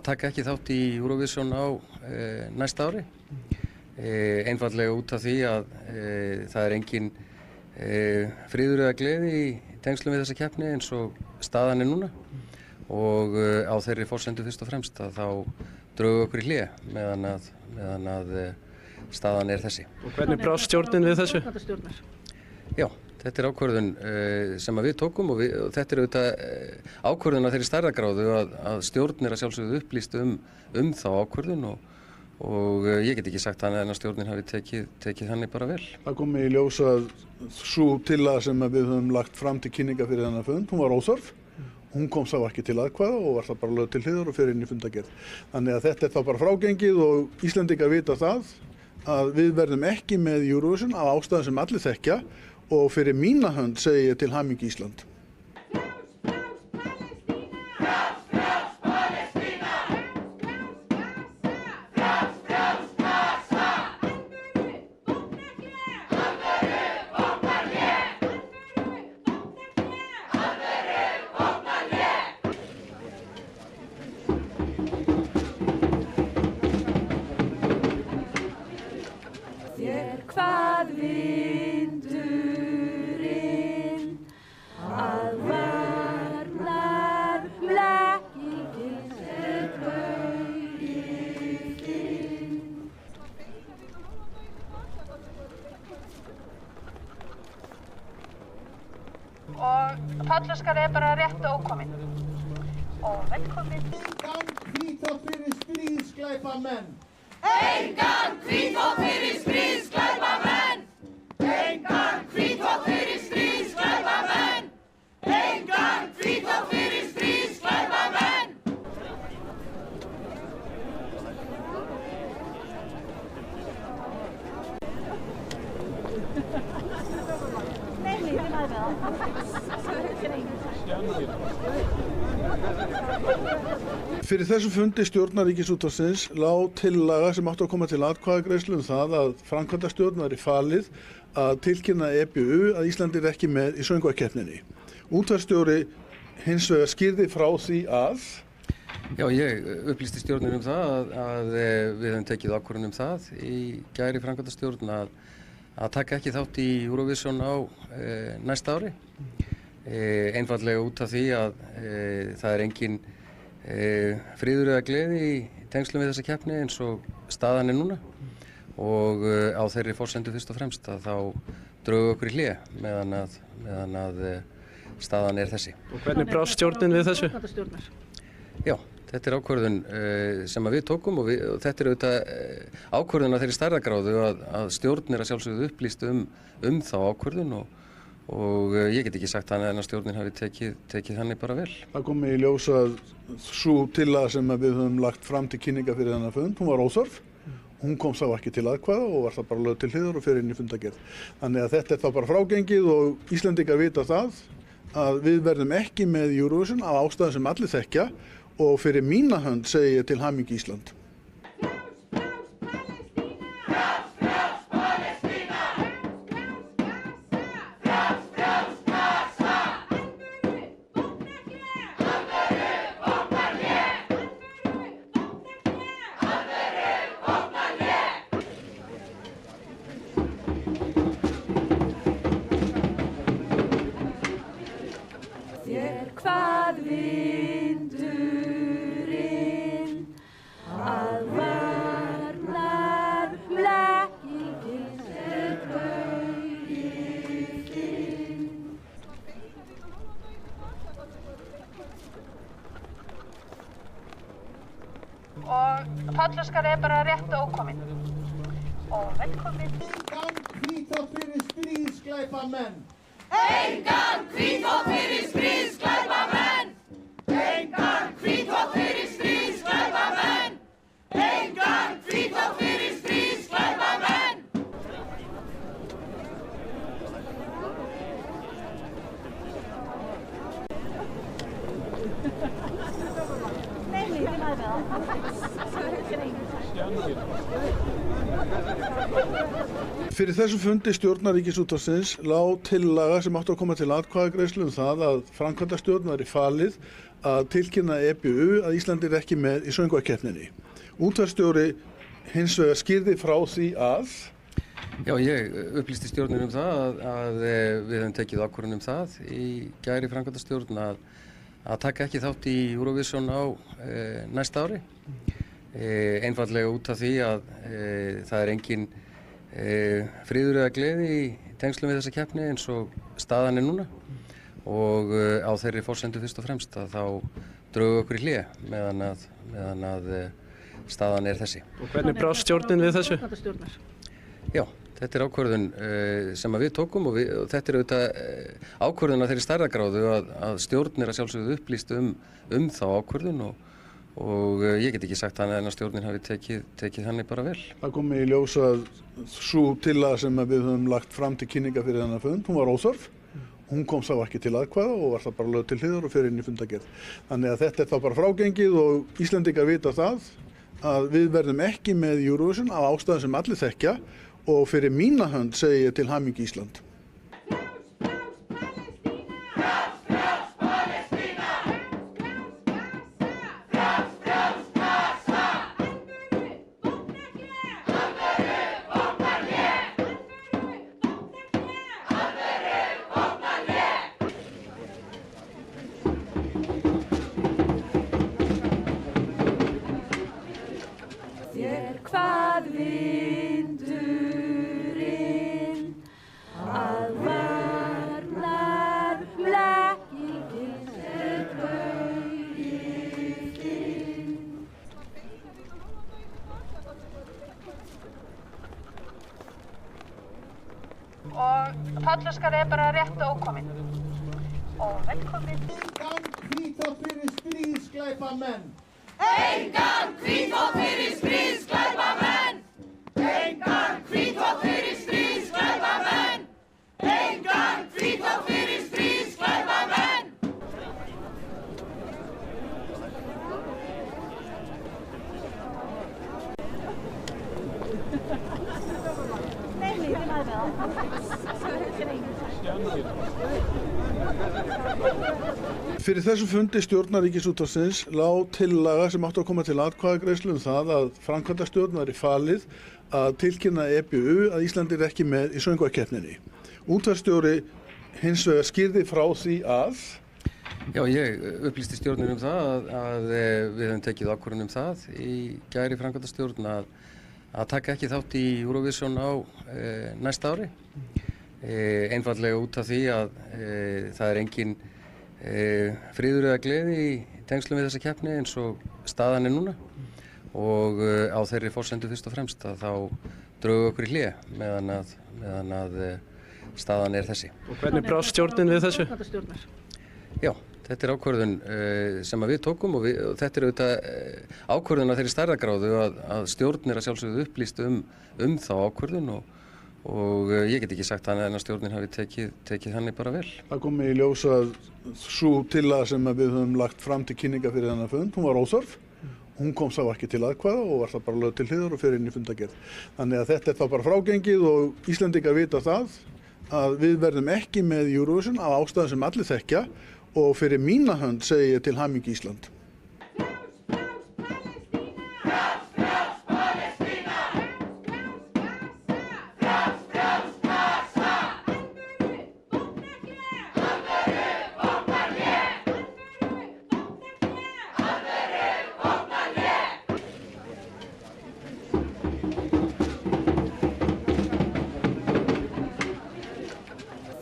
taka ekki þátt í Eurovision á næsta ári. Einfaldlega út af því að það er engin friður eða gleði í tengslum við þessa keppni eins og staðan er núna og á þeirri forsendu fyrst og fremst að þá drögum við okkur í hlé meðan að staðan er þessi. Og hvernig brást stjórnin við þessu? Já, þetta er ákvörðun sem við tókum og þetta er auðvitað ákvörðun af þeirri stærðargráðu að stjórn er að sjálfsögðu upplýst þá ákvörðun og ég get ekki sagt annað en að stjórnin hafi tekið þannig bara vel. Það kom í ljós að sú tillaga sem við höfum lagt fram til kynninga fyrir þennan fund, hún var óþörf. Hún kom sá ekki til atkvæða og var það bara lögð til hliðar og fer inn í fundargerð. Þannig að þetta er þá bara frágengið og Íslendingar vita það að við verðum ekki með Eurovision af ástæðum sem allir þekkja og fyrir mína hönd segi ég til hamingju Ísland. Hvað vindurinn að varnar blekkingin sem baugir þinn. Og Pállóskar er bara rétt ókominn. Og velkomin. Engan hvítþvott fyrir stríðsglæpamenn. Engan hvítþvott fyrir stríðsglæpamenn. Engan hvítþvott fyrir stríðsglæpamenn. Engan hvítþvott fyrir stríðsglæpamenn. Fyrir þessum fundi stjórnar Ríkisútvarpsins lá tillaga sem átti að koma til atkvæðagreiðslu það að framkvæmdastjórn væri falið að tilkynna EBU að Ísland ekki með í söngvakeppninni. Útvarpsstjóri hins vegar skýrði frá því að Já, ég upplýsti stjórnin það að við höfum tekið ákvörðun það í gær í framkvæmdastjórn að taka ekki þátt í Eurovision á næsta ári. Einfaldlega út af því að það er engin friður eða gleði í tengslum við þessa keppni eins og staðan er núna og á þeirri forsendu fyrst og fremst að þá drögum við okkur í hlé meðan að staðan er þessi. Og hvernig brást stjórnin við þessu? Já, þetta er ákvörðun sem við tókum og þetta er auðvitað ákvörðun af þeirri stærðargráðu að stjórn er að sjálfsögðu upplýst þá ákvörðun og ég get ekki sagt annað en að stjórnin hafi tekið þannig bara vel. það kom í ljós að sú tillaga sem við höfum lagt fram til kynninga fyrir þennan fund, hún var óþörf. Hún kom sá ekki til atkvæða og var það bara lögð til hliðar og fer inn í fundargerð. Þannig að þetta er þá bara frágengið og Íslendingar vita það að við verðum ekki með Eurovision af ástæðum sem allir þekkja og fyrir mína hönd segi ég til hamingju Ísland. Hvað vindurinn að varnar blekkingin sem baugir þinn. Og Pállóskar er bara rétt ókominn. Og velkomin. Engan hvítþvott fyrir stríðsglæpamenn. Engan hvítþvott fyrir stríðsglæpamenn. Engan hvítþvott fyrir stríðsglæpamenn. Engan hvítþvott fyrir Nee, die mij wel. Fyrir þessum fundi stjórnarríkisútvarpsins lá tillaga sem átti að koma til atkvæðagreiðslu það að framkvæmdastjórn væri falið að tilkynna EBU að Íslandi ekki með í söngvakeppninni. Útvarpsstjóri hins vegar skýrði frá því að Já, ég upplýsti stjórnin það að við höfum tekið ákvörðun það í gær í framkvæmdastjórn að taka ekki þátt í Eurovision á næsta ári. Einfaldlega út af því að það er engin friður eða gleði í tengslum við þessa keppni eins og staðan núna og á þeirri forsendu fyrst og fremst að þá drögu okkur í hlé meðan að staðan er þessi. Og hvernig brást stjórnin við þessu? Já, þetta er ákvörðun sem við tókum og þetta er auðvitað ákvörðun af þeirri stærðargráðu að stjórn er að sjálfsögðu upplýst þá ákvörðun og ég get ekki sagt annað en að stjórnin hafi tekið þannig bara vel. það komi í ljós að sú tillaga sem við höfum lagt fram til kynninga fyrir þennan fund, hún var óþörf. Hún kom þá ekki til atkvæða og var það bara lögð til hliðar og fer inn í fundargerð. Þannig að þetta er þá bara frágengið og Íslendingar vita það að við verðum ekki með Eurovision af ástæðum sem allir þekkja og fyrir mína hönd segi ég til hamingju Ísland. Þér hvað vindurinn að varnar blekkingin er bauginn. Og Pállóskar er bara rétt ókominn. Og velkomin. Engan hvítþvott fyrir stríðsglæpamenn. Engan hvítþvott fyrir stríðsglæpamenn. Engan hvítþvott fyrir stríðsglæpamenn. Engan hvítþvott fyrir stríðsglæpamenn. Nee, die mij wel. Fyrir þessum fundi stjórnarríkisútvarpsins lá tillaga sem átti að koma til atkvæðagreiðslu það að framkvæmdastjórn væri falið að tilkynna EBU að Íslandi ekki með í söngvakeppninni. Útvarpsstjóri hins vegar skýrði frá því að Já, ég upplýsti stjórnin það að við höfum tekið ákvörðun það í gær í framkvæmdastjórn að taka ekki þátt í Eurovision á næsta ári. Einfaldlega út af því að það er engin friður eða gleði í tengslum við þessa keppni eins og staðan núna og á þeirri forsendu fyrst og fremst að þá drögu okkur í hlé meðan að staðan er þessi. Og hvernig brást stjórnin við þessu? Já, þetta er ákvörðun sem við tókum og þetta er auðvitað ákvörðun af þeirri stærðargráðu að stjórn er að sjálfsögðu upplýst þá ákvörðun og ég get ekki sagt annað en að stjórnin hafi tekið þannig bara vel. það komi í ljós að sú tillaga sem við höfum lagt fram til kynninga fyrir þennan fund, hún var óþörf. Hún kom þá ekki til atkvæða og var það bara lögð til hliðar og fer inn í fundargerð. Þannig að þetta er þá bara frágengið og Íslendingar vita það að við verðum ekki með Eurovision af ástæðum sem allir þekkja og fyrir mína hönd segi ég til hamingju Ísland.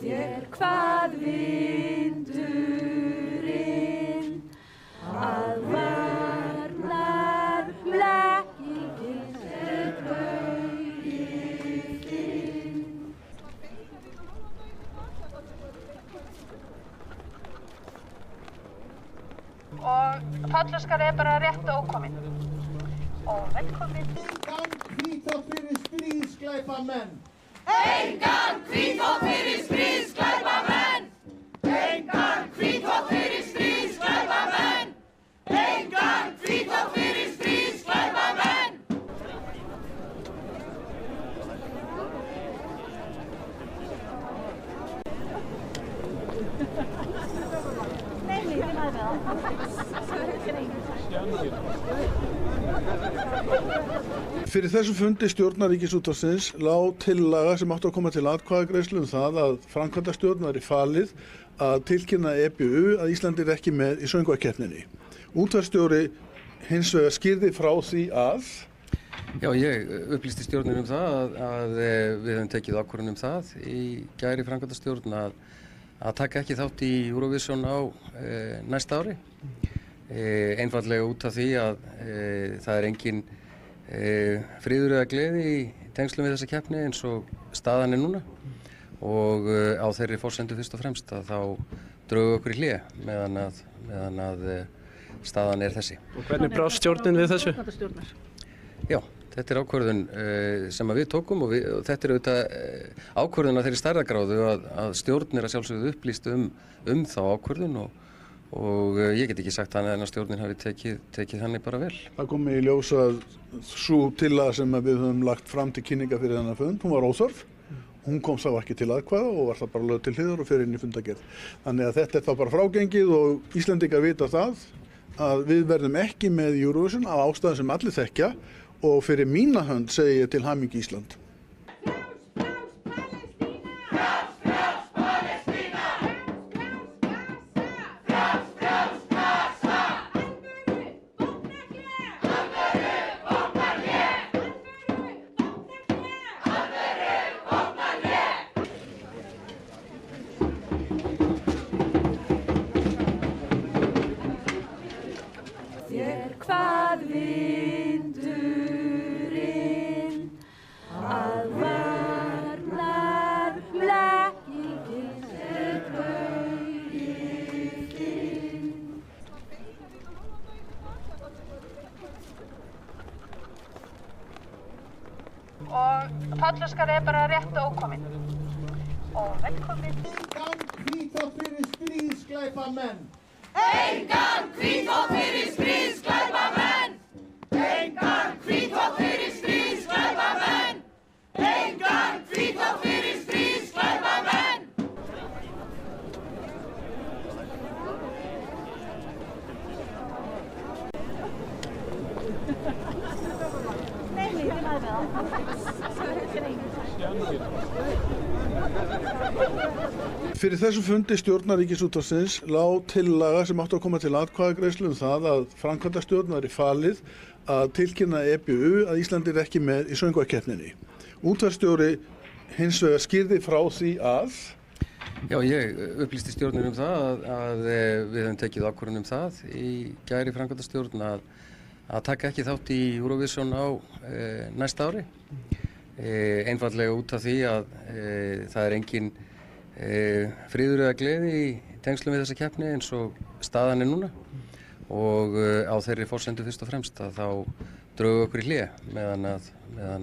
Þér hvað vindurinn að varnar blekkingin er bauginn. Og Pállóskar er bara rétt ókominn. Og velkomin. Engan hvítþvott fyrir stríðsglæpamenn. Engan hvítþvott fyrir stríðsglæpamenn. Engan hvítþvott fyrir stríðsglæpamenn. Fyrir þessu fundi stjórnar Ríkisútvarpsins lá tillaga sem átti að koma til atkvæðagreiðslu það að framkvæmdastjórn væri falið að tilkynna EBU að Ísland ekki með í söngvakeppninni. Útvarpsstjóri hins vegar skýrði frá því að Já, ég upplýsti stjórnin það að við höfum tekið ákvörðun það í gær í framkvæmdastjórn að taka ekki þátt í Eurovision á næsta ári. Einfaldlega út af því að það engin friður eða gleði í tengslum við þessa keppni eins og staðan núna og á þeirri forsendu fyrst og fremst að þá drögu okkur í hlé meðan að staðan þessi. Og hvernig brást stjórnin við þessu? Já, þetta ákvörðun sem við tókum og þetta auðvitað ákvörðun af þeirri stærðargráðu að stjórn að sjálfsögðu upplýst þá ákvörðun og ég get ekki sagt annað en að stjórnin hafi tekið þannig bara vel. Það kom í ljós að sú tillaga sem við höfum lagt fram til kynninga fyrir þennan fund, hún var óþörf. Hún kom þá ekki til atkvæða og var það bara lögð til hliðar og fer inn í fundargerð. Þannig að þetta þá bara frágengið og Íslendingar vita það að við verðum ekki með Eurovision af ástæðum sem allir þekkja og fyrir mína hönd segi ég til hamingju Ísland. Hvað vindurinn að varnar blekkingin þinn. Og Pállóskar bara rétt ókominn. Og velkomin. Engan hvítþvott fyrir stríðsglæpamenn. Engan hvítþvott fyrir stríðsglæpamenn. Engan hvítþvott fyrir stríðsglæpamenn. Engan hvítþvott fyrir stríðsglæpamenn. Fyrir þessu fundi stjórnar Ríkisútvarpsins lá tillaga sem átti að koma til atkvæðagreiðslu það að framkvæmdastjórn væri falið að tilkynna EBU að Ísland ekki með í söngvakeppninni. Útvarpsstjóri hins vegar skýrði frá því að Já, ég upplýsti stjórnin það að við höfum tekið ákvörðun það í gær í framkvæmdastjórn að taka ekki þátt í Eurovision á næsta ári. Einfaldlega út af því að það engin friður eða gleði í tengslum við þessa keppni eins og staðan núna og á þeirri forsendu fyrst og fremst að þá drögu okkur í hlé meðan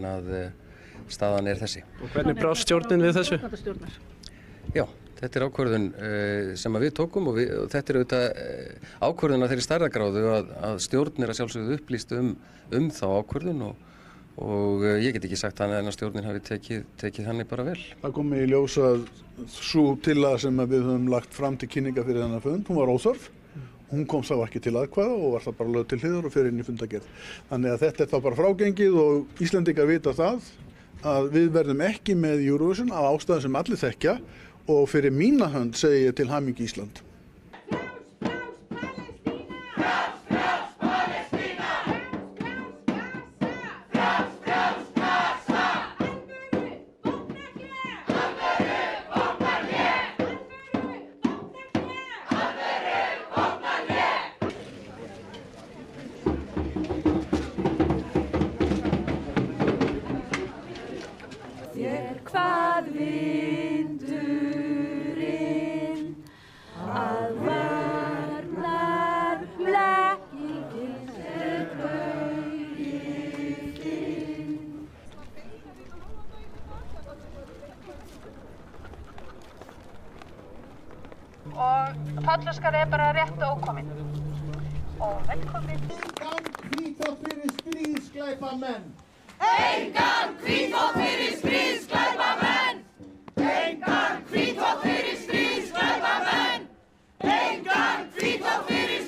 að staðan þessi. Og hvernig brást stjórnin við þessu? Já, þetta ákvörðun sem við tókum og þetta auðvitað ákvörðun af þeirri stærðargráðu að stjórn að sjálfsögðu upplýst þá ákvörðun og ég get ekki sagt annað en að stjórnin hafi tekið þannig bara vel. það kom í ljós að sú tillaga sem við höfum lagt fram til kynninga fyrir þennan fund, hún var óþörf. Hún kom þá ekki til atkvæða og var það bara lögð til hliðar og fer inn í fundargerð. Þannig að þetta þá bara frágengið og Íslendingar vita það að við verðum ekki með Eurovision af ástæðum sem allir þekkja og fyrir mína hönd segi ég til hamingju Ísland. Hvað vindurinn að varnar blekkingin þinn. Og Pállóskar bara rétt ókominn. Og velkomin. Engan hvítþvott fyrir stríðsglæpamenn. Engan hvítþvott fyrir stríðsglæpamenn. Engan hvítþvott fyrir stríðsglæpamenn. Engan hvítþvott fyrir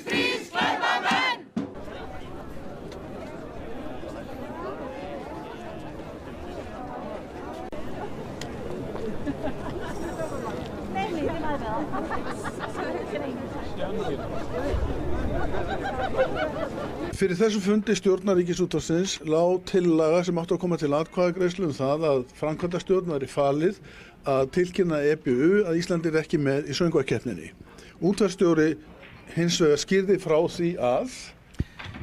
Fyrir þessum fundi stjórnar Ríkisútvarpsins lá tillaga sem átti að koma til atkvæðagreiðslu það að framkvæmdastjórn væri falið að tilkynna EBU að Ísland ekki með í söngvakeppninni. Útvarpsstjóri hins vegar skýrði frá því að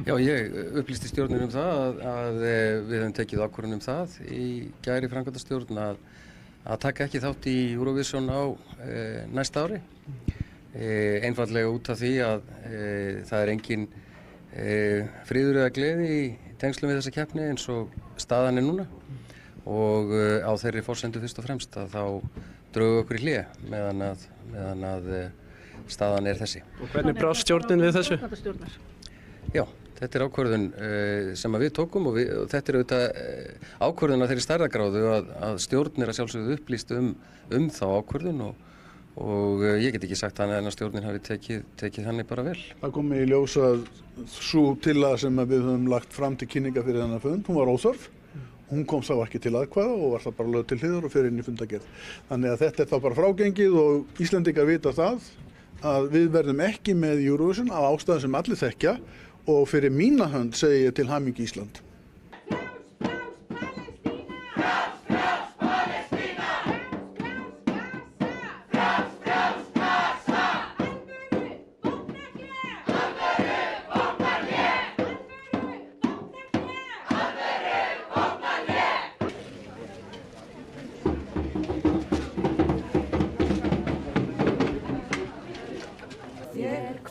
Já, ég upplýsti stjórnin það að við höfum tekið ákvörðun það í gær í framkvæmdastjórn að taka ekki þátt í Eurovision á næsta ári. Einfaldlega út af því að það er engin friður eða gleði í tengslum við þessa keppni eins og staðan er núna og á þeirri forsendu fyrst og fremst að þá drögu okkur í hlé meðan að staðan er þessi. Og hvernig brást stjórnin við þessu? Já, þetta er ákvörðun sem við tókum og þetta er auðvitað ákvörðun af þeirri stærðargráðu að stjórn er að sjálfsögðu upplýst þá ákvörðun og ég get ekki sagt þannig að stjórnin hafi tekið þannig bara vel. Það kom í ljós að sú tillaga sem við höfum lagt fram til kynninga fyrir þennan fund, hún var óþörf. Hún kom þá ekki til atkvæða og var það bara lögð til hliðar og fer inn í fundargerð. Þannig að þetta er þá bara frágengið og Íslendingar vita það að við verðum ekki með Eurovision af ástæðum sem allir þekkja og fyrir mína hönd segi ég til hamingju Ísland.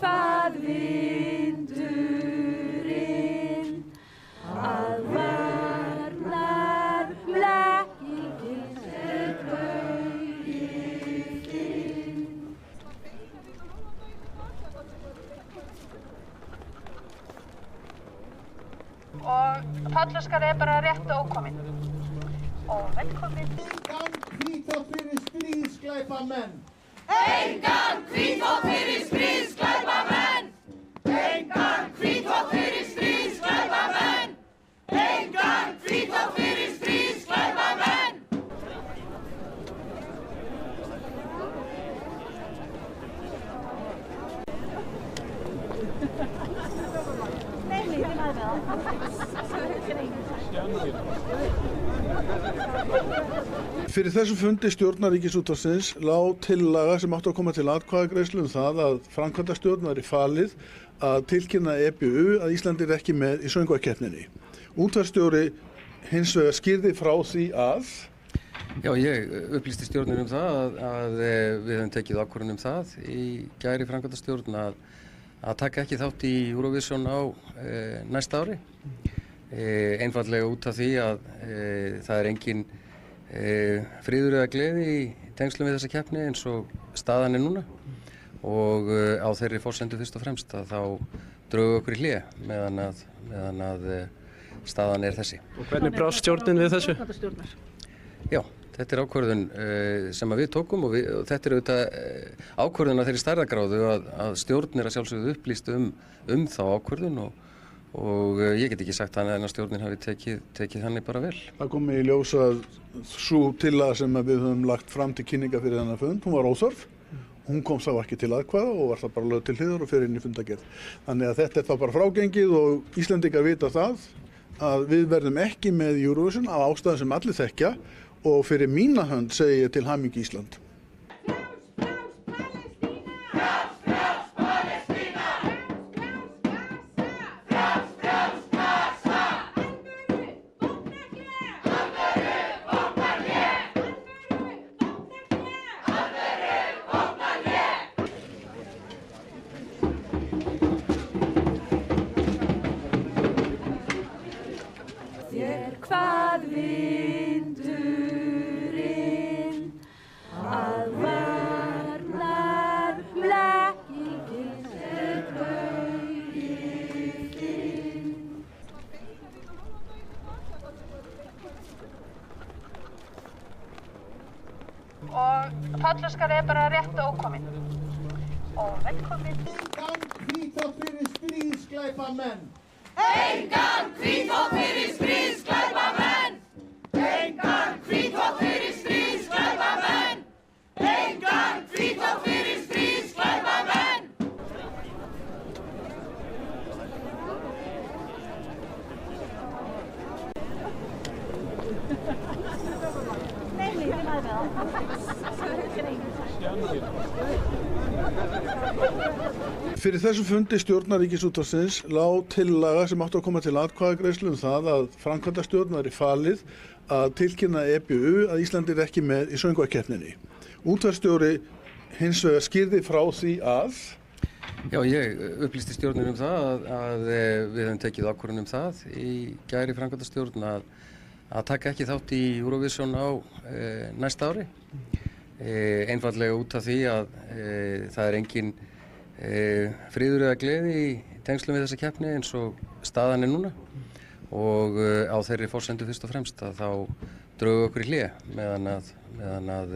Hvað vindurinn að varnar blekkingin sem baugir inn. Og Pállóskar er bara rétt ókominn. Og velkomin. Engan hvítþvott fyrir stríðsglæpamenn. Engan hvítþvott fyrir stríðsglæpamenn. Engan hvítþvott fyrir stríðsglæpamenn. Engan hvítþvott fyrir stríðsglæpamenn. Fyrir þessum fundi stjórnar Ríkisútvarpsins lá tillaga sem átti að koma til atkvæðagreiðslu það að framkvæmdastjórn væri falið að tilkynna EBU að Ísland ekki með í söngvakeppninni. Útvarpsstjóri hins vegar skýrði frá því að Já, ég upplýsti stjórnin það að við höfum tekið ákvörðun það í gær í framkvæmdastjórn að taka ekki þátt í Eurovision á næsta ári. Einfaldlega út af því að það er engin friður eða gleði í tengslum við þessa keppni eins og staðan er núna og á þeirri forsendu fyrst og fremst að þá drögu okkur í hlé meðan að staðan er þessi. Og hvernig brást stjórnin við þessu? Já, þetta er ákvörðun sem við tókum og þetta er auðvitað ákvörðun af þeirri stærðargráðu að stjórn er að sjálfsögðu upplýst þá ákvörðun og ég get ekki sagt þannig að stjórnin hafi tekið þannig bara vel. það kom í ljós að sú tillaga sem við höfum lagt fram til kynninga fyrir þennan fund, hún var óþörf. Hún kom þá ekki til atkvæða og var það bara lögð til hliðar og fer inn í fundargerð. Þannig að þetta er þá bara frágengið og Íslendingar vita það að við verðum ekki með Eurovision af ástæðum sem allir þekkja og fyrir mína hönd segi ég til hamingju Ísland. Hvað vindurinn að varnar blekkingin sem baugir inn. Og Pállóskar er bara rétt ókominn. Og velkomin. Engan hvítþvott fyrir stríðsglæpamenn. Engan hvítþvott fyrir stríðsglæpamenn. Engan hvítþvott fyrir stríðsglæpamenn. Engan hvítþvott fyrir stríðsglæpamenn. Fyrir þessu fundi stjórnar Ríkisútvarpsins lá tillaga sem átti að koma til atkvæðagreiðslu það að framkvæmdastjórn væri falið að tilkynna EBU að Ísland ekki með í söngvakeppninni. Útvarpsstjóri hins vegar skýrði frá því að Já, ég upplýsti stjórnin það að við höfum tekið ákvörðun það í gær í framkvæmdastjórn að taka ekki þátt í Eurovision á næsta ári. Einfaldlega út af því að það er engin friður eða gleði í tengslum við þessa keppni eins og staðan núna og á þeirri forsendu fyrst og fremst að þá drögu okkur í hlé meðan að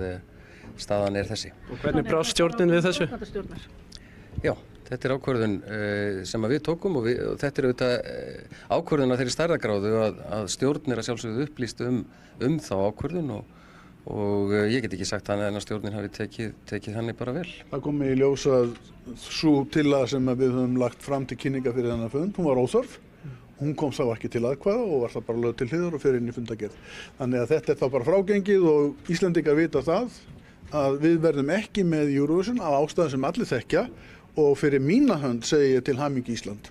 staðan þessi. Og hvernig brást stjórnin við þessu? Já, þetta er ákvörðun sem við tókum og þetta er auðvitað ákvörðun af þeirri stærðargráðu að stjórn að sjálfsögðu upplýst þá ákvörðun og ég get ekki sagt annað en að stjórnin hafi tekið þannig bara vel. Það kom í ljós að sú tillaga sem við höfum lagt fram til kynninga fyrir þennan fund, hún var óþörf. Hún kom þá ekki til atkvæða og var það bara lögð til hliðar og fer inn í fundargerð. Þannig að þetta er þá bara frágengið og Íslendingar vita það að við verðum ekki með Eurovision af ástæðum sem allir þekkja og fyrir mína hönd segi ég til hamingju Ísland.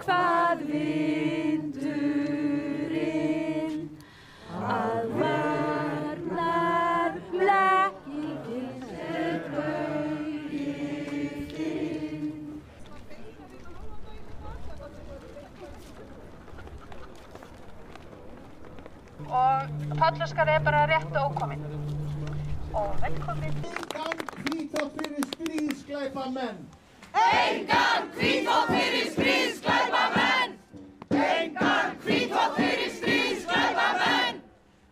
Hvað vindurinn að varnar blekkingin er bauginn. Og Pállóskar bara rétt ókominn. Og velkomin. Engan hvítþvott fyrir stríðsglæpamenn. Engan hvítþvott fyrir stríðsglæpamenn. Engan hvítþvott fyrir stríðsglæpamenn.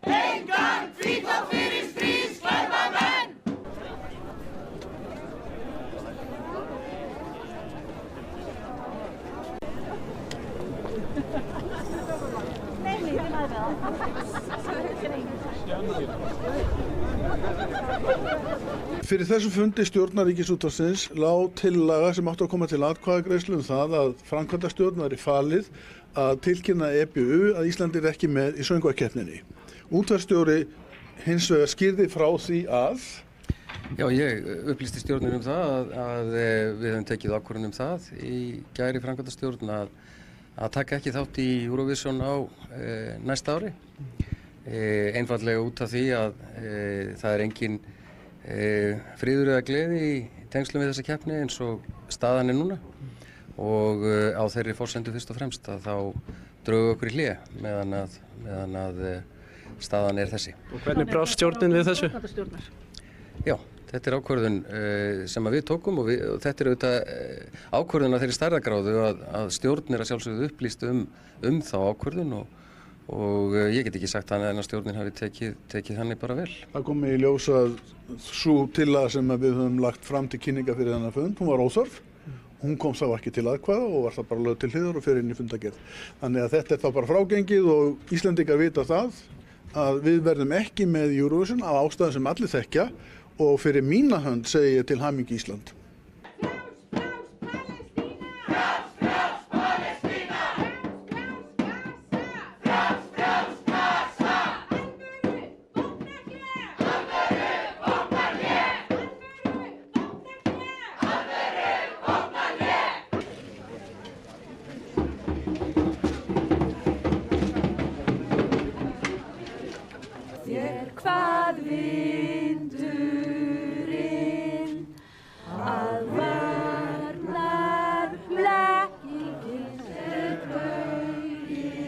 Engan hvítþvott fyrir stríðsglæpamenn. Fyrir þessu fundi stjórnar Ríkisútvarpsins lá tillaga sem átti að koma til atkvæðagreiðslu það að framkvæmdastjórn væri falið að tilkynna EBU að Ísland ekki með í söngvakeppninni. Útvarpsstjóri hins vegar skýrði frá því að Já, ég upplýsti stjórnin það að við höfum tekið ákvörðun það í gær í framkvæmdastjórn að taka ekki þátt í Eurovision á næsta ári. Einfaldlega út af því að það er engin friður eða gleði í tengslum við þessa keppni eins og staðan núna og á þeirri forsendu fyrst og fremst að þá drögu okkur í hlé meðan að staðan þessi. Og hvernig brást stjórnin við þessu? Já, þetta er ákvörðun sem við tókum og þetta er auðvitað ákvörðun af þeirri stærðargráðu að stjórn að sjálfsögðu upplýst þá ákvörðun og ég get ekki sagt annað en að stjórnin hafi tekið þannig bara vel. það kom í ljós að sú tillaga sem við höfum lagt fram til kynninga fyrir þennan fund, hún var óþörf. Hún kom þá ekki til atkvæða og var það bara lögð til hliðar og fer inn í fundargerð. Þannig að þetta er þá bara frágengið og Íslendingar vita það að við verðum ekki með Eurovision af ástæðum sem allir þekkja og fyrir mína hönd segi ég til hamingju Ísland. Hvað vindurinn að varnar blekkingin er bauginn.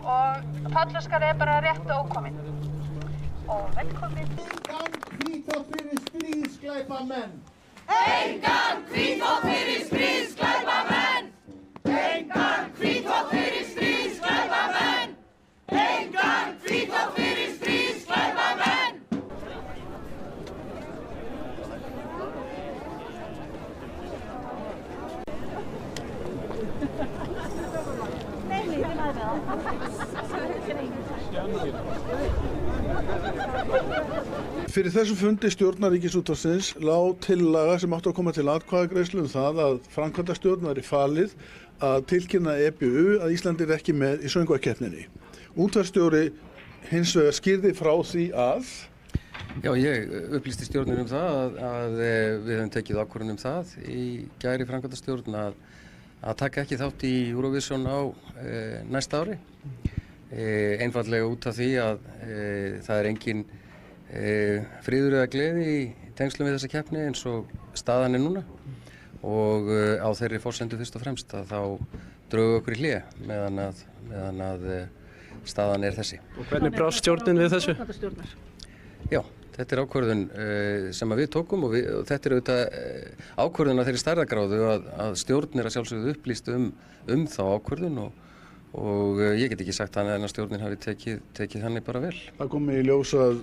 Og Pállóskar bara rétt ókominn. Og velkomin. Engan hvítþvott fyrir stríðsglæpamenn. Engan hvítþvott fyrir stríðsglæpamenn. Engan hvítþvott fyrir stríðsglæpamenn. Engan hvítþvott fyrir stríðsglæpamenn. Fyrir þessum fundi stjórnar Ríkisútvarpsins lá tillaga sem átti að koma til atkvæðagreiðslu það að framkvæmdastjórn væri falið að tilkynna EBU að Ísland ekki með í söngvakeppninni. Útvarpsstjóri hins vegar skýrði frá því að Já, ég upplýsti stjórnin það að við höfum tekið ákvörðun það í gær í framkvæmdastjórn að taka ekki þátt í Eurovision á næsta ári. Einfaldlega út af því að það engin friður eða gleði í tengslum við þessa keppni eins og staðan núna og á þeirri forsendu fyrst og fremst að þá drögu okkur í hlé meðan að staðan þessi. Og hvernig brást stjórnin við þessu? Já, þetta ákvörðun sem við tókum og þetta auðvitað ákvörðun af þeirri stærðargráðu að stjórn að sjálfsögðu upplýst þá ákvörðun og ég get ekki sagt annað en að stjórnin hafi tekið þannig bara vel. Það kom í ljós að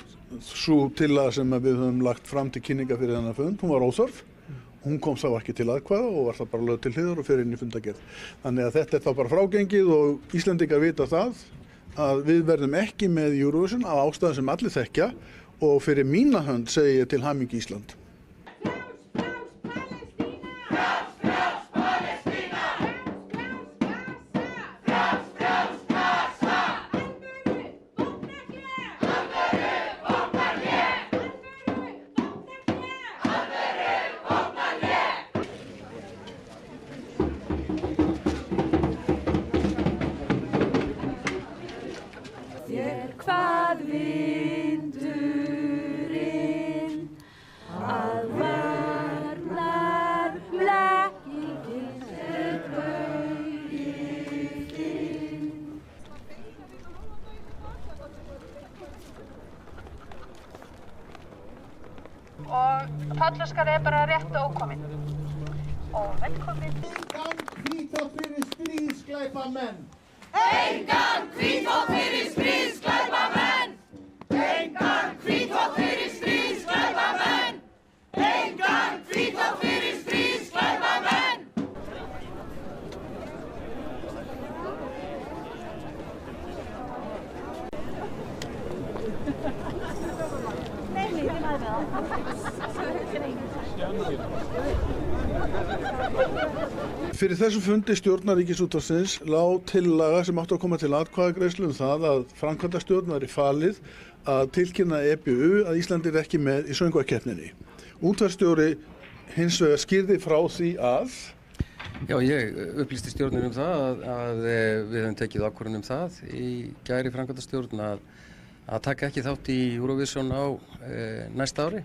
sú tillaga sem við höfum lagt fram til kynninga fyrir þennan fund, hún var óþörf. Hún kom þá ekki til atkvæða og var það bara lögð til hliðar og fer inn í fundargerð. Þannig að þetta þá bara frágengið og Íslendingar vita það að við verðum ekki með Eurovision af ástæðum sem allir þekkja og fyrir mína hönd segi ég til hamingju Ísland. Hvað vindurinn að varnar blekkingin þinn. Og Pállóskar bara rétt ókominn. Og velkomin. Engan hvítþvott fyrir stríðsglæpamenn. Engan hvítþvott fyrir stríðsglæpamenn. Engan hvítþvott fyrir stríðsglæpamenn. Engan hvítþvott fyrir stríðsglæpamenn. Fyrir þessum fundi stjórnar Ríkisútvarpsins lá tillaga sem átti að koma til atkvæðagreiðslu það að framkvæmdastjórn væri falið að tilkynna EBU að Ísland ekki með í söngvakeppninni. Útvarpsstjóri hins vegar skýrði frá því að Já, ég upplýsti stjórnin það að við höfum tekið ákvörðun það í gær í framkvæmdastjórn að taka ekki þátt í Eurovision á næsta ári.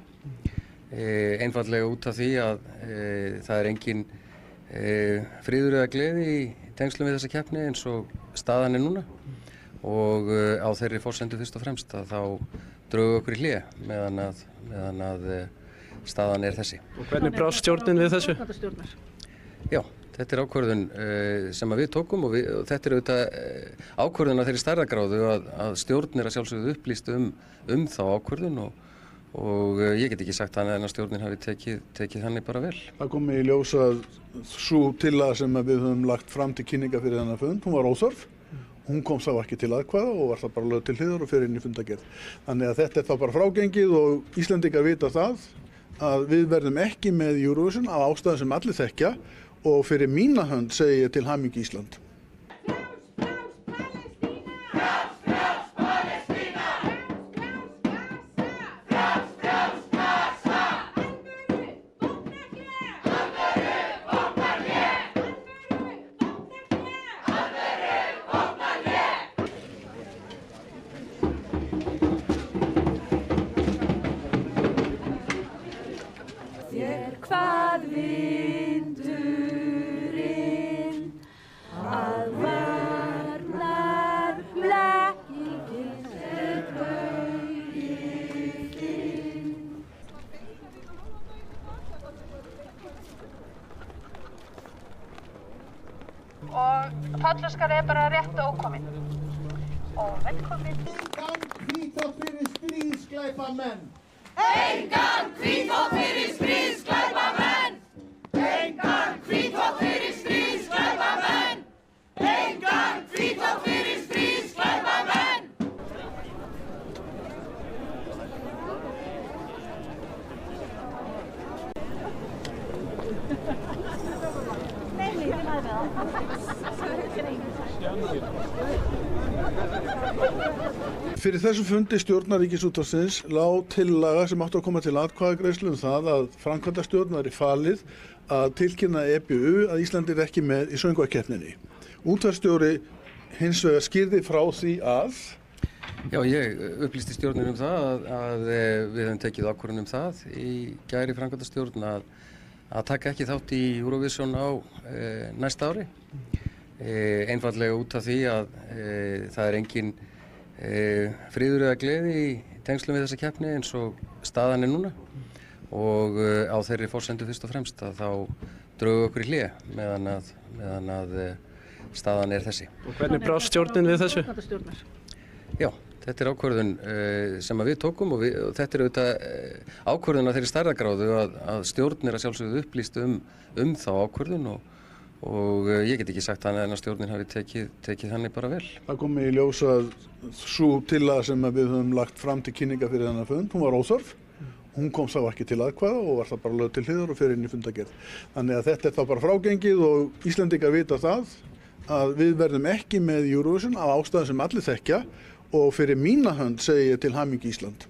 Einfaldlega út af því að það engin friður eða gleði í tengslum við þessa keppni eins og staðan núna og á þeirri forsendu fyrst og fremst að þá drögu okkur í hlé meðan að staðan þessi. Og hvernig brást stjórnin við þessu? Já, þetta ákvörðun sem við tókum og þetta auðvitað ákvörðun af þeirri stærðargráðu að stjórn að sjálfsögðu upplýst þá ákvörðun og ég get ekki sagt annað en að stjórnin hafi tekið þannig bara vel. það kom í ljós að sú tillaga sem við höfum lagt fram til kynninga fyrir þennan fund, hún var óþörf. Hún kom þá ekki til atkvæða og var það bara lögð til hliðar og fer inn í fundargerð. Þannig að þetta þá bara frágengið og Íslendingar vita það að við verðum ekki með Eurovision af ástæðum sem allir þekkja og fyrir mína hönd segi ég til hamingju Ísland. Hvað vindurinn að varnar blekkingin þinn. Og Pállóskar bara rétt ókominn. Og velkomin. Engan hvítþvott fyrir stríðsglæpamenn. Engan hvítþvott fyrir stríðsglæpamenn. Engan hvítþvott fyrir stríðsglæpamenn. Engan hvítþvott fyrir Fyrir þessum fundi stjórnar Ríkisútvarpsins lá tillaga sem átti að koma til atkvæðagreiðslu það að framkvæmdastjórn væri falið að tilkynna EBU að Íslandi ekki með í söngvakeppninni. Útvarpsstjóri hins vegar skýrði frá því að Já, ég upplýsti stjórnin það að við höfum tekið ákvörðun það í gær í framkvæmdastjórn að taka ekki þátt í Eurovision á næsta ári. Einfaldlega út af því að það er engin friður eða gleði í tengslum við þessa keppni eins og staðan er núna og á þeirri forsendu fyrst og fremst að þá drögu okkur í hlé meðan að staðan er þessi. Og hvernig brást stjórnin við þessu? Já, þetta er ákvörðun sem við tókum og þetta er auðvitað ákvörðun af þeirri stærðargráðu að stjórn er að sjálfsögðu upplýst þá ákvörðun og ég get ekki sagt annað en að stjórnin hafi tekið þannig bara vel. það kom í ljós að sú tillaga sem við höfum lagt fram til kynninga fyrir þennan fund, hún var óþörf. Hún kom þá ekki til atkvæða og var það bara lögð til hliðar og fer inn í fundargerð. Þannig að þetta er þá bara frágengið og Íslendingar vita það að við verðum ekki með Eurovision af ástæðum sem allir þekkja og fyrir mína hönd segi ég til hamingju Ísland.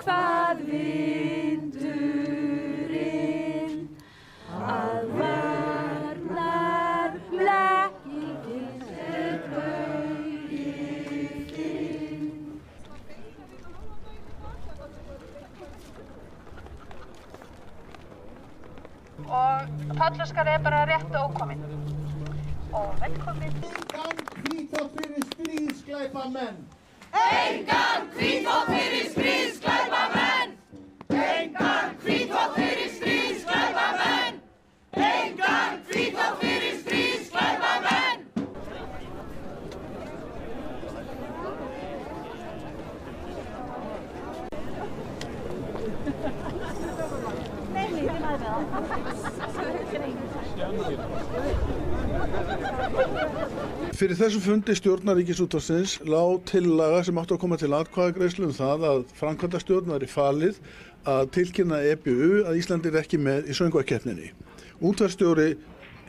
Hvað vindurinn að varnar blekkingin er bauginn. Og Pállóskar er bara rétt ókominn. Og velkomin. Engan hvítþvott fyrir stríðsglæpamenn. Engan hvítþvott fyrir stríðsglæpamenn. Engan hvítþvott fyrir stríðsglæpamenn. Engan hvítþvott fyrir stríðsglæpamenn. Fyrir þessum fundi stjórnar Ríkisútvarpsins lá tillaga sem átti að koma til atkvæðagreiðslu það að framkvæmdastjórn væri falið að tilkynna EBU að Íslandi ekki með í söngvakeppninni. Útvarpsstjóri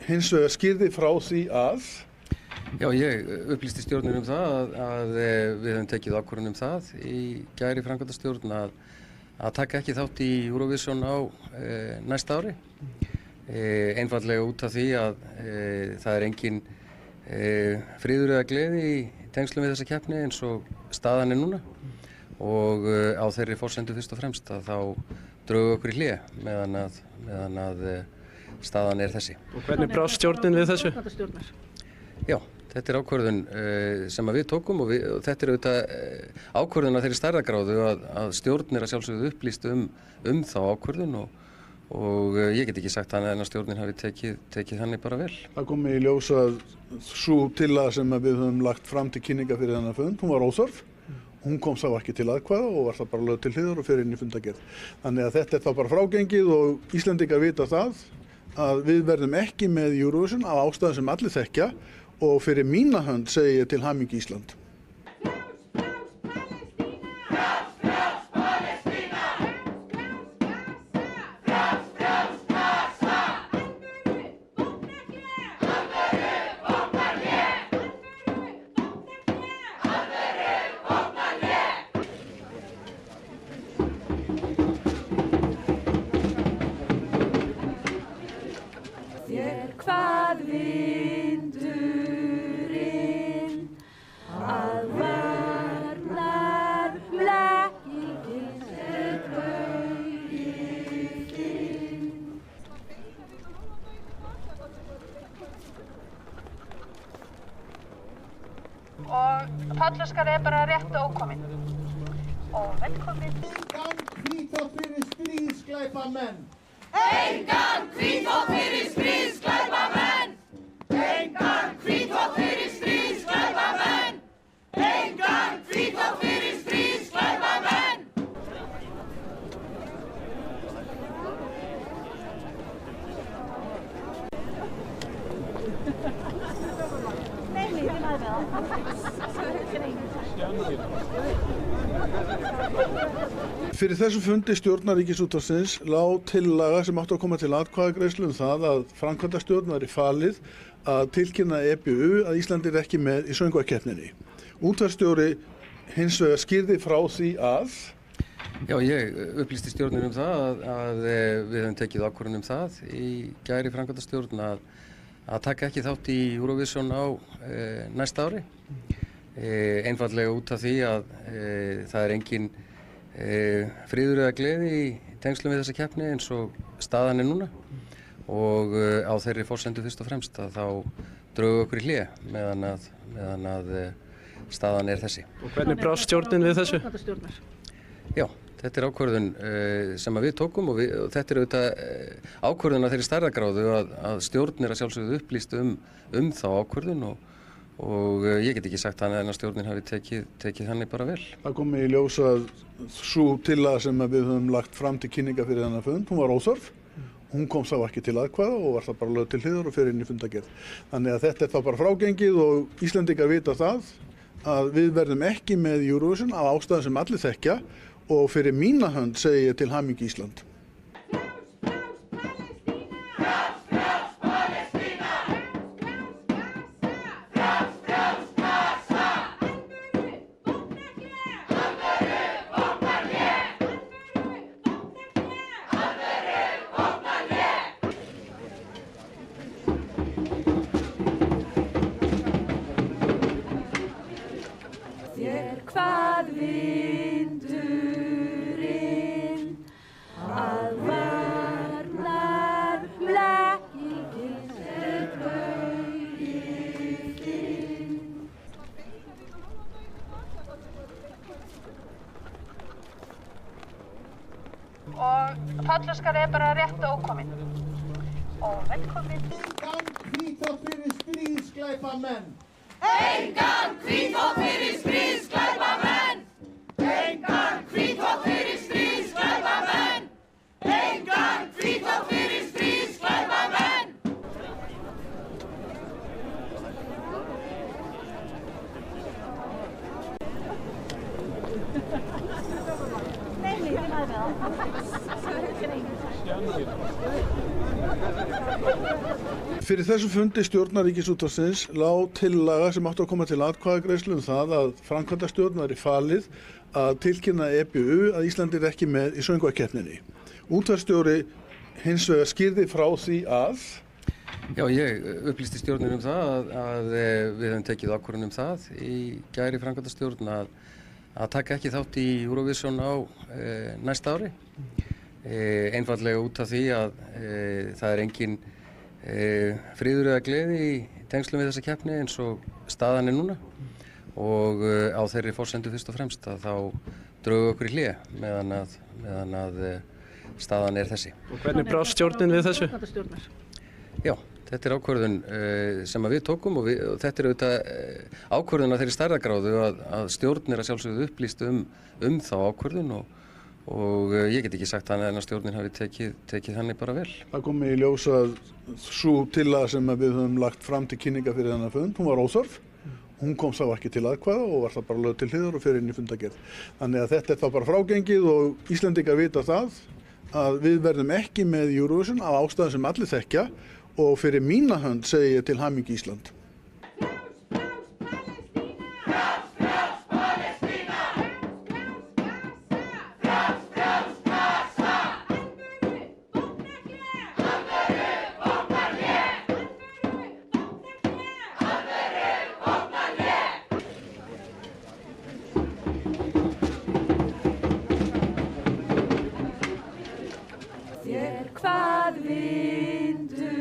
hins vegar skýrði frá því að Já, ég upplýsti stjórnin það að við höfum tekið ákvörðun það í gær í framkvæmdastjórn að taka ekki þátt í Eurovision á næsta ári. Einfaldlega út af því að það er engin friður eða gleði í tengslum við þessa keppni eins og staðan er núna og á þeirri forsendu fyrst og fremst að þá drögu okkur í hlé meðan að staðan er þessi. Og hvernig brást stjórnin við þessu? Já, þetta er ákvörðun sem við tókum og þetta er auðvitað ákvörðun af þeirri stærðargráðu að stjórn er að sjálfsögðu upplýst þá ákvörðun og ég get ekki sagt annað en að stjórnin hafi tekið þannig bara vel. það kom í ljós að sú tillaga sem við höfum lagt fram til kynninga fyrir þennan fund, hún var óþörf. Hún kom þá ekki til atkvæða og var það bara lögð til hliðar og fer inn í fundargerð. Þannig að þetta er þá bara frágengið og Íslendingar vita það að við verðum ekki með Eurovision af ástæðum sem allir þekkja og fyrir mína hönd segi ég til hamingju Ísland. Hvað vindurinn að varnar blekkingin er bauginn. Og Pállóskar er bara rétt ókominn. Og velkomin. Engan hvítþvott fyrir stríðsglæpamenn. Engan hvítþvott fyrir stríðsglæpamenn. Engan hvítþvott fyrir stríðsglæpamenn. Fyrir þessu fundi stjórnar Ríkisútvarpsins lá tillaga sem átti að koma til atkvæðagreiðslu það að framkvæmdastjórn væri falið að tilkynna EBU að Íslandi ekki með í söngvakeppninni. Útvarpsstjóri hins vegar skýrði frá því að Já, ég upplýsti stjórnin það að við höfum tekið ákvörðun það í gær í framkvæmdastjórn að taka ekki þátt í Eurovision á næsta ári. Einfaldlega út af því að það er engin friður eða gleði í tengslum við þessa keppni eins og staðan núna og á þeirri forsendu fyrst og fremst að þá drögum okkur í hlé meðan að staðan er þessi. Og hvernig brást stjórnin við þessu? Já, þetta er ákvörðun sem við tókum og þetta er auðvitað ákvörðun af þeirri stærðargráðu að stjórn er að sjálfsögðu upplýst þá ákvörðun og ég get ekki sagt þannig að stjórnin hafi tekið þannig bara vel. Það kom í ljós að sú tillaga sem við höfum lagt fram til kynninga fyrir þennan fund, hún var óþörf. Hún kom þá ekki til atkvæða og var það bara lögð til hliðar og fer inn í fundargerð. Þannig að þetta er þá bara frágengið og Íslendingar vita það að við verðum ekki með Eurovision af ástæðum sem allir þekkja og fyrir mína hönd segi ég til hamingju Ísland. Hvað vindurinn að varnar blekkingin er bauginn. Og Pállóskar er bara rétt ókominn. Og velkomin. Engan hvítþvott fyrir stríðsglæpamenn. Engan hvítþvott fyrir stríðsglæpamenn. Engan hvítþvott fyrir stríðsglæpamenn. Engan hvítþvott fyrir stríðsglæpamenn. Fyrir þessu fundi stjórnar Ríkisútvarpsins lá tillaga sem átti að koma til atkvæðagreiðslu það að framkvæmdastjórn væri falið að tilkynna EBU að Íslandi ekki með í söngvakeppninni. Útvarpsstjóri hins vegar skýrði frá því að Já, ég upplýsti stjórnin það að við höfum tekið ákvörðun það í gær í framkvæmdastjórn að taka ekki þátt í Eurovision á næsta ári. Einfaldlega út af því að það er engin friður eða gleði í tengslum við þessa keppni eins og staðan núna og á þeirri forsendu fyrst og fremst að þá drögum okkur í hlé meðan að staðan er þessi. Og hvernig brást stjórnin við þessu? Já, þetta er ákvörðun sem við tókum og þetta er auðvitað ákvörðun af þeirri stærðargráðu að stjórn er að sjálfsögðu upplýst þá ákvörðun og ég get ekki sagt þannig að stjórnin hafi tekið þannig bara vel. það kom í ljós að sú tillaga sem við höfum lagt fram til kynninga fyrir þennan fund, hún var óþörf. Hún kom þá ekki til atkvæða og var það bara lögð til hliðar og fer inn í fundargerð. Þannig að þetta er þá bara frágengið og Íslendingar vita það að við verðum ekki með Eurovision af ástæðum sem allir þekkja og fyrir mína hönd segi ég til hamingju Ísland. Hvað vindurinn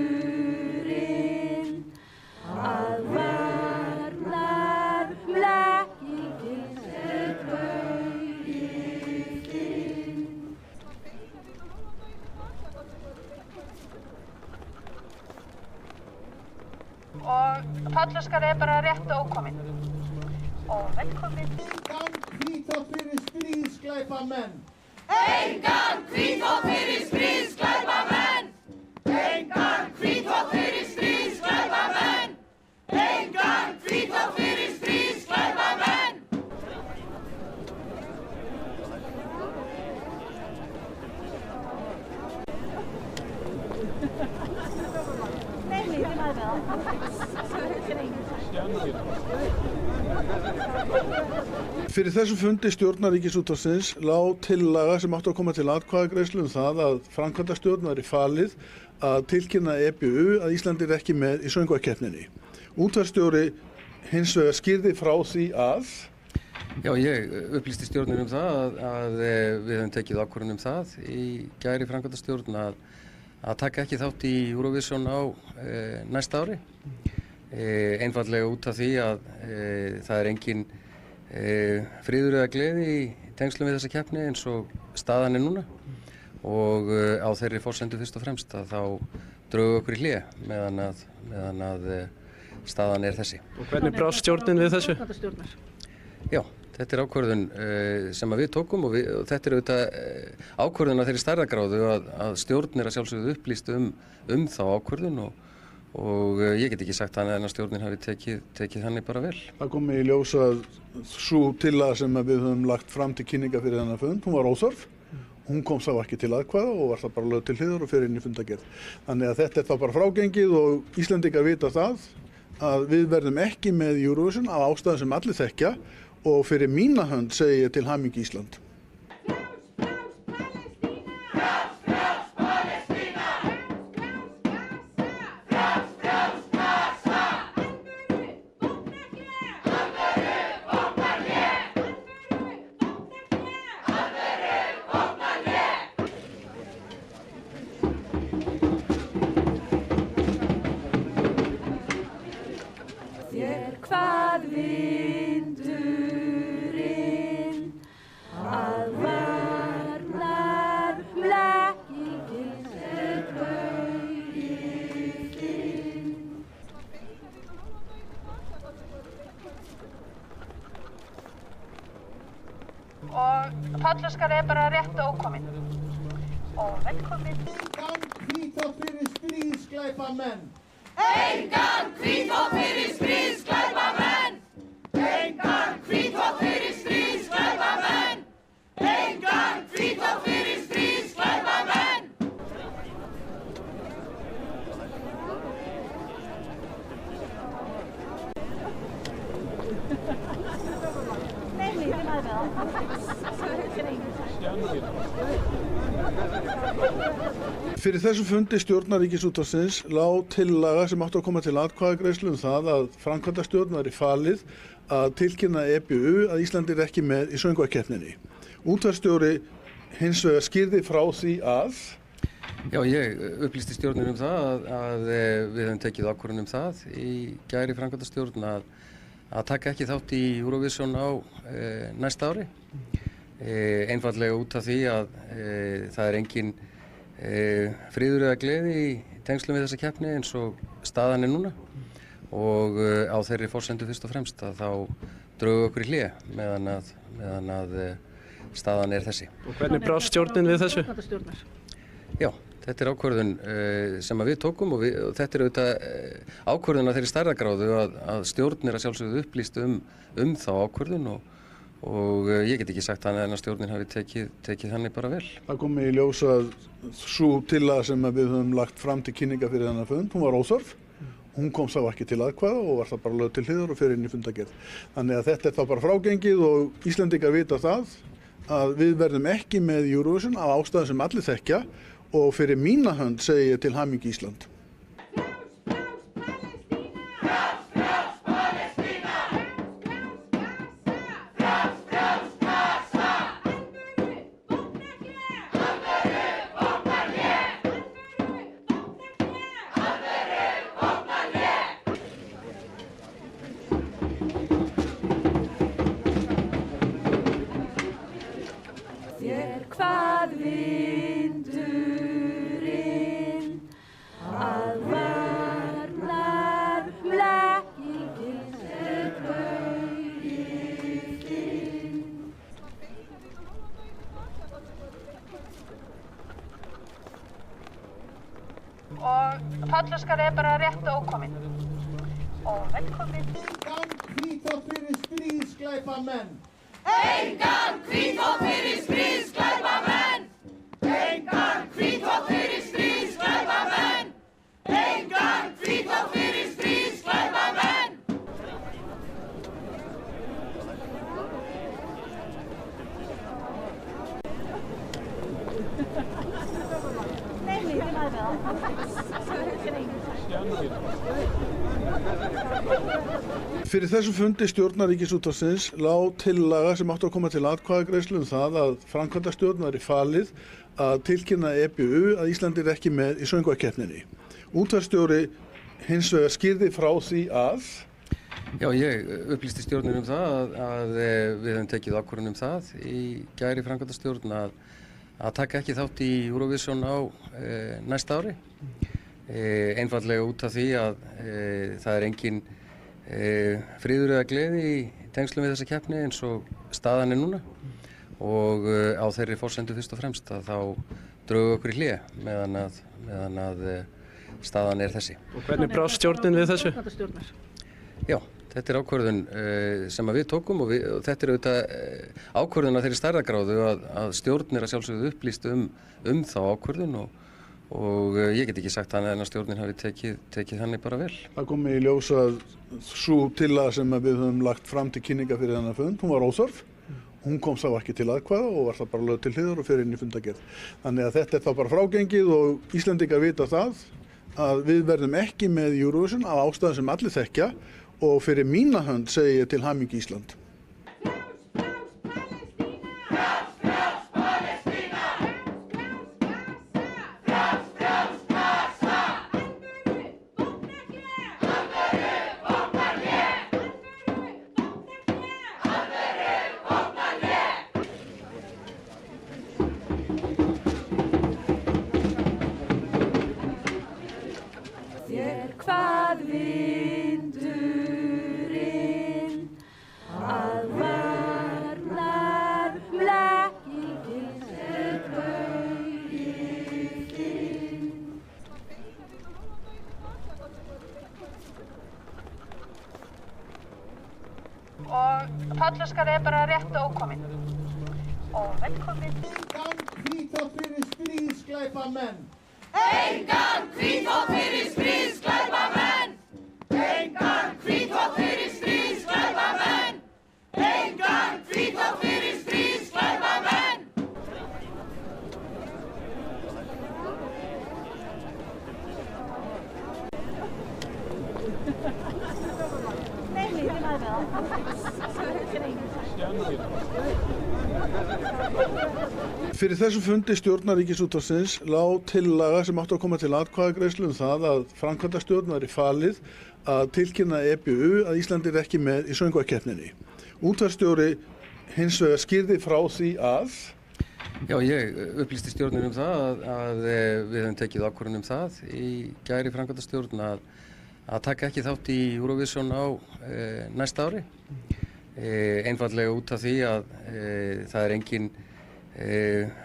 að varnar blekkingin er bauginn. Og Pállóskar er bara rétt ókominn. Og velkomin. Engan hvítþvott fyrir stríðsglæpamenn. Engan hvítþvott fyrir stríðsglæpamenn. Engan hvítþvott fyrir stríðsglæpamenn. Engan hvítþvott fyrir stríðsglæpamenn. Fyrir þessu fundi stjórnar Ríkisútvarpsins lá tillaga sem átti að koma til atkvæðagreiðslu það að framkvæmdastjórn væri falið að tilkynna EBU að Ísland ekki með í söngvakeppninni. Útvarpsstjóri hins vegar skýrði frá því að Já, ég upplýsti stjórnin það að við höfum tekið ákvörðun það í gær í framkvæmdastjórn að taka ekki þátt í Eurovision á næsta ári. Einfaldlega út af því að það engin friður eða gleði í tengslum við þessa keppni eins og staðan núna og á þeirri forsendu fyrst og fremst að þá drögu okkur í hlé meðan að staðan þessi. Og hvernig brást stjórnin við þessu? Já, þetta ákvörðun sem við tókum og þetta auðvitað ákvörðun af þeirri stærðargráðu að stjórn að sjálfsögðu upplýst þá ákvörðun og ég get ekki sagt annað en að stjórnin hafi tekið þannig bara vel. Það kom í ljós að sú tillaga sem við höfum lagt fram til kynninga fyrir þennan fund, hún var óþörf. Hún kom þá ekki til atkvæða og var það bara lögð til hliðar og fer inn í fundargerð. Þannig að þetta þá bara frágengið og Íslendingar vita það að við verðum ekki með Eurovision af ástæðum sem allir þekkja og fyrir mína hönd segi ég til hamingju Ísland. Hvað vindurinn að varnar blekkingin þinn. Og Pállóskar bara rétt ókominn. Og velkomin. Engan hvítþvott fyrir stríðsglæpamenn. Engan hvítþvott fyrir stríðsglæpamenn. Engan hvítþvott fyrir stríðsglæpamenn. Engan hvítþvott fyrir stríðsglæpamenn. Fyrir þessu fundi stjórnar Ríkisútvarpsins lá tillaga sem átti að koma til atkvæðagreiðslu það að framkvæmdastjórn væri falið að tilkynna EBU að Ísland ekki með í söngvakeppninni. Útvarpsstjóri hins vegar skýrði frá því að Já, ég upplýsti stjórnin það að við höfum tekið ákvörðun það í gær í framkvæmdastjórn að taka ekki þátt í Eurovision á næsta ári. Einfaldlega út af því að það engin friður eða gleði í tengslum við þessa keppni eins og staðan núna og á þeirri forsendu fyrst og fremst að þá drögu okkur í hlé meðan að staðan þessi. Og hvernig brást stjórnin við þessu? Já, þetta ákvörðun sem við tókum og þetta auðvitað ákvörðun af þeirri stærðargráðu að stjórn að sjálfsögðu upplýst þá ákvörðun og ég get ekki sagt annað en að stjórnin hafi tekið þannig bara vel. það kom í ljós að sú tillaga sem við höfum lagt fram til kynninga fyrir þennan fund, hún var óþörf. Hún kom þá ekki til atkvæða og var það bara lögð til hliðar og fer inn í fundargerð. Þannig að þetta þá bara frágengið og Íslendingar vita það að við verðum ekki með Eurovision af ástæðum sem allir þekkja og fyrir mína hönd segi ég til hamingju Ísland. Hvað vindurinn að varnar blekkingin þinn. Og Pállóskar bara rétt ókominn. Og velkomin. Engan hvítþvott fyrir stríðsglæpamenn. Engan hvítþvott fyrir stríðsglæpamenn. Engan hvítþvott fyrir stríðsglæpamenn. Engan hvítþvott fyrir stríðsglæpamenn. Fyrir þessum fundi stjórnar Ríkisútvarpsins lá tillaga sem átti að koma til atkvæðagreiðslu það að framkvæmdastjórn væri falið að tilkynna EBU að Íslandi ekki með í söngvakeppninni. Útvarpsstjóri hins vegar skýrði frá því að Já, ég upplýsti stjórnin það að við höfum tekið ákvörðun það í gær í framkvæmdastjórn að taka ekki þátt í Eurovision á næsta ári. Einfaldlega út af því að það er engin friður eða gleði í tengslum við þessa keppni eins og staðan er núna og á þeirri forsendu fyrst og fremst að þá drögu okkur í hlé meðan að staðan er þessi. Og hvernig brást stjórnin við þessu? Já, þetta er ákvörðun sem við tókum og þetta er auðvitað ákvörðun af þeirri stærðargráðu að stjórn er að sjálfsögðu upplýst þá ákvörðun og ég get ekki sagt annað en að stjórnin hafi tekið þannig bara vel. það kom í ljós að sú tillaga sem við höfum lagt fram til kynninga fyrir þennan fund, hún var óþörf. Hún kom þá ekki til atkvæða og var það bara lögð til hliðar og fer inn í fundargerð. Þannig að þetta er þá bara frágengið og Íslendingar vita það að við verðum ekki með Eurovision af ástæðum sem allir þekkja og fyrir mína hönd segi ég til hamingju Ísland. Hvað vindurinn að varnar blekkingin sem baugir inn. Og Pállóskar er bara rétt ókominn. Og velkomin. Engan hvítþvott fyrir stríðsglæpamenn. Engan hvítþvott fyrir stríðsglæpamenn. Engan hvítþvott fyrir stríðsglæpamenn. Engan hvítþvott fyrir stríðsglæpamenn. Fyrir þessum fundi stjórnar Ríkisútvarpsins lá tillaga sem átti að koma til atkvæðagreiðslu það að framkvæmdastjórn væri falið að tilkynna EBU að Íslandi ekki með í söngvakeppninni. Útvarpsstjóri hins vegar skýrði frá því að Já, ég upplýsti stjórnin það að við höfum tekið ákvörðun það í gær í framkvæmdastjórn að taka ekki þátt í Eurovision á næsta ári. Einfaldlega út af því að það er engin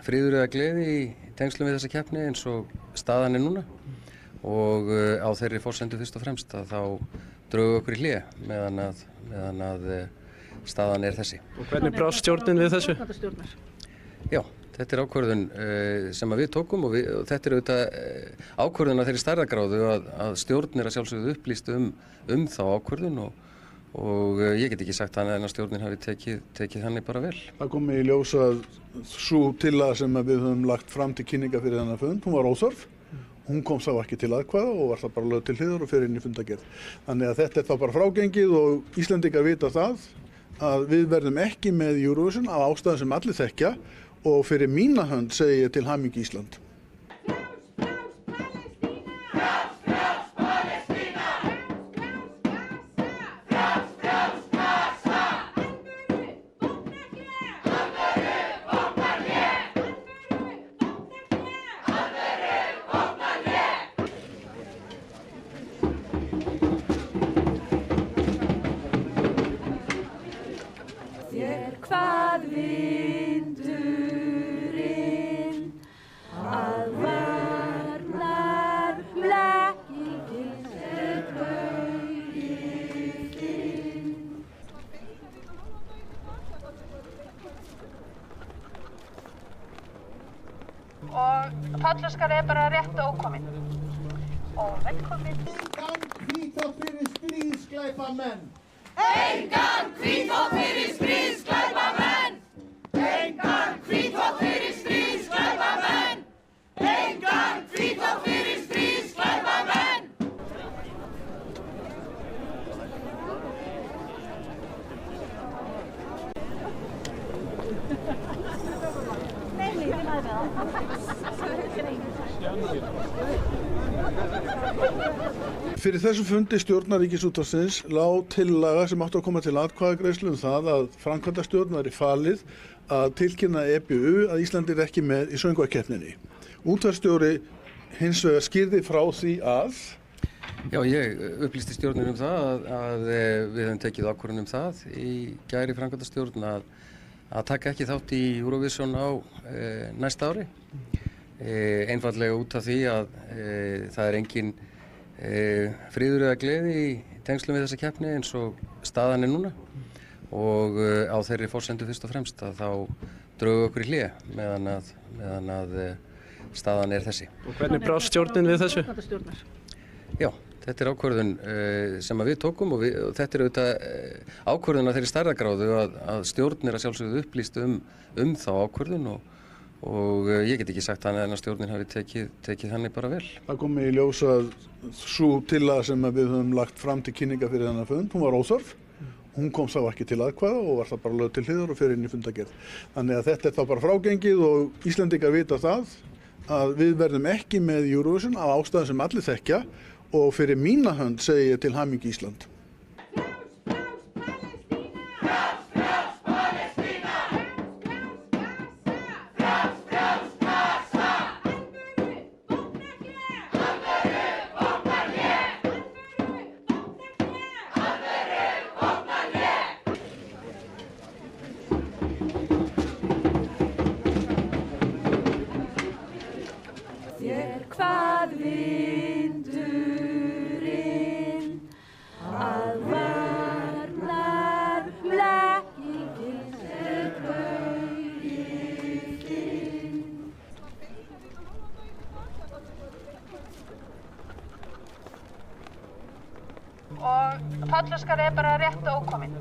friður eða gleði í tengslum við þessa keppni eins og staðan er núna og á þeirri forsendu fyrst og fremst að þá drögu okkur í hlé meðan að staðan er þessi. Og hvernig brást stjórnin við þessu? Já, þetta er ákvörðun sem við tókum og þetta er auðvitað ákvörðun af þeirri stærðargráðu að stjórn er að sjálfsögðu upplýst þá ákvörðun og ég get ekki sagt annað en að stjórnin hafi tekið þannig bara vel. það kom í ljós að sú tillaga sem við höfum lagt fram til kynninga fyrir þennan fund, hún var óþörf. Hún kom þá ekki til atkvæða og var það bara lögð til hliðar og fer inn í fundargerð. Þannig að þetta er þá bara frágengið og Íslendingar vita það að við verðum ekki með Eurovision af ástæðum sem allir þekkja og fyrir mína hönd segi ég til hamingju Ísland. Hvað vindurinn að varnar blekkingin sem baugir inn. Og Pállóskar er bara rétt ókominn. Og velkomin. Engan hvítþvott fyrir stríðsglæpamenn. Engan hvítþvott fyrir stríðsglæpamenn. Engan hvítþvott fyrir stríðsglæpamenn. Engan hvítþvott fyrir stríðsglæpamenn. Nee, die mij wel. Fyrir þessum fundi stjórnarríkisútvarpsins lá tillaga sem átti að koma til atkvæðagreiðslu það að framkvæmdastjórn væri falið að tilkynna EBU að Íslandi ekki með í söngvakeppninni. Útvarpsstjóri hins vegar skýrði frá því að Já, ég upplýsti stjórnin það að við höfum tekið ákvörðun það í gær í framkvæmdastjórn að taka ekki þátt í Eurovision á næsta ári. Einfaldlega út af því að það er engin friður eða gleði í tengslum við þessa keppni eins og staðan er núna og á þeirri forsendu fyrst og fremst að þá drögu okkur í hlé meðan að staðan er þessi. Og hvernig brást stjórnin við þessu? Já, þetta er ákvörðun sem við tókum og þetta er auðvitað ákvörðun að þeirri stærðagráðu að stjórn er að sjálfsögðu upplýst þá ákvörðun og ég get ekki sagt þannig að stjórnin hafi tekið þannig bara vel. það kom í ljós að sú tillaga sem við höfum lagt fram til kynninga fyrir þennan fund, hún var óþörf. Hún kom þá ekki til atkvæða og var það bara lögð til hliðar og fer inn í fundargerð. Þannig að þetta er þá bara frágengið og Íslendingar vita það að við verðum ekki með Eurovision af ástæðum sem allir þekkja og fyrir mína hönd segi ég til hamingju Ísland. Hvað vindurinn að varnar blekkingin er bauginn. Og Pállóskar er bara rétt ókominn.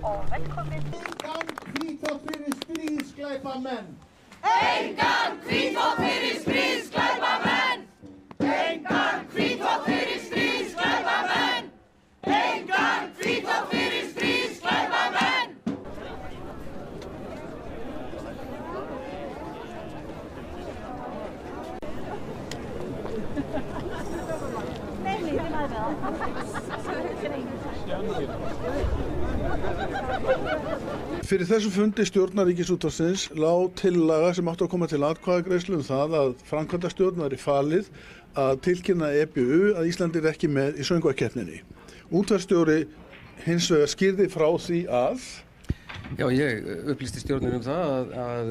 Og velkomin. Engan hvítþvott fyrir stríðsglæpamenn. Engan hvítþvott fyrir stríðsglæpamenn. Engan hvítþvott fyrir stríðsglæpamenn. Engan hvítþvott fyrir stríðsglæpamenn. Nee, die mij wel. Fyrir þessum fundi stjórnarríkisútvarpsins lá tillaga sem átti að koma til atkvæðagreiðslu það að framkvæmdastjórn væri falið að tilkynna EBU að Íslandi ekki með í söngvakeppninni. Útvarpsstjóri hins vegar skýrði frá því að Já, ég upplýsti stjórnin það að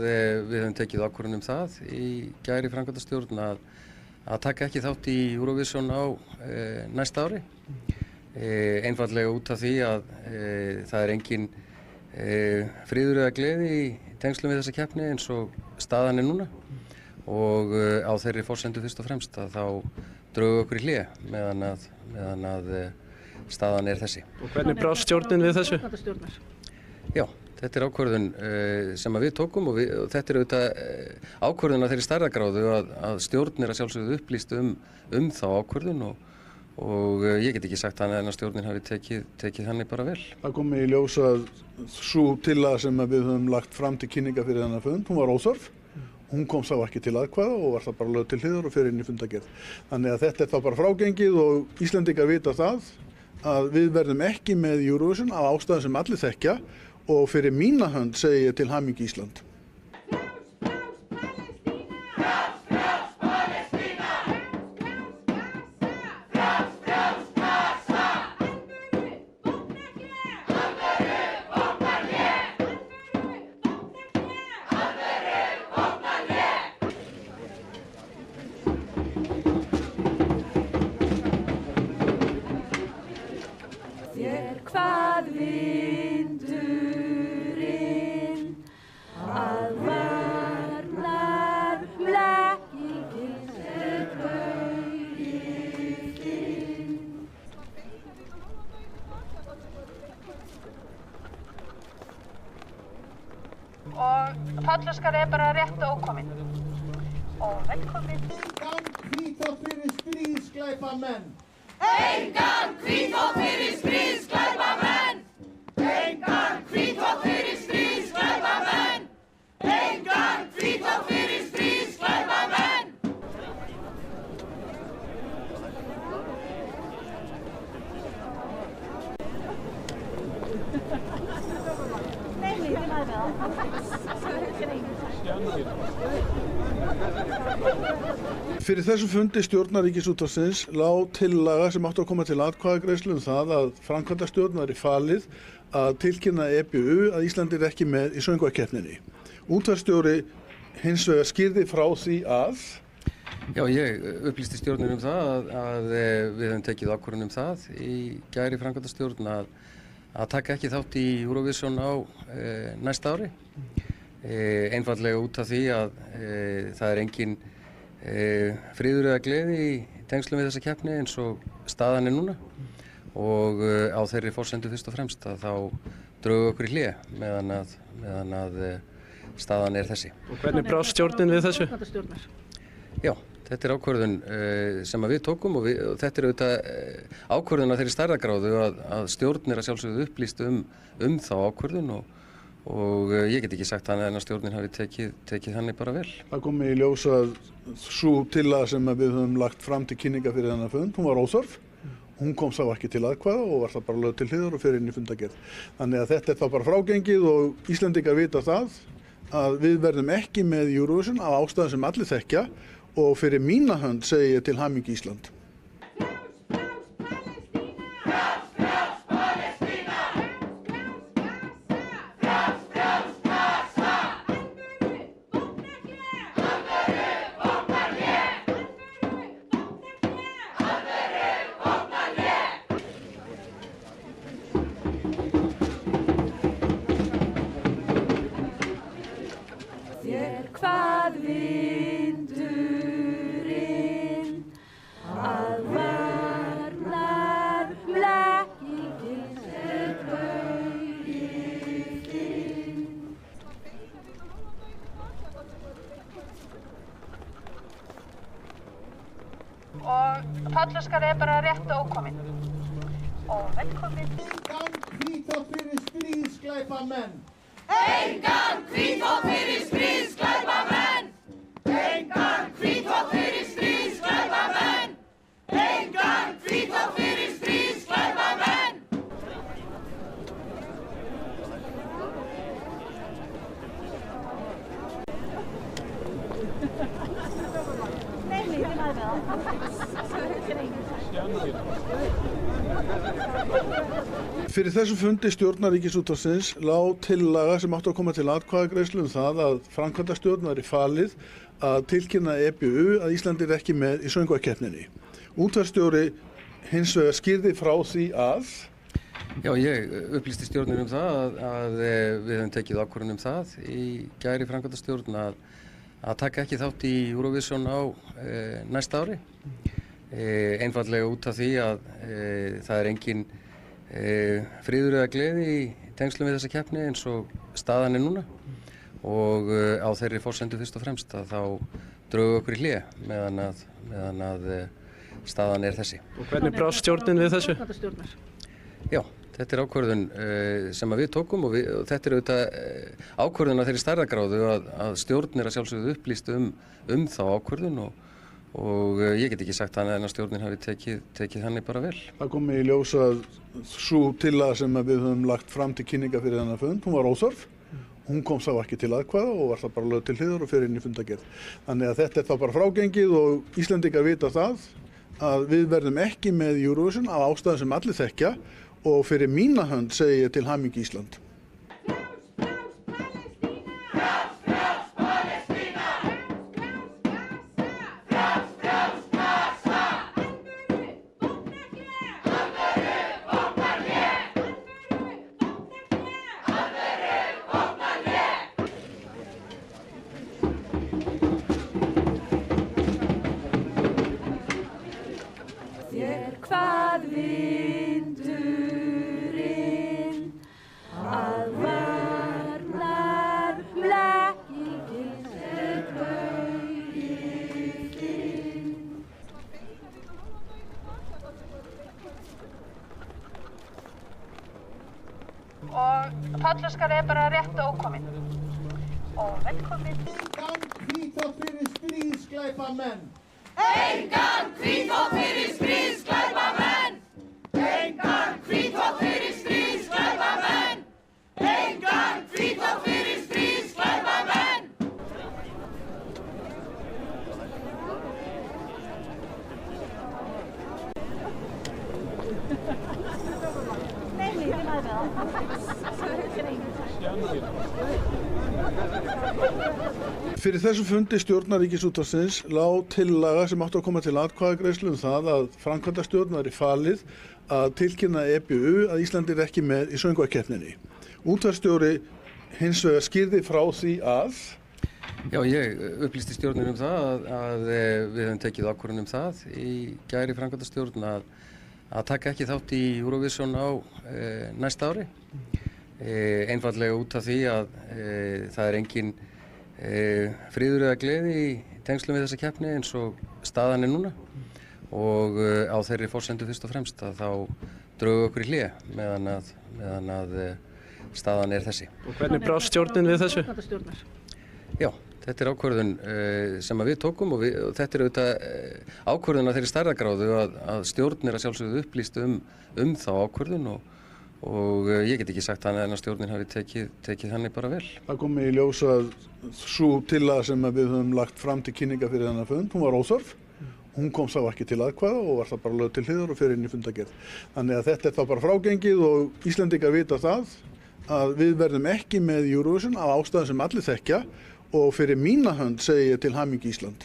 við höfum tekið ákvörðun það í gær í framkvæmdastjórn að taka ekki þátt í Eurovision á næsta ári. Einfaldlega út af því að það er engin friður eða gleði í tengslum við þessa keppni eins og staðan er núna og á þeirri forsendu fyrst og fremst að þá drögu okkur í hlé meðan að staðan er þessi. Og hvernig brást stjórnin við þessu? Já, þetta er ákvörðun sem við tókum og þetta er auðvitað ákvörðun að þeirri stærðagráðu að stjórn er að sjálfsögðu upplýst þá ákvörðun og ég get ekki sagt þannig að stjórnin hafi tekið þannig bara vel. það kom í ljós að sú tillaga sem við höfum lagt fram til kynninga fyrir þennan fund, hún var óþörf. Hún kom þá ekki til atkvæða og var það bara lögð til hliðar og fer inn í fundargerð. Þannig að þetta er þá bara frágengið og Íslendingar vita það að við verðum ekki með Eurovision af ástæðum sem allir þekkja og fyrir mína hönd segi ég til hamingju Ísland. Hvað vindurinn að varnar blekkingin er bauginn. Og Pállóskar er bara rétt ókominn. Og velkomin. Engan hvítþvott fyrir stríðsglæpamenn. Engan hvítþvott fyrir stríðsglæpamenn. Engan hvítþvott fyrir stríðsglæpamenn. Fyrir þessum fundi stjórnar Ríkisútvarpsins lá tillaga sem átti að koma til atkvæðagreiðslu það að framkvæmdastjórn væri falið að tilkynna EBU að Ísland ekki með í söngvakeppninni. Útvarpsstjóri hins vegar skýrði frá því að Já, ég upplýsti stjórnin það að við höfum tekið ákvörðun það í gær í framkvæmdastjórn að taka ekki þátt í Eurovision á næsta ári. Einfaldlega út af því að það engin friður eða gleði í tengslum við þessa keppni eins og staðan núna og á þeirri forsendu fyrst og fremst að þá drögu okkur í hlé meðan að staðan þessi. Og hvernig brást stjórnin við þessu? Já, þetta ákvörðun sem við tókum og þetta auðvitað ákvörðun af þeirri stærðargráðu að stjórn að sjálfsögðu upplýst þá ákvörðun og ég get ekki sagt annað en að stjórnin hafi tekið þannig bara vel. Það kom í ljós að sú tillaga sem við höfum lagt fram til kynninga fyrir þennan fund, hún var óþörf. Hún kom sá ekki til atkvæða og var það bara lögð til hliðar og fer inn í fundargerð. Þannig að þetta þá bara frágengið og Íslendingar vita það að við verðum ekki með Eurovision af ástæðum sem allir þekkja og fyrir mína hönd segi ég til hamingju Ísland. Hvað vindurinn að varnar blekkingin þinn. Og Pállóskar bara rétt ókominn. Og velkomin. Engan hvítþvott fyrir stríðsglæpamenn. Engan hvítþvott fyrir stríðsglæpamenn. Engan hvítþvott fyrir stríðsglæpamenn. Engan hvítþvott fyrir stríðsglæpamenn. Fyrir þessum fundi stjórnar Ríkisútvarpsins lá tillaga sem átti að koma til atkvæðagreiðslu það að framkvæmdastjórn væri falið að tilkynna EBU að Ísland ekki með í söngvakeppninni. Útvarpsstjóri hins vegar skýrði frá því að Já, ég upplýsti stjórnin það að við höfum tekið ákvörðun það í gær í framkvæmdastjórn að taka ekki þátt í Eurovision á næsta ári. Einfaldlega út af því að það engin friður eða gleði í tengslum við þessa keppni eins og staðan núna og á þeirri forsendu fyrst og fremst að þá drögu okkur í hlé meðan að staðan þessi. Og hvernig brást stjórnin við þessu? Já, þetta ákvörðun sem við tókum og þetta auðvitað ákvörðun af þeirri stærðargráðu að stjórn að sjálfsögðu upplýst þá ákvörðun og ég get ekki sagt annað en að stjórnin hafi tekið þannig bara vel. það kom í ljós að sú tillaga sem við höfum lagt fram til kynninga fyrir þennan fund, hún var óþörf. Hún kom sá ekki til atkvæða og var það bara lögð til hliðar og fer inn í fundargerð. Þannig að þetta þá bara frágengið og Íslendingar vita það að við verðum ekki með Eurovision af ástæðum sem allir þekkja og fyrir mína hönd segi ég til hamingju Ísland. Hvað vindurinn að varnar blekkingin þinn. Og Pállóskar bara rétt ókominn. Og velkomin. Engan hvítþvott fyrir stríðsglæpamenn. Engan hvítþvott fyrir stríðsglæpamenn. Engan hvítþvott fyrir stríðsglæpamenn. Engan hvítþvott fyrir Fyrir þessum fundi stjórnar Ríkisútvarpsins lá tillaga sem átti að koma til atkvæðagreiðslu það að framkvæmdastjórn væri falið að tilkynna EBU að Íslandi ekki með í söngvakeppninni. Útvarpsstjóri hins vegar skýrði frá því að Já, ég upplýsti stjórnin það að við höfum tekið ákvörðun það í gær í framkvæmdastjórn að taka ekki þátt í Eurovision á næsta ári. Einfaldlega út af því að það er engin friður eða gleði í tengslum við þessa keppni eins og staðan er núna og á þeirri forsendu fyrst og fremst að þá drögu okkur í hlé meðan að staðan er þessi. Og hvernig brást stjórnin við þessu? Já, þetta er ákvörðun sem við tókum og þetta er auðvitað ákvörðun af þeirri stærðargráðu að stjórn er að sjálfsögðu upplýst þá ákvörðun og ég get ekki sagt annað en að stjórnin hafi tekið þannig bara vel. Það kom í ljós að sú tillaga sem við höfum lagt fram til kynninga fyrir þennan fund, hún var óþörf. Hún kom þá ekki til atkvæða og var það bara lögð til hliðar og fer inn í fundargerð. Þannig að þetta er þá bara frágengið og Íslendingar vita það að við verðum ekki með Eurovision af ástæðum sem allir þekkja og fyrir mína hönd segi ég til hamingju Ísland.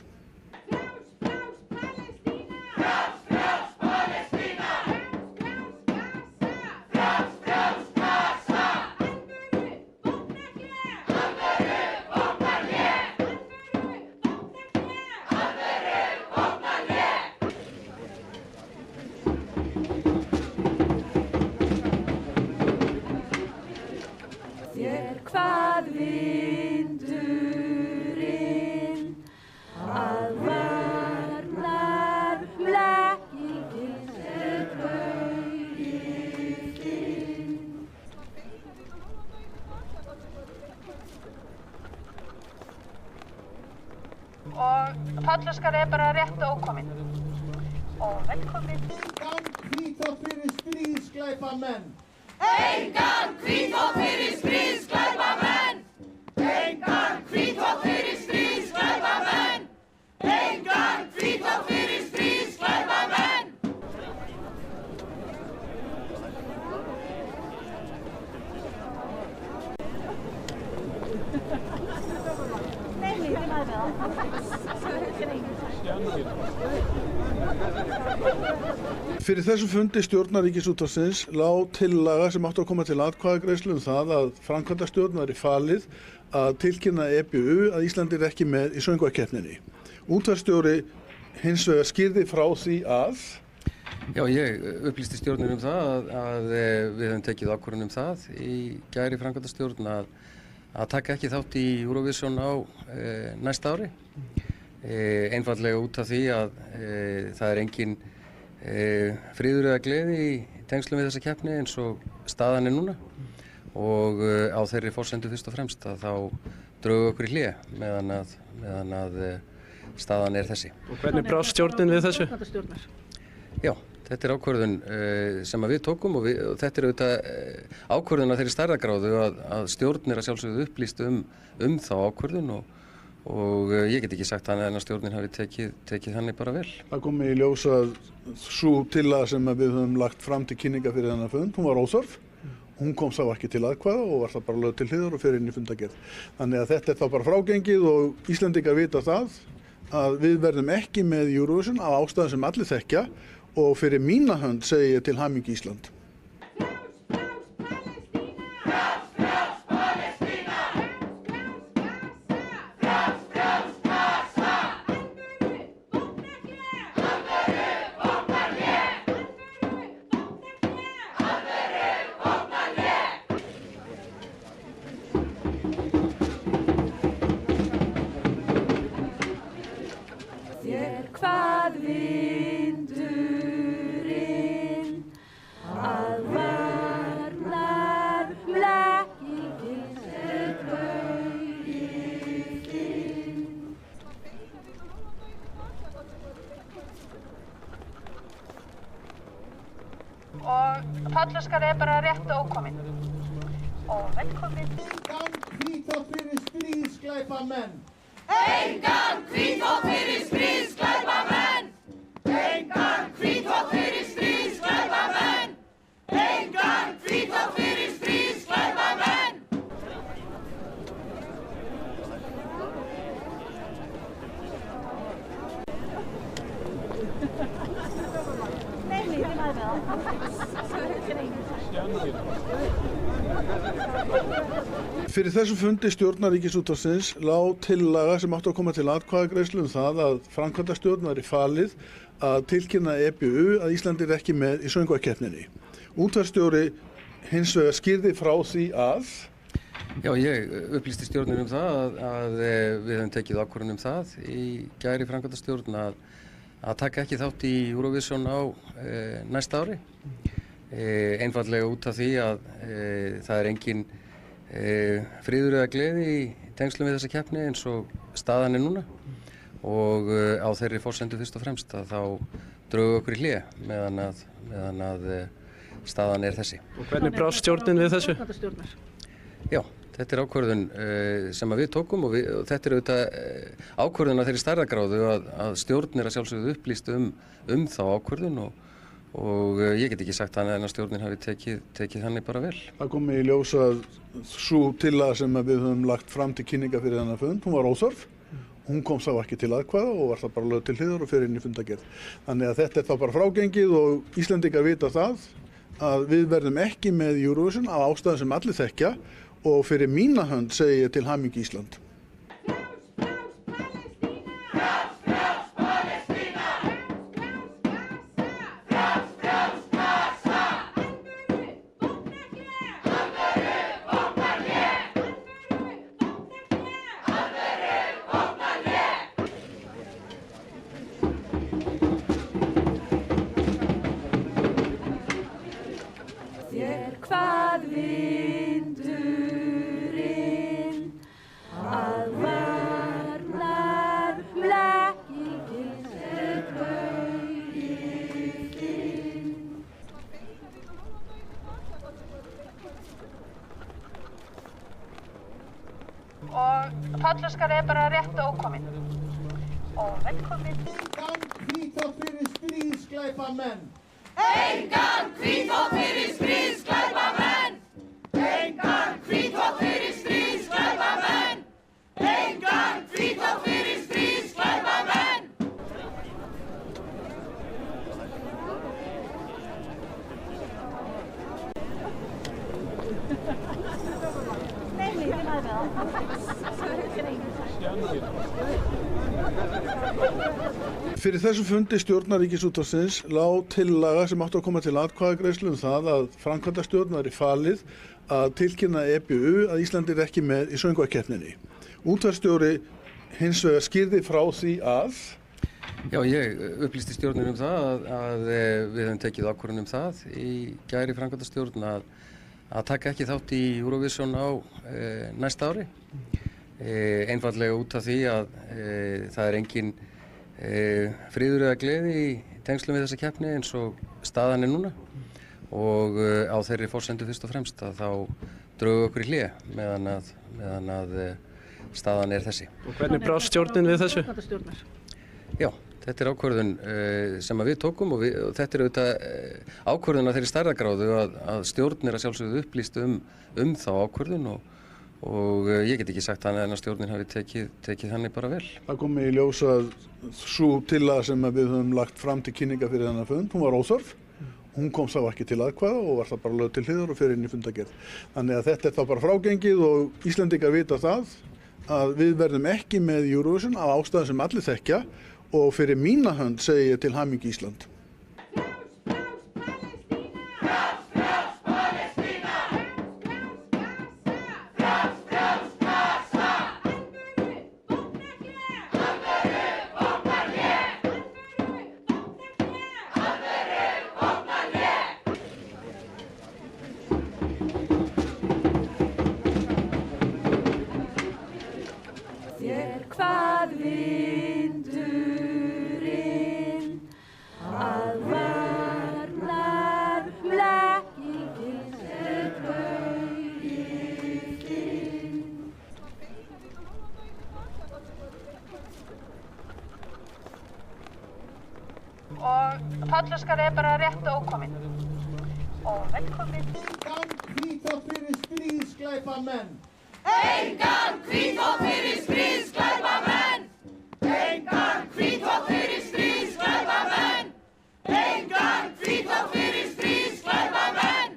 Hvað vindurinn að varnar blekkingin sem baugir inn. Og Pállóskar er bara rétt ókominn. Og velkomin. Engan hvítþvott fyrir stríðsglæpamenn. Engan hvítþvott fyrir stríðsglæpamenn. Engan hvítþvott fyrir stríðsglæpamenn. Engan hvítþvott fyrir stríðsglæpamenn. Fyrir þessum fundi stjórnar Ríkisútvarpsins lá tillaga sem átti að koma til atkvæðagreiðslu það að framkvæmdastjórn væri falið að tilkynna EBU að Íslandi ekki með í söngvakeppninni. Útvarpsstjóri hins vegar skýrði frá því að Já, ég upplýsti stjórnin það að við höfum tekið ákvörðun það í gær í framkvæmdastjórn að taka ekki þátt í Eurovision á næsta ári. Einfaldlega út af því að það er engin friður eða gleði í tengslum við þessa keppni eins og staðan er núna og á þeirri forsendu fyrst og fremst að þá drögu okkur í hlé meðan að staðan er þessi. Og hvernig brást stjórnin við þessu? Já, þetta er ákvörðun sem við tókum og þetta er auðvitað ákvörðun af þeirri stærðargráðu að stjórn er að sjálfsögðu upplýst þá ákvörðun og ég get ekki sagt annað en að stjórnin hafi tekið þannig bara vel. það kom í ljós að sú tillaga sem við höfum lagt fram til kynninga fyrir þennan fund, hún var óþörf. Hún kom þá ekki til atkvæða og var það bara lögð til hliðar og fer inn í fundargerð. Þannig að þetta er þá bara frágengið og Íslendingar vita það að við verðum ekki með Eurovision af ástæðum sem allir þekkja og fyrir mína hönd segi ég til hamingju Ísland. Hvað vindurinn að varnar blekkingin sem baugir inn. Og Pállóskar er bara rétt ókominn. Og velkomin. Engan hvítþvott fyrir stríðsglæpamenn. Engan hvítþvott fyrir stríðsglæpamenn. Engan hvítþvott fyrir stríðsglæpamenn. Engan hvítþvott fyrir stríðsglæpamenn. Fyrir þessu fundi stjórnar Ríkisútvarpsins lá tillaga sem átti að koma til atkvæðagreiðslu það að framkvæmdastjórn væri falið að tilkynna EBU að Íslandi ekki með í söngvakeppninni. Útvarpsstjóri hins vegar skýrði frá því að Já, ég upplýsti stjórnin það að við höfum tekið ákvörðun það í gær í framkvæmdastjórn að taka ekki þátt í Eurovision á næsta ári. Einfaldlega út af því að það er engin friður eða gleði í tengslum við þessa keppni eins og staðan núna og á þeirri forsendu fyrst og fremst að þá drögum okkur í hlé meðan að staðan er þessi. Og hvernig brást stjórnin við þessu? Já, þetta er ákvörðun sem við tókum og þetta er auðvitað ákvörðun að þeirri stærðargráðu að stjórn er að sjálfsögðu upplýst þá ákvörðun og ég get ekki sagt annað en að stjórnin hafi tekið þannig bara vel. Það kom í ljós að sú tillaga sem við höfum lagt fram til kynninga fyrir þennan fund, hún var óþörf. Hún kom þá ekki til atkvæða og var það bara lögð til hliðar og fer inn í fundargerð. Þannig að þetta er þá bara frágengið og Íslendingar vita það að við verðum ekki með Eurovision af ástæðum sem allir þekkja og fyrir mína hönd segi ég til hamingju Ísland. Hvað vindurinn að varnar blekkingin er bauginn. Og Pállóskar er bara rétt ókominn. Og velkomin. Engan hvítþvott fyrir stríðsglæpamenn. Engan hvítþvott fyrir stríðsglæpamenn. Engan hvítþvott fyrir stríðsglæpamenn. Engan hvítþvott fyrir stríðsglæpamenn. Fyrir þessu fundi stjórnar Ríkisútvarpsins lá tillaga sem átti að koma til atkvæðagreiðslu það að framkvæmdastjórn væri falið að tilkynna EBU að Íslandi ekki með í söngvakeppninni. Útvarpsstjóri hins vegar skýrði frá því að Já, ég upplýsti stjórnin það að við höfum tekið ákvörðun það í gær í framkvæmdastjórn að taka ekki þátt í Eurovision á næsta ári. Einfaldlega út af því að það er engin friður eða gleði í tengslum við þessa keppni eins og staðan núna og á þeirri forsendu fyrst og fremst að þá drögum okkur í hlé meðan að staðan er þessi. Og hvernig brást stjórnin við þessu? Já, þetta er ákvörðun sem við tókum og þetta er auðvitað ákvörðun að þeirri stærðargráðu að stjórn er að sjálfsögðu upplýst þá ákvörðun og ég get ekki sagt annað en að stjórnin hafi tekið þannig bara vel. það kom í ljós að sú tillaga sem við höfum lagt fram til kynninga fyrir þennan fund, hún var óþörf. Hún kom þá ekki til atkvæða og var það bara lögð til hliðar og fer inn í fundargerð. Þannig að þetta er þá bara frágengið og Íslendingar vita það að við verðum ekki með Eurovision af ástæðum sem allir þekkja og fyrir mína hönd segi ég til hamingju Ísland. Hvað vindurinn að varnar blekkingin er bauginn. Og Pállóskar er bara rétt ókominn. Og velkomin. Engan hvítþvott fyrir stríðsglæpamenn. Engan hvítþvott fyrir stríðsglæpamenn. Engan hvítþvott fyrir stríðsglæpamenn. Engan hvítþvott fyrir stríðsglæpamenn.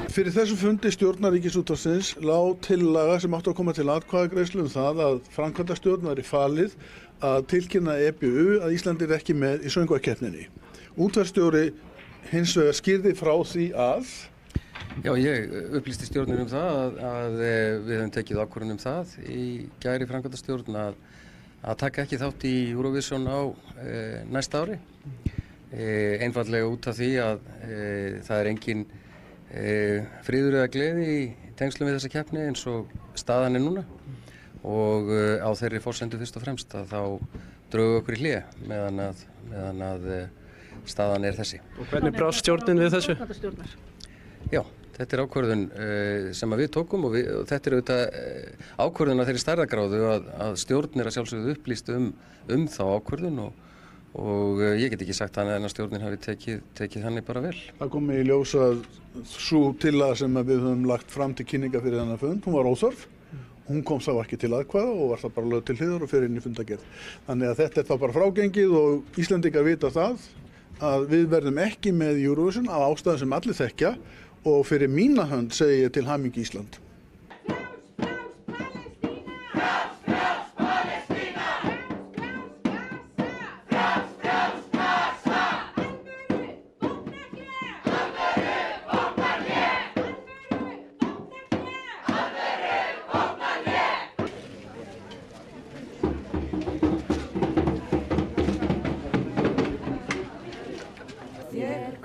Fyrir þessu fundi stjórnar Ríkisútvarpsins lá tillaga sem átti að koma til atkvæðagreiðslu það að framkvæmdastjórn væri falið að tilkynna EBU að Ísland ekki með í söngvakeppninni. Útvarpsstjóri hins vegar skýrði frá því að Já, ég upplýsti stjórnir það að við höfum tekið ákvörðun það í gær í framkvæmdastjórn að taka ekki þátt í Eurovision á næsta ári. Einfaldlega út af því að það engin friður eða gleði í tengslum við þessa keppni eins og staðan núna og á þeirri forsendu fyrst og fremst að þá drögu okkur í hlé meðan að staðan þessi. Og hvernig brást stjórnin við þessu? Já, þetta ákvörðun sem við tókum og þetta auðvitað ákvörðun af þeirri stærðargráðu að stjórn að sjálfsögðu upplýst þá ákvörðun og ég get ekki sagt annað en að stjórnin hafi tekið þannig bara vel. Það kom í ljós að sú tillaga sem við höfum lagt fram til kynninga fyrir þennan fund, hún var óþörf. Hún kom þá ekki til atkvæða og var það bara lögð til hliðar og fer inn í fundargerð. Þannig að þetta þá bara frágengið og Íslendingar vita það að við verðum ekki með Eurovision af ástæðum sem allir þekkja og fyrir mína hönd segi ég til hamingju Ísland.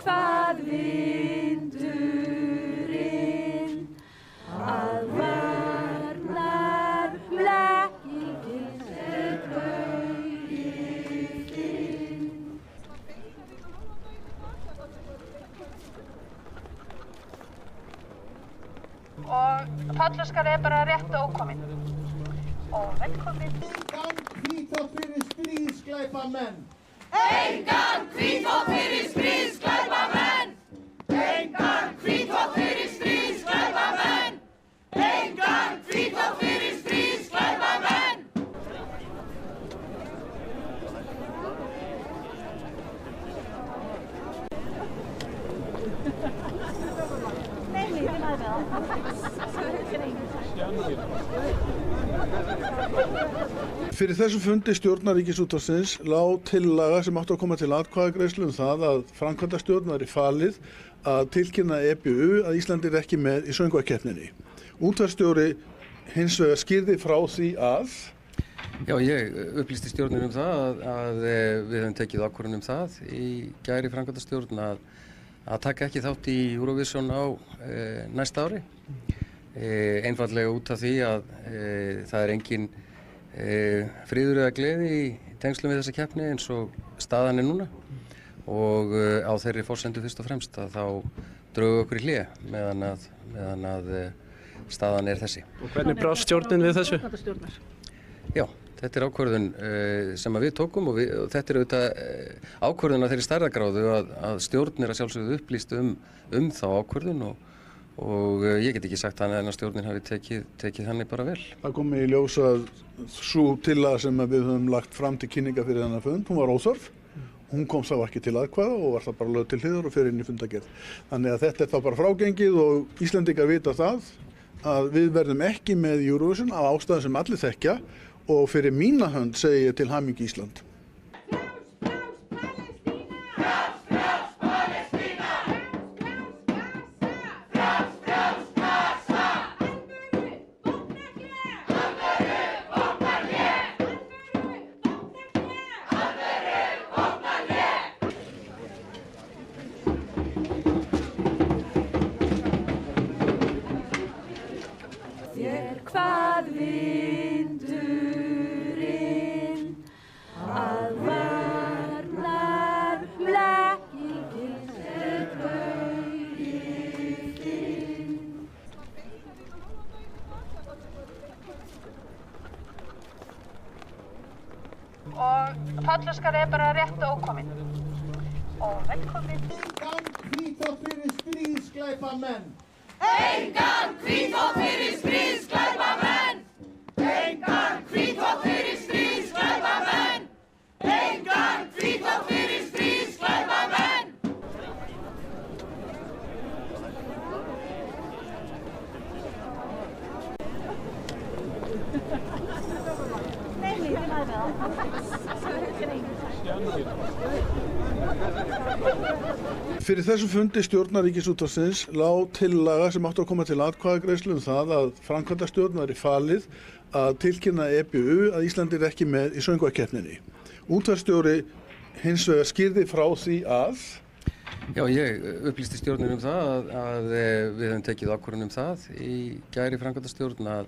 Hvað vindurinn að varnar blekkingin þinn. Og Pállóskar bara rétt ókominn. Og velkomin. Engan hvítþvott fyrir stríðsglæpamenn. Engan hvítþvott fyrir stríðsglæpamenn. Engan hvítþvott fyrir stríðsglæpamenn. Engan hvítþvott fyrir stríðsglæpamenn. Fyrir þessu fundi stjórnar Ríkisútvarpsins lá tillaga sem átti að koma til atkvæðagreiðslu það að framkvæmdastjórn væri falið að tilkynna EBU að Ísland ekki með í söngvakeppninni. Útvarpsstjóri hins vegar skýrði frá því að Já, ég upplýsti stjórnir það að við höfum tekið ákvörðun það í gær í framkvæmdastjórn að taka ekki þátt í Eurovision á næsta ári. Einfaldlega út af því að það engin friður eða gleði í tengslum við þessa keppni eins og staðan núna og á þeirri forsendu fyrst og fremst að þá drögu okkur í hlé meðan að staðan þessi. Og hvernig brást stjórnin við þessu? Já, þetta ákvörðun sem við tókum og þetta auðvitað ákvörðun af þeirri stærðargráðu að stjórn að sjálfsögðu upplýst þá ákvörðun og ég get ekki sagt annað en að stjórnin hafi tekið þannig bara vel. það kom í ljós að sú tillaga sem við höfum lagt fram til kynninga fyrir þennan fund, hún var óþörf. Hún kom þá ekki til atkvæða og var það bara lögð til hliðar og fer inn í fundargerð. Þannig að þetta þá bara frágengið og Íslendingar vita það að við verðum ekki með Eurovision af ástæðum sem allir þekkja og fyrir mína hönd segi ég til hamingju Ísland. Hvað vindurinn að varnar blekkingin þinn. Og Pállóskar bara rétt ókominn. Og velkomin. Engan hvítþvott fyrir stríðsglæpamenn. Engan hvítþvott fyrir stríðsglæpamenn. Engan hvítþvott fyrir stríðsglæpamenn. Engan hvítþvott fyrir Fyrir þessum fundi stjórnar Ríkisútvarpsins lá tillaga sem átti að koma til atkvæðagreiðslu það að framkvæmdastjórn væri falið að tilkynna EBU að Ísland ekki með í söngvakeppninni. Útvarpsstjóri hins vegar skýrði frá því að Já, ég upplýsti stjórnin það að við höfum tekið ákvörðun það í gær í framkvæmdastjórn að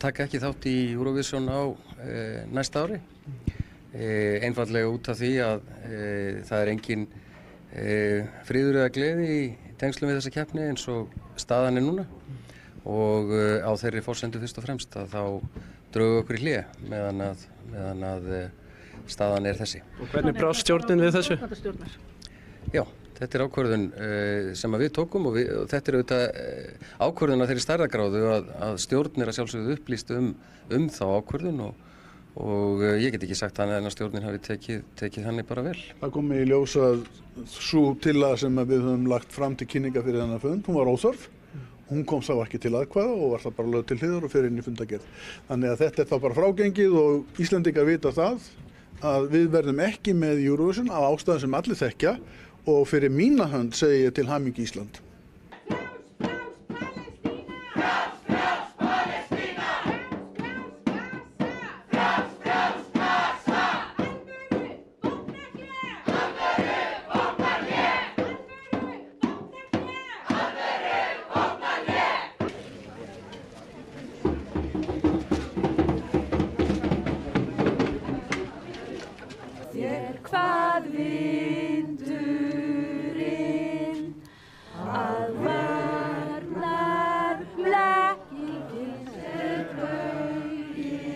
taka ekki þátt í Eurovision á næsta ári. Einfaldlega út af því að það er engin friður eða gleði í tengslum við þessa keppni eins og staðan er núna og á þeirri forsendu fyrst og fremst að þá drögum við okkur í hlé meðan að staðan er þessi. Og hvernig brást stjórnin við þessu? Já, þetta er ákvörðun sem við tókum og þetta er auðvitað ákvörðun á þeirri stærðargráðu að stjórn er að sjálfsögðu upplýst þá ákvörðun og ég get ekki sagt þannig að stjórnin hafi tekið þannig bara vel. Það kom í ljós að sú tillaga sem við höfum lagt fram til kynninga fyrir þennan fund, hún var óþörf. Hún kom þá ekki til atkvæða og var það bara lögð til hliðar og fer inn í fundargerð. Þannig að þetta er þá bara frágengið og Íslendingar vita það að við verðum ekki með Eurovision af ástæðum sem allir þekkja og fyrir mína hönd segi ég til hamingju Ísland. Hvað vindurinn að varnar blekkingin er bauginn.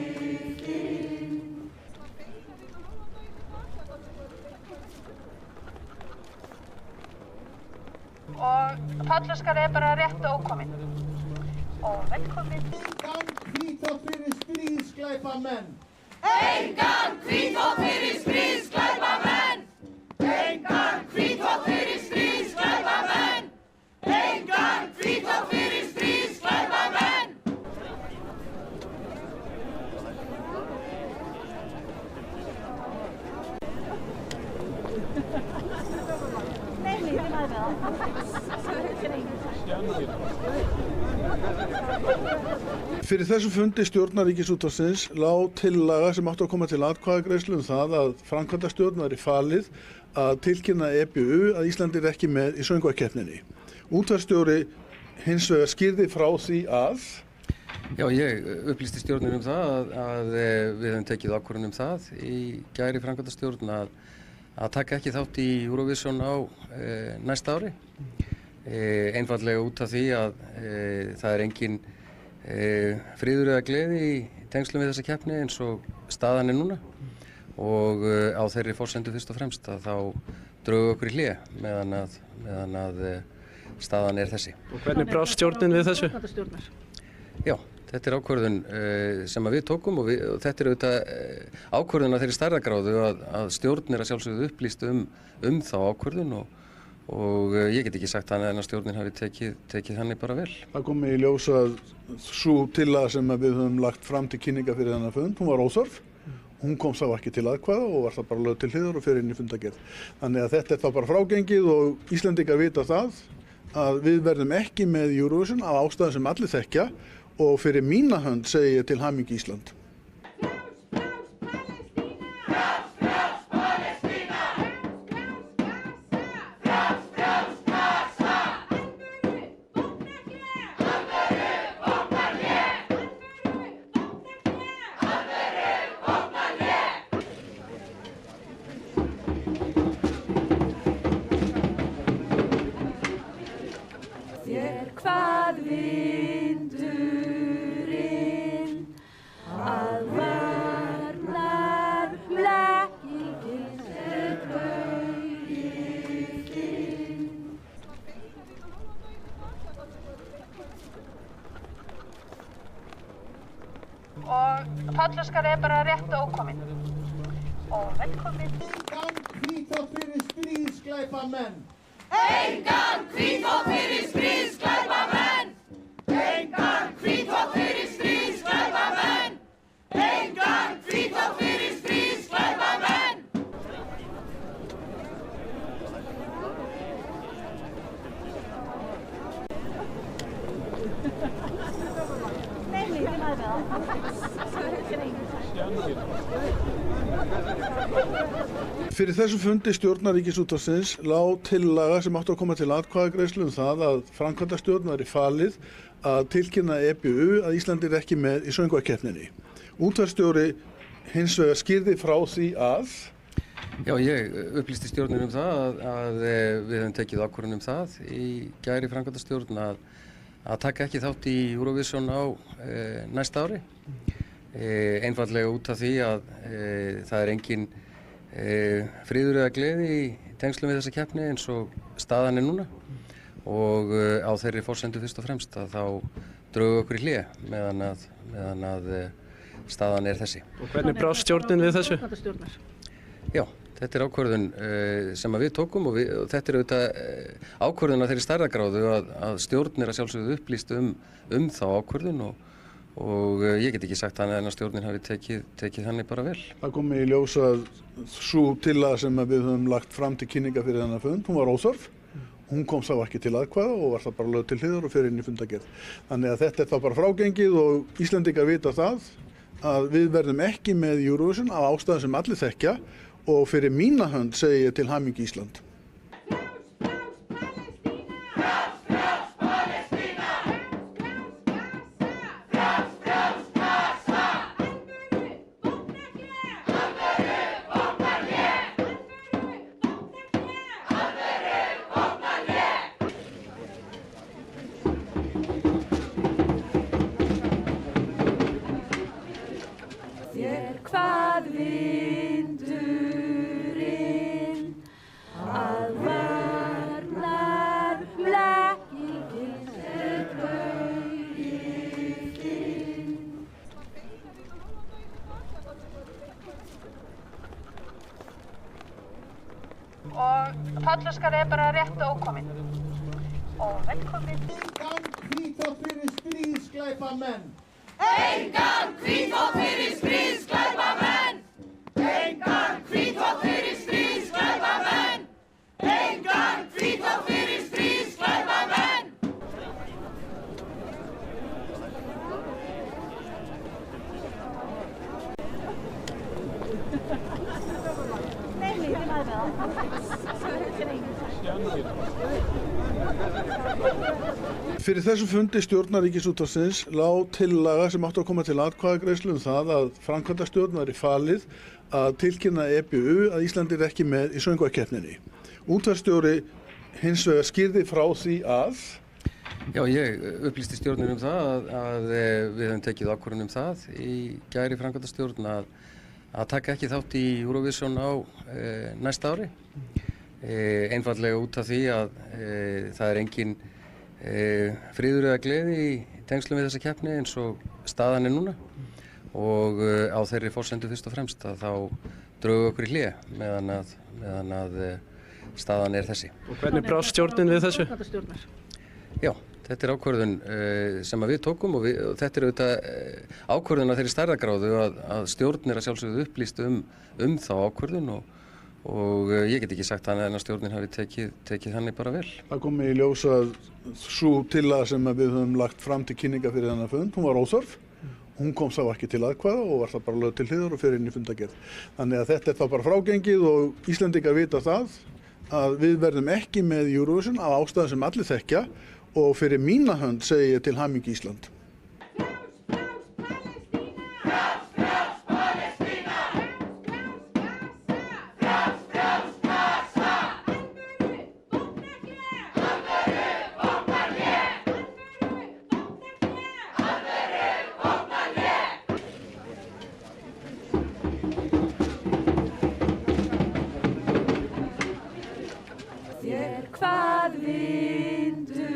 Og Pállóskar er bara rétt ókominn. Og velkomin. Engan hvítþvott fyrir stríðsglæpamenn. Engan hvítþvott fyrir stríðsglæpamenn. Engan hvítþvott fyrir stríðsglæpamenn. Engan hvítþvott fyrir stríðsglæpamenn. Fyrir þessum fundi stjórnar Ríkisútvarpsins lá tillaga sem átti að koma til atkvæðagreiðslu það að framkvæmdastjórn væri falið að tilkynna EBU að Ísland ekki með í söngvakeppninni. Útvarpsstjóri hins vegar skýrði frá því að Já, ég upplýsti stjórnin það að við höfum tekið ákvörðun það í gær í framkvæmdastjórn að taka ekki þátt í Eurovision á næsta ári. Einfaldlega út af því að það er engin friður eða gleði í tengslum við þessa keppni eins og staðan er núna og á þeirri forsendu fyrst og fremst að þá drögum við okkur í hlé meðan að staðan er þessi. Og hvernig brást stjórnin við þessu? Já, þetta er ákvörðun sem við tókum og þetta er auðvitað ákvörðun á þeirri stærðargráðu að stjórn er að sjálfsögðu upplýst þá ákvörðun og ég get ekki sagt þannig að stjórnin hafi tekið þannig bara vel. það kom í ljós að sú tillaga sem við höfum lagt fram til kynninga fyrir þennan fund, hún var óþörf. Hún kom þá ekki til atkvæða og var það bara lögð til hliðar og fer inn í fundargerð. Þannig að þetta er þá bara frágengið og Íslendingar vita það að við verðum ekki með Eurovision af ástæðum sem allir þekkja og fyrir mína hönd segi ég til hamingju Ísland. Hvað vindurinn að varnar blekkingin er bauginn. Og Pállóskar er bara rétt ókominn. Og velkomin. Engan hvítþvott fyrir stríðsglæpamenn. Engan hvítþvott fyrir stríðsglæpamenn. Engan hvítþvott fyrir stríðsglæpamenn. Engan hvítþvott fyrir Fyrir þessu fundi stjórnar Ríkisútvarpsins lá tillaga sem átti að koma til atkvæðagreiðslu það að framkvæmdastjórn væri falið að tilkynna EBU að Ísland er ekki með í söngvakeppninni. Útvarpsstjóri hins vegar skýrði frá því að Já, ég upplýsti stjórnin það að við höfum tekið ákvörðun það í gær í framkvæmdastjórn að taka ekki þátt í Eurovision á næsta ári. Einfaldlega út af því að það er engin friður eða gleði í tengslum við þessa keppni eins og staðan er núna og á þeirri forsendu fyrst og fremst að þá drögum okkur í hlé meðan að staðan er þessi. Og hvernig brást stjórnin við þessu? Já, þetta er ákvörðun sem við tókum og þetta er auðvitað ákvörðun af þeirri stærðargráðu að stjórn er að sjálfsögðu upplýst þá ákvörðun og ég get ekki sagt annað en að stjórnin hafi tekið þannig bara vel. Það kom í ljós að sú tillaga sem við höfum lagt fram til kynninga fyrir þennan fund, hún var óþörf. Hún kom þá ekki til atkvæða og var það bara lögð til hliðar og fer inn í fundargerð. Þannig að þetta er þá bara frágengið og Íslendingar vita það að við verðum ekki með Eurovision af ástæðum sem allir þekkja og fyrir mína hönd segi ég til hamingju Ísland. Hvað vindurinn að varnar blekkingin er bauginn. Og Pállóskar er bara rétt ókominn. Og velkomin. Engan hvítþvott fyrir stríðsglæpamenn. Engan hvítþvott fyrir stríðsglæpamenn. Engan hvítþvott fyrir stríðsglæpamenn. Engan hvítþvott fyrir stríðsglæpamenn. Fyrir þessu fundi stjórnar Ríkisútvarpsins lá tillaga sem átti að koma til atkvæðagreiðslu það að framkvæmdastjórn væri falið að tilkynna EBU að Ísland er ekki með í söngvakeppninni. Útvarpsstjóri hins vegar skýrði frá því að Já, ég upplýsti stjórnin það að við höfum tekið ákvörðun það í gær í framkvæmdastjórn að taka ekki þátt í Eurovision á næsta ári. Einfaldlega út af því að það er engin friður eða gleði í tengslum við þessa keppni eins og staðan er núna og á þeirri forsendu fyrst og fremst að þá drögum okkur í hlé meðan að staðan er þessi. Og hvernig brást stjórnin við þessu? Já, þetta er ákvörðun sem við tókum og þetta er auðvitað ákvörðun af þeirri stærðargráðu að stjórn er að sjálfsögðu upplýst þá ákvörðun og ég get ekki sagt annað en að stjórnin hafi tekið þannig bara vel. það kom í ljós að sú tillaga sem við höfum lagt fram til kynninga fyrir þennan fund, hún var óþörf. Hún kom þá ekki til atkvæða og var það bara lögð til hliðar og fer inn í fundargerð. Þannig að þetta er þá bara frágengið og Íslendingar vita það að við verðum ekki með Eurovision af ástæðum sem allir þekkja og fyrir mína hönd segi ég til hamingju Ísland. Hvað vindurinn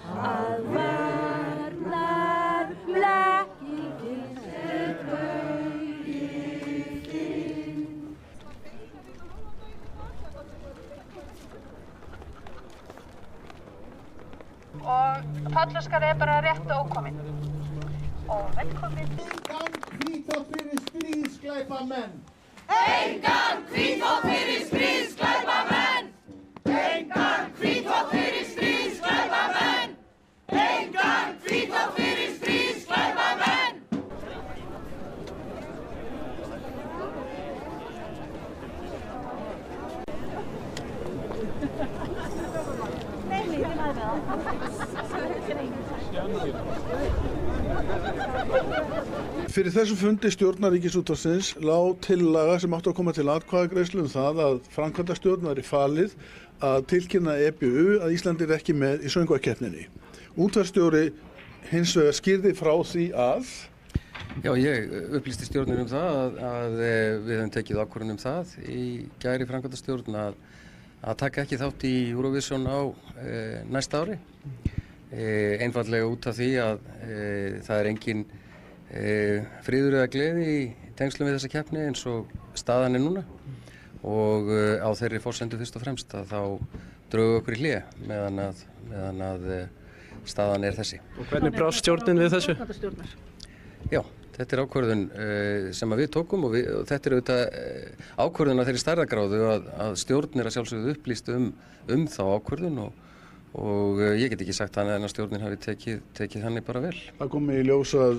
að varnar blekkingin er bauginn. Og Pállóskar er bara rétt ókominn. Og velkomin. Engan hvítþvott fyrir stríðsglæpamenn. Engan hvítþvott fyrir stríðsglæpamenn. Engan hvítþvott fyrir stríðsglæpamenn. Engan hvítþvott fyrir Fyrir þessum fundi stjórnar Ríkisútvarpsins lá tillaga sem átti að koma til atkvæðagreiðslu það að framkvæmdastjórn væri falið að tilkynna EBU að Ísland ekki með í söngvakeppninni. Útvarpsstjóri hins vegar skýrði frá því að Já, ég upplýsti stjórnin það að við höfum tekið ákvörðun það í gær í framkvæmdastjórn að taka ekki þátt í Eurovision á næsta ári. Einfaldlega út af því að það engin friður eða gleði í tengslum við þessa keppni eins og staðan núna og á þeirri forsendu fyrst og fremst að þá drögu okkur í hlé meðan að staðan þessi. Og hvernig brást stjórnin við þessu? Já, þetta ákvörðun sem við tókum og þetta auðvitað ákvörðun af þeirri stærðargráðu að stjórn að sjálfsögðu upplýst þá ákvörðun og ég get ekki sagt annað en að stjórnin hafi tekið þannig bara vel. Það kom í ljós að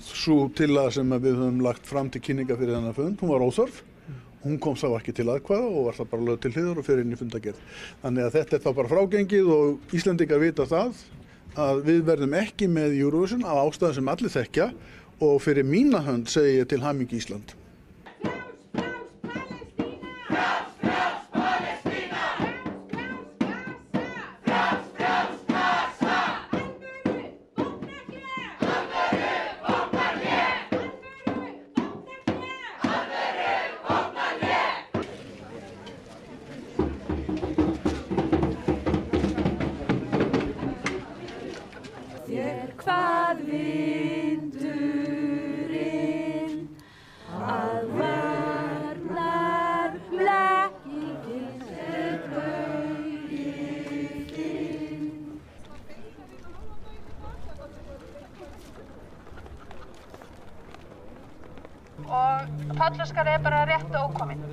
sú tillaga sem við höfum lagt fram til kynninga fyrir þennan fund, hún var óþörf. Hún kom sá ekki til atkvæða og var það bara lögð til hliðar og fer inn í fundargerð. Þannig að þetta þá bara frágengið og Íslendingar vita það að við verðum ekki með Eurovision af ástæðum sem allir þekkja og fyrir mína hönd segi ég til hamingju Ísland. Hvað vindurinn að varnar blekkingin sem baugir inn. Og Pállóskar bara rétt ókominn.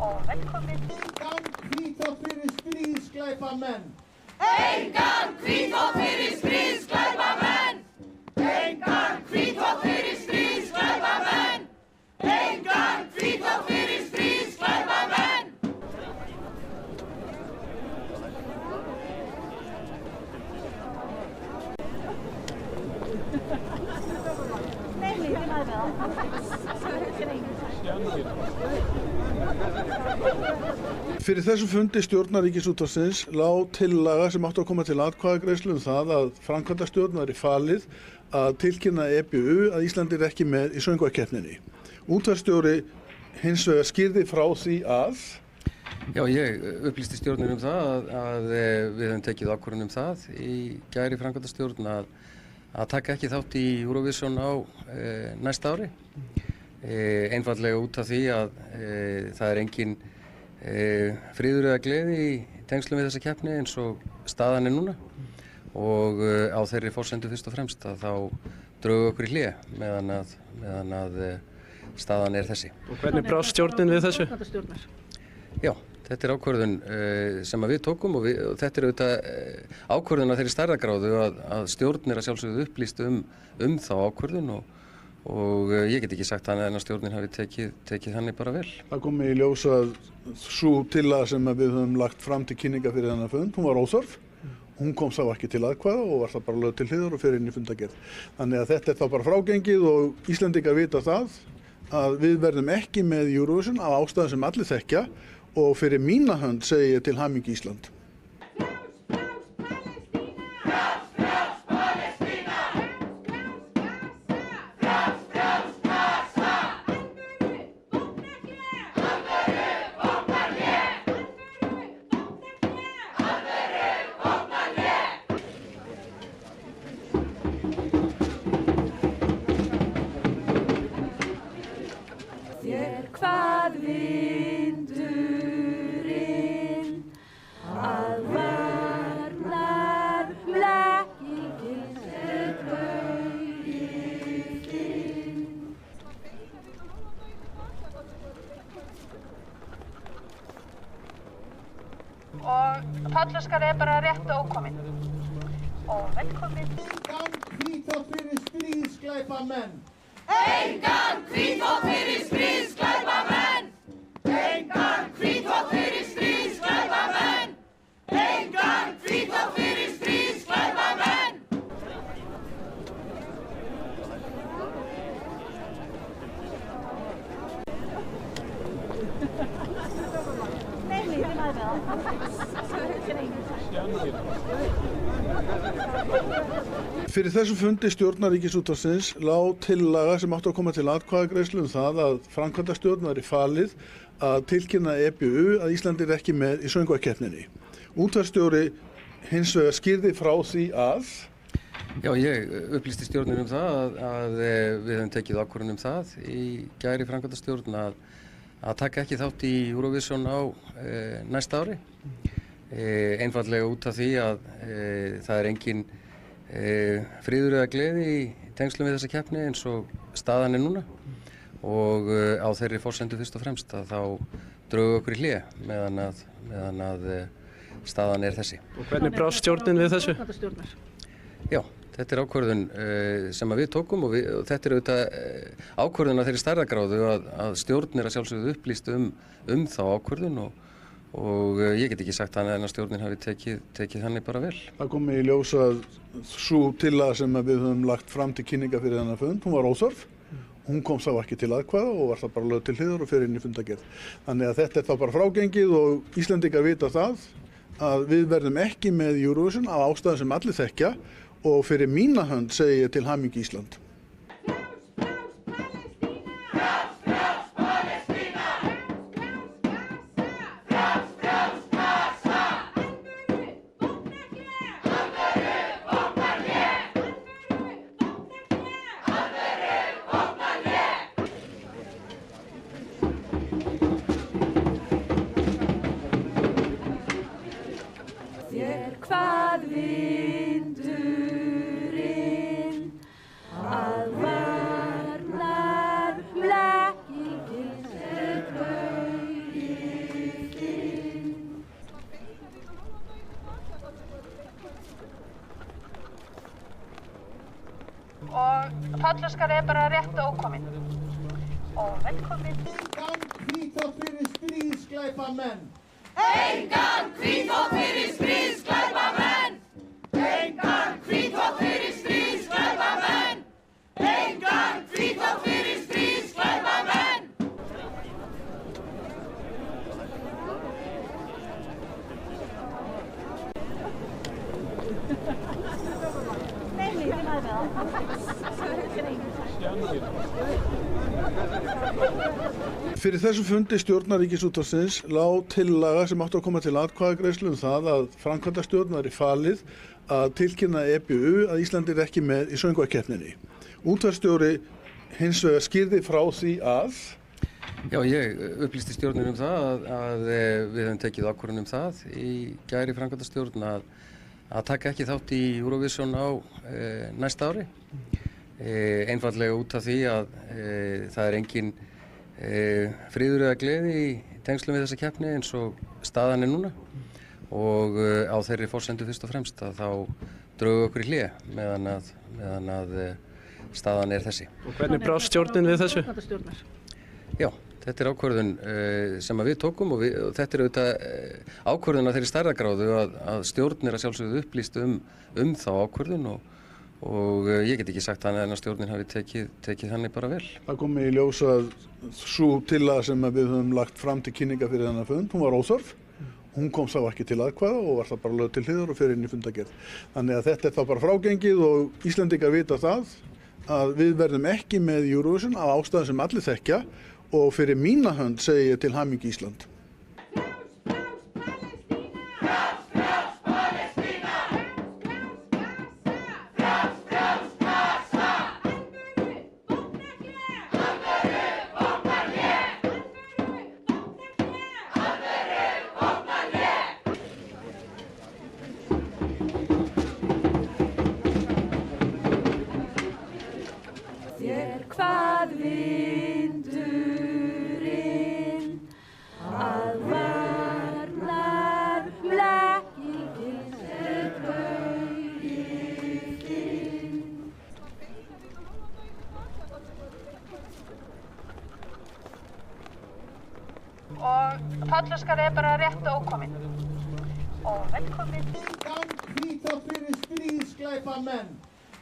Og velkomin. Engan hvítþvott fyrir stríðsglæpamenn. Engan hvítþvott fyrir stríðsglæpamenn. Engan hvítþvott fyrir stríðsglæpamenn. Engan hvítþvott fyrir stríðsglæpamenn. Fyrir þessum fundi stjórnar Ríkisútvarpsins lá tillaga sem átti að koma til atkvæðagreiðslu það að framkvæmdastjórn væri falið að tilkynna EBU að Ísland ekki með í söngvakeppninni. Útvarpsstjóri hins vegar skýrði frá því að Já, ég upplýsti stjórnin það að við höfum tekið ákvörðun það í gær í framkvæmdastjórn að taka ekki þátt í Eurovision á næsta ári. Einfaldlega út af því að það engin friður eða gleði í tengslum við þessa keppni eins og staðan núna og á þeirri forsendu fyrst og fremst að þá drögu okkur í hlé meðan að staðan þessi. Og hvernig brást stjórnin við þessu? Já, þetta ákvörðun sem við tókum og þetta auðvitað ákvörðun af þeirri stærðargráðu að stjórn að sjálfsögðu upplýst þá ákvörðun og ég get ekki sagt annað en að stjórnin hafi tekið þannig bara vel. það kom í ljós að sú tillaga sem við höfum lagt fram til kynninga fyrir þennan fund, hún var óþörf. Hún kom sá ekki til atkvæða og var það bara lögð til hliðar og fer inn í fundargerð. Þannig að þetta þá bara frágengið og Íslendingar vita það að við verðum ekki með Eurovision af ástæðum sem allir þekkja og fyrir mína hönd segi ég til hamingju Ísland. Hvað vindurinn að varnar blekkingin sem baugir inn. Og Pállóskar bara rétt ókominn. Og velkomin. Engan hvítþvott fyrir stríðsglæpamenn. Engan hvítþvott fyrir stríðsglæpamenn. Engan hvítþvott fyrir stríðsglæpamenn. Engan hvítþvott fyrir stríðsglæpamenn. Fyrir þessum fundi stjórnar Ríkisútvarpsins lá tillaga sem átti að koma til atkvæðagreiðslu það að framkvæmdastjórn væri falið að tilkynna EBU að Ísland ekki með í söngvakeppninni. Útvarpsstjóri hins vegar skýrði frá því að Já, ég upplýsti stjórnin það að við höfum tekið ákvörðun það í gær í framkvæmdastjórn að taka ekki þátt í Eurovision á næsta ári. Einfaldlega út af því að það er engin friður eða gleði í tengslum við þessa keppni eins og staðan er núna og á þeirri forsendu fyrst og fremst að þá drögu okkur í hlé meðan að staðan er þessi. Og hvernig brást stjórnin við þessu? Já, þetta er ákvörðun sem við tókum og þetta er auðvitað ákvörðun af þeirri stærðargráðu að stjórn er að sjálfsögðu upplýst þá ákvörðun og ég get ekki sagt annað en að stjórnin hafi tekið þannig bara vel. það kom í ljós að sú tillaga sem við höfum lagt fram til kynninga fyrir þennan fund, hún var óþörf. Hún kom þá ekki til atkvæða og var það bara lögð til hliðar og fer inn í fundargerð. Þannig að þetta er þá bara frágengið og Íslendingar vita það að við verðum ekki með Eurovision af ástæðum sem allir þekkja og fyrir mína hönd segi ég til hamingju Ísland. Hvað vindurinn að varnar blekkingin er bauginn. Og Pállóskar er bara rétt ókominn. Og velkomin. Engan hvítþvott fyrir stríðsglæpamenn. Engan hvítþvott fyrir stríðsglæpamenn. Engan hvítþvott fyrir stríðsglæpamenn. Engan hvítþvott fyrir stríðsglæpamenn. Fyrir þessum fundi stjórnar Ríkisútvarpsins lá tillaga sem átti að koma til atkvæðagreiðslu það að framkvæmdastjórn væri falið að tilkynna EBU að Ísland ekki með í söngvakeppninni. Útvarpsstjóri hins vegar skýrði frá því að Já, ég upplýsti stjórnin það að við höfum tekið ákvörðun það í gær í framkvæmdastjórn að taka ekki þátt í Eurovision á næsta ári. Einfaldlega út af því að það er engin friður eða gleði í tengslum við þessa keppni eins og staðan er núna og á þeirri forsendu fyrst og fremst að þá drögu okkur í hlé meðan að staðan er þessi. Og hvernig brást stjórnin við þessu? Já, þetta er ákvörðun sem við tókum og þetta er auðvitað ákvörðun af þeirri stærðargráðu að stjórn er að sjálfsögðu upplýst þá ákvörðun og ég get ekki sagt annað en að stjórnin hafi tekið þannig bara vel. það kom í ljós að sú tillaga sem við höfum lagt fram til kynninga fyrir þennan fund, hún var óþörf. Hún kom þá ekki til atkvæða og var það bara lögð til hliðar og fer inn í fundargerð. Þannig að þetta er þá bara frágengið og Íslendingar vita það að við verðum ekki með Eurovision af ástæðum sem allir þekkja og fyrir mína hönd segi ég til hamingju Ísland. Hvað vindurinn að varnar blekkingin er bauginn. Og Pállóskar er bara rétt ókominn. Og velkomin. Engan hvítþvott fyrir stríðsglæpamenn.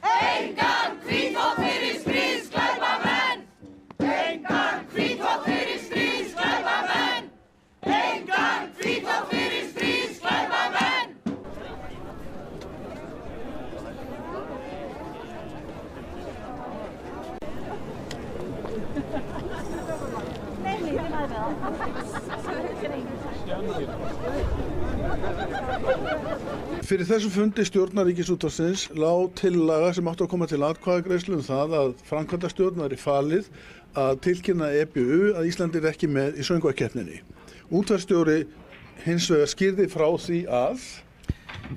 Engan hvítþvott fyrir stríðsglæpamenn. Engan hvítþvott fyrir stríðsglæpamenn. Engan hvítþvott fyrir stríðsglæpamenn. Fyrir þessu fundi stjórnar Ríkisútvarpsins lá tillaga sem átti að koma til atkvæðagreiðslu það að framkvæmdastjórn væri falið að tilkynna EBU að Ísland er ekki með í söngvakeppninni. Útvarpsstjóri hins vegar skýrði frá því að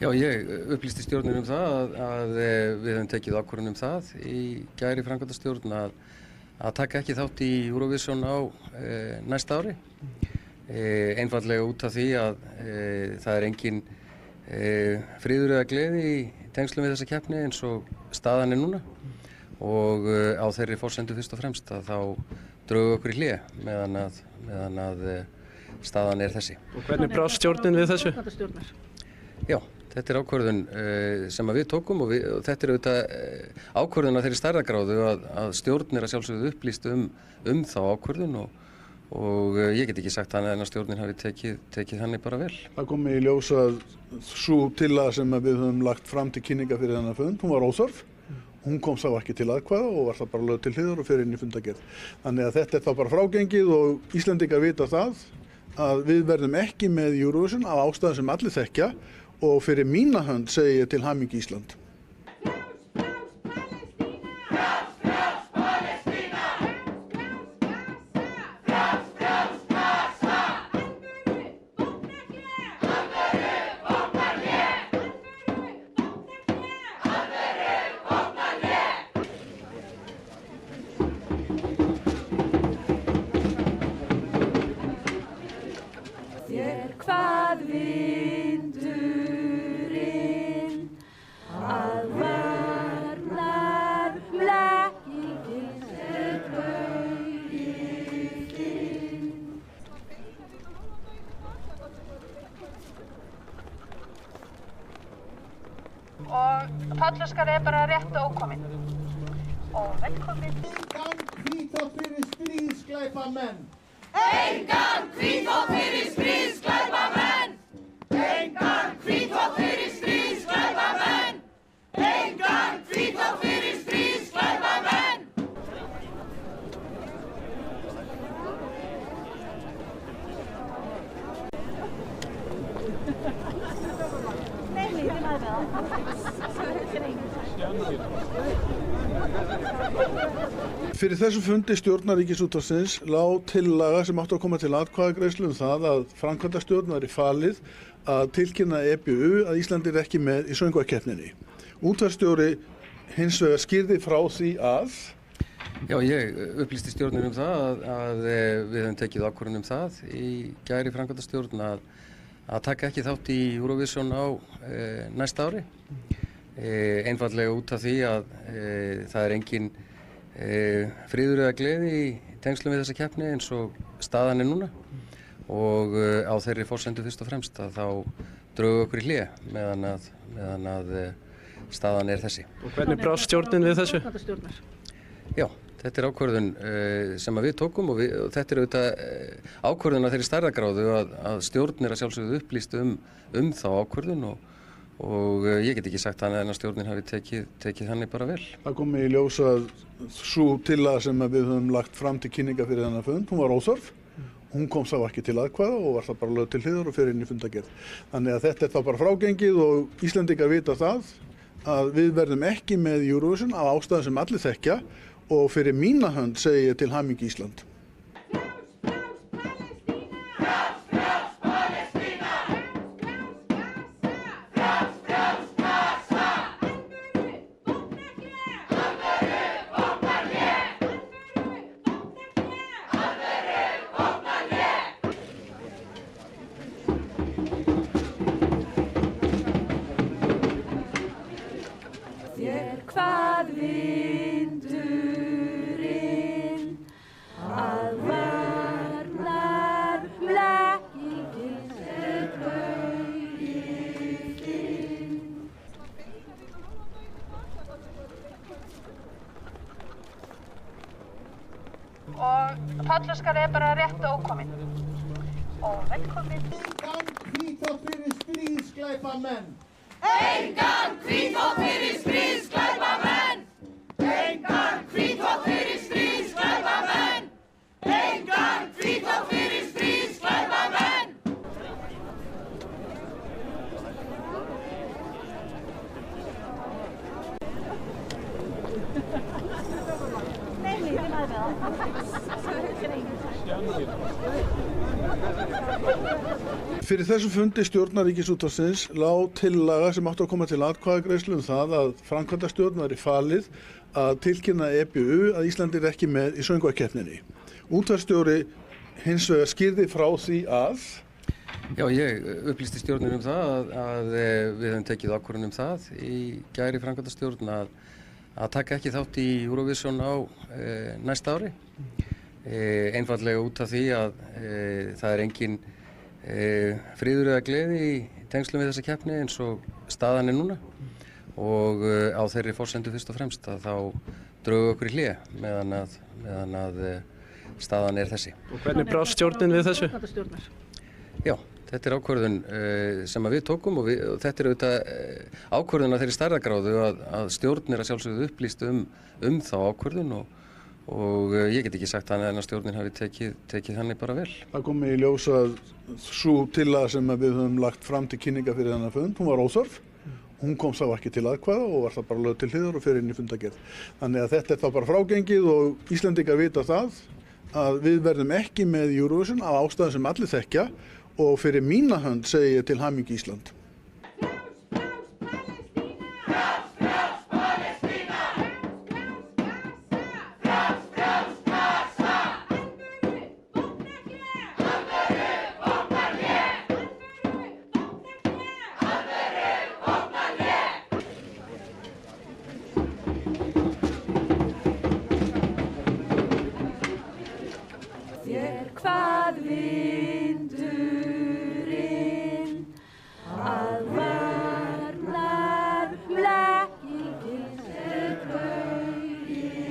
Já, ég upplýsti stjórnin það að við höfum tekið ákvörðun það í gær í framkvæmdastjórn að taka ekki þátt í Eurovision á næsta ári. Einfaldlega út af því að það er engin friður eða gleði í tengslum við þessa keppni eins og staðan er núna og á þeirri forsendu fyrst og fremst að þá drögum okkur í hlé meðan að staðan er þessi. Og hvernig brást stjórnin við þessu? Já, þetta er ákvörðun sem við tókum og þetta er auðvitað ákvörðun af þeirri stærðargráðu að stjórn er að sjálfsögðu upplýst þá ákvörðun og ég get ekki sagt annað en að stjórnin hafi tekið þannig bara vel. það kom í ljós að sú tillaga sem við höfum lagt fram til kynninga fyrir þennan fund, hún var óþörf. Hún kom þá ekki til atkvæða og var það bara lögð til hliðar og fer inn í fundargerð. Þannig að þetta er þá bara frágengið og Íslendingar vita það að við verðum ekki með Eurovision af ástæðum sem allir þekkja og fyrir mína hönd segi ég til hamingju Ísland. Hvað vindurinn að varnar blekkingin er bauginn. Og Pállóskar er bara rétt ókominn. Og velkomin. Engan hvítþvott fyrir stríðsglæpamenn. Engan hvítþvott fyrir stríðsglæpamenn. Engan hvítþvott fyrir stríðsglæpamenn. Engan hvítþvott fyrir stríðsglæpamenn. Fyrir þessu fundi stjórnar Ríkisútvarpsins lá tillaga sem átti að koma til atkvæðagreiðslu það að framkvæmdastjórn væri falið að tilkynna EBU að Ísland er ekki með í söngvakeppninni. Útvarpsstjóri hins vegar skýrði frá því að Já, ég upplýsti stjórnin það að við höfum tekið ákvörðun það í gær í framkvæmdastjórn að taka ekki þátt í Eurovision á næsta ári. Einfaldlega út af því að það er engin friður eða gleði í tengslum við þessa keppni eins og staðan er núna og á þeirri forsendu fyrst og fremst að þá drögum okkur í hlé meðan að staðan er þessi. Og hvernig brást stjórnin við þessu? Já, þetta er ákvörðun sem við tókum og þetta er auðvitað ákvörðun af þeirri stærðargráðu að stjórn er að sjálfsögðu upplýst þá ákvörðun og ég get ekki sagt annað en að stjórnin hafi tekið þannig bara vel. það kom í ljós að sú tillaga sem við höfum lagt fram til kynninga fyrir þennan fund, hún var óþörf. Hún kom þá ekki til atkvæða og var það bara lögð til hliðar og fer inn í fundargerð. Þannig að þetta er þá bara frágengið og Íslendingar vita það að við verðum ekki með Eurovision af ástæðum sem allir þekkja og fyrir mína hönd segi ég til hamingju Ísland. Hvað vindurinn að varnar blekkingin er bauginn. Og Pállóskar er bara rétt ókominn. Og velkomin. Engan hvítþvott fyrir stríðsglæpamenn. Engan hvítþvott fyrir stríðsglæpamenn. Engan hvítþvott fyrir stríðsglæpamenn. Fyrir þessum fundi stjórnar Ríkisútvarpsins lá tillaga sem átti að koma til atkvæðagreiðslu það að framkvæmdastjórn væri falið að tilkynna EBU að Ísland ekki með í söngvakeppninni. Útvarpsstjóri hins vegar skýrði frá því að Já, ég upplýsti stjórnir það að við höfum tekið ákvörðun það í gær í framkvæmdastjórn að taka ekki þátt í Eurovision á næsta ári. Einfaldlega út af því að það engin friður eða gleði í tengslum við þessa keppni eins og staðan núna og á þeirri forsendu fyrst og fremst að þá drögu okkur í hlé meðan að staðan þessi. Og hvernig brást stjórnin við þessu? Já, þetta ákvörðun sem við tókum og þetta auðvitað ákvörðun af þeirri stærðargráðu að stjórn að sjálfsögðu upplýst þá ákvörðun og ég get ekki sagt annað en að stjórnin hafi tekið þannig bara vel. Það kom í ljós að sú tillaga sem við höfum lagt fram til kynninga fyrir þennan fund, hún var óþörf. Hún kom þá ekki til atkvæða og var það bara lögð til hliðar og fer inn í fundargerð. Þannig að þetta þá bara frágengið og Íslendingar vita það að við verðum ekki með Eurovision af ástæðum sem allir þekkja og fyrir mína hönd segi ég til hamingju Ísland. Hvað vindurinn að varnar blekkingin sem baugir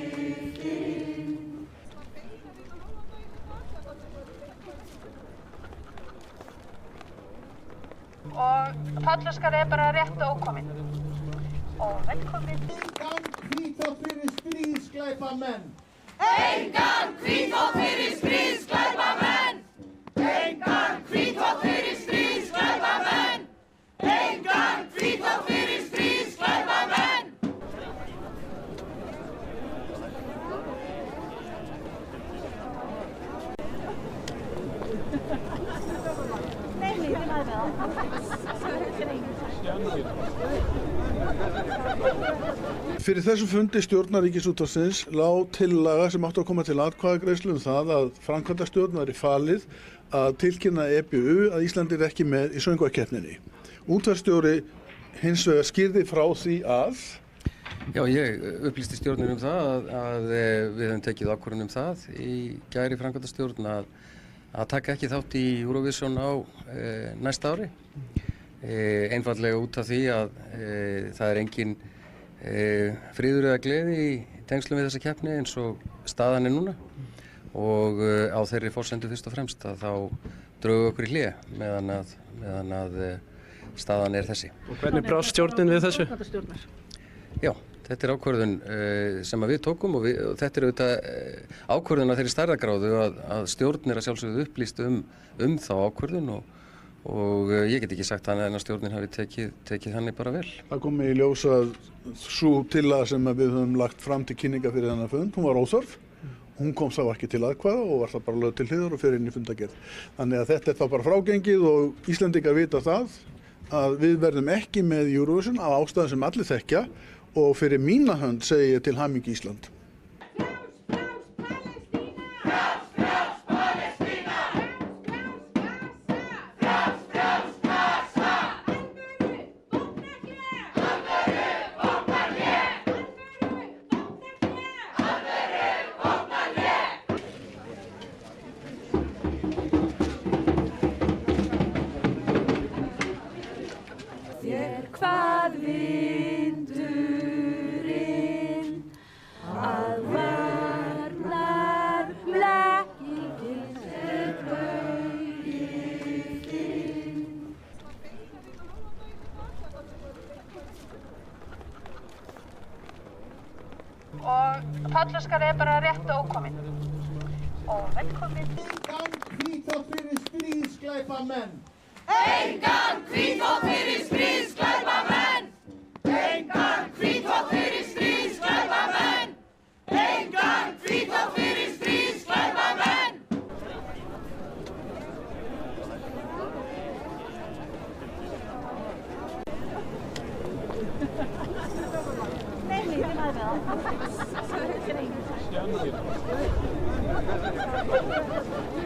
þinn. Og Pállóskar bara rétt ókominn. Og velkomin. Engan hvítþvott fyrir stríðsglæpamenn. Engan hvítþvott fyrir stríðsglæpamenn. Engan hvítþvott fyrir stríðsglæpamenn. Engan hvítþvott fyrir stríðsglæpamenn. Fyrir þessum fundi stjórnar Ríkisútvarpsins lá tillaga sem átti að koma til atkvæðagreiðslu það að framkvæmdastjórn væri falið að tilkynna EBU að Ísland ekki með í söngvakeppninni. Útvarpsstjóri hins vegar skýrði frá því að Já, ég upplýsti stjórnir það að við höfum tekið ákvörðun það í gær í framkvæmdastjórn að taka ekki þátt í Eurovision á næsta ári. Einfaldlega út af því að það engin friður eða gleði í tengslum við þessa keppni eins og staðan núna og á þeirri forsendu fyrst og fremst að þá drögu okkur í hlé meðan að staðan þessi. Og hvernig brást stjórnin við þessu? Já, þetta ákvörðun sem við tókum og þetta auðvitað ákvörðun af þeirri stærðargráðu að stjórn að sjálfsögðu upplýst þá ákvörðun og ég get ekki sagt annað en að stjórnin hafi tekið þannig bara vel. það kom í ljós að sú tillaga sem við höfum lagt fram til kynninga fyrir þennan fund, hún var óþörf. Hún kom þá ekki til atkvæða og var það bara lögð til hliðar og fer inn í fundargerð. Þannig að þetta þá bara frágengið og Íslendingar vita það að við verðum ekki með Eurovision af ástæðum sem allir þekkja og fyrir mína hönd segi ég til hamingju Ísland. Hvað vindurinn að varnar blekkingin sem baugir þinn. Og Pállóskar bara rétt ókominn. Og velkomin. Engan hvítþvott fyrir stríðsglæpamenn. Engan hvítþvott fyrir stríðsglæpamenn. Engan hvítþvott fyrir stríðsglæpamenn. Engan hvítþvott fyrir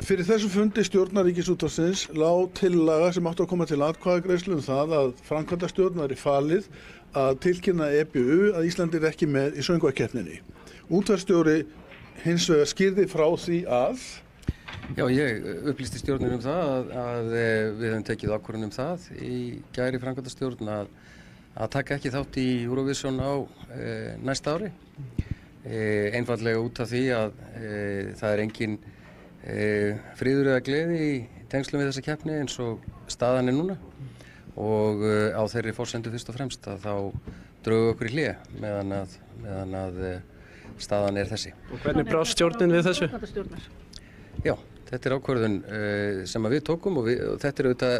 Fyrir þessu fundi stjórnar Ríkisútvarpsins lá tillaga sem átti að koma til atkvæðagreiðslu það að framkvæmdastjórn væri falið að tilkynna EBU að Ísland ekki með í söngvakeppninni. Útvarpsstjóri hins vegar skýrði frá því að Já, ég upplýsti stjórnin það að við höfum tekið ákvörðun það í gær í framkvæmdastjórn að taka ekki þátt í Eurovision á næsta ári. Einfaldlega út af því að það er engin friður eða gleði í tengslum við þessa keppni eins og staðan er núna og á þeirri forsendu fyrst og fremst að þá drögu okkur í hlé meðan að staðan er þessi. Og hvernig brást stjórnin við þessu? Já, þetta er ákvörðun sem við tókum og þetta er auðvitað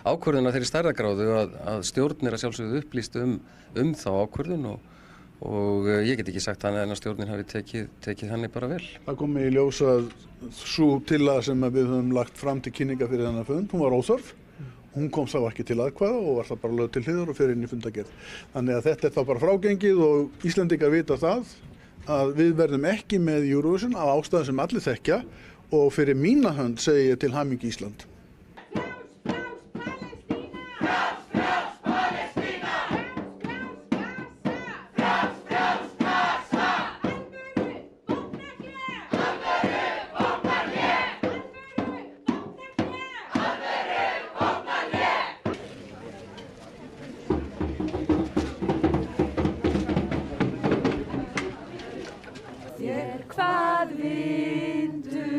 ákvörðun af þeirri stærðargráðu að stjórn er að sjálfsögðu upplýst þá ákvörðun og ég get ekki sagt annað en að stjórnin hafi tekið þannig bara vel. Það kom í ljós að sú tillaga sem við höfum lagt fram til kynninga fyrir þennan fund, hún var óþörf. Hún kom þá ekki til atkvæða og var það bara lögð til hliðar og fer inn í fundargerð. Þannig að þetta er þá bara frágengið og Íslendingar vita það að við verðum ekki með Eurovision af ástæðum sem allir þekkja og fyrir mína hönd segi ég til hamingju Ísland. Hvað vindurinn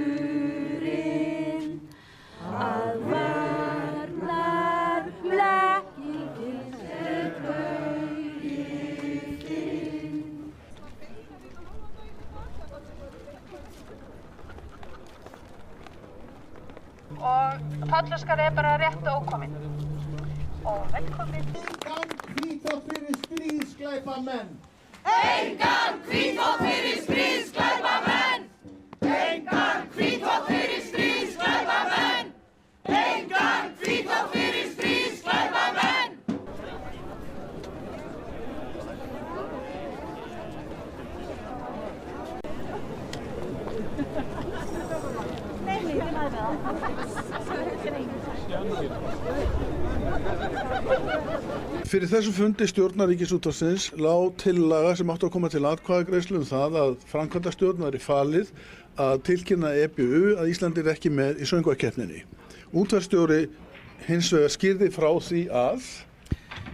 að varnar blekkingin er laugin. Og Pállóskar er bara rétt ókominn. Og velkomin. Engan hvítþvott fyrir stríðsglæpamenn. Engan hvítþvott fyrir stríðsglæpamenn. Engan hvítþvott fyrir stríðsglæpamenn. Engan hvítþvott fyrir stríðsglæpamenn. Fyrir þessu fundi stjórnar Ríkisútvarpsins lá tillaga sem átti að koma til atkvæðagreiðslu það að framkvæmdastjórn væri falið að tilkynna EBU að Ísland ekki með í söngvakeppninni. Útvarpsstjóri hins vegar skýrði frá því að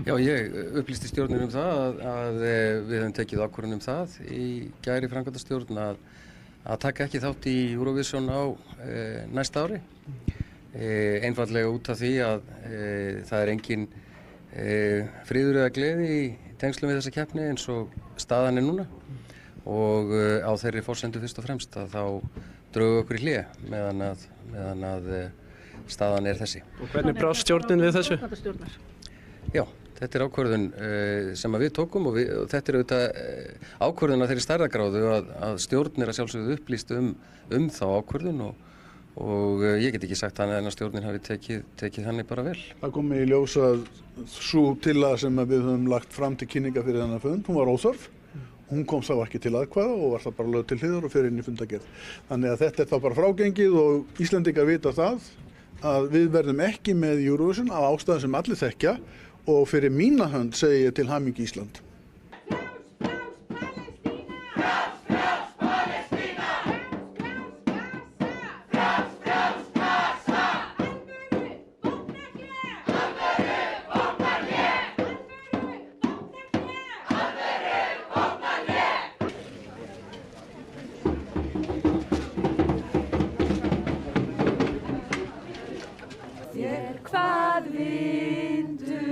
Já, ég upplýsti stjórnin það að við höfum tekið ákvörðun það í gær í framkvæmdastjórn að taka ekki þátt í Eurovision á næsta ári. Einfaldlega út af því að það er engin friður eða gleði í tengslum við þessa keppni eins og staðan er núna og á þeirri forsendu fyrst og fremst að þá drögu okkur í hlé meðan að staðan er þessi. Og hvernig brást stjórnin við þessu? Já, þetta er ákvörðun sem við tókum og þetta er auðvitað ákvörðun af þeirri stærðargráðu að stjórn er að sjálfsögðu upplýst þá ákvörðun og ég get ekki sagt annað en að stjórnin hafi tekið þannig bara vel. það kom í ljós að sú tillaga sem við höfum lagt fram til kynninga fyrir þennan fund, hún var óþörf. Hún kom þá ekki til atkvæða og var það bara lögð til hliðar og fer inn í fundargerð. Þannig að þetta er þá bara frágengið og Íslendingar vita það að við verðum ekki með Eurovision af ástæðum sem allir þekkja og fyrir mína hönd segi ég til hamingju Ísland. Hvað vindurinn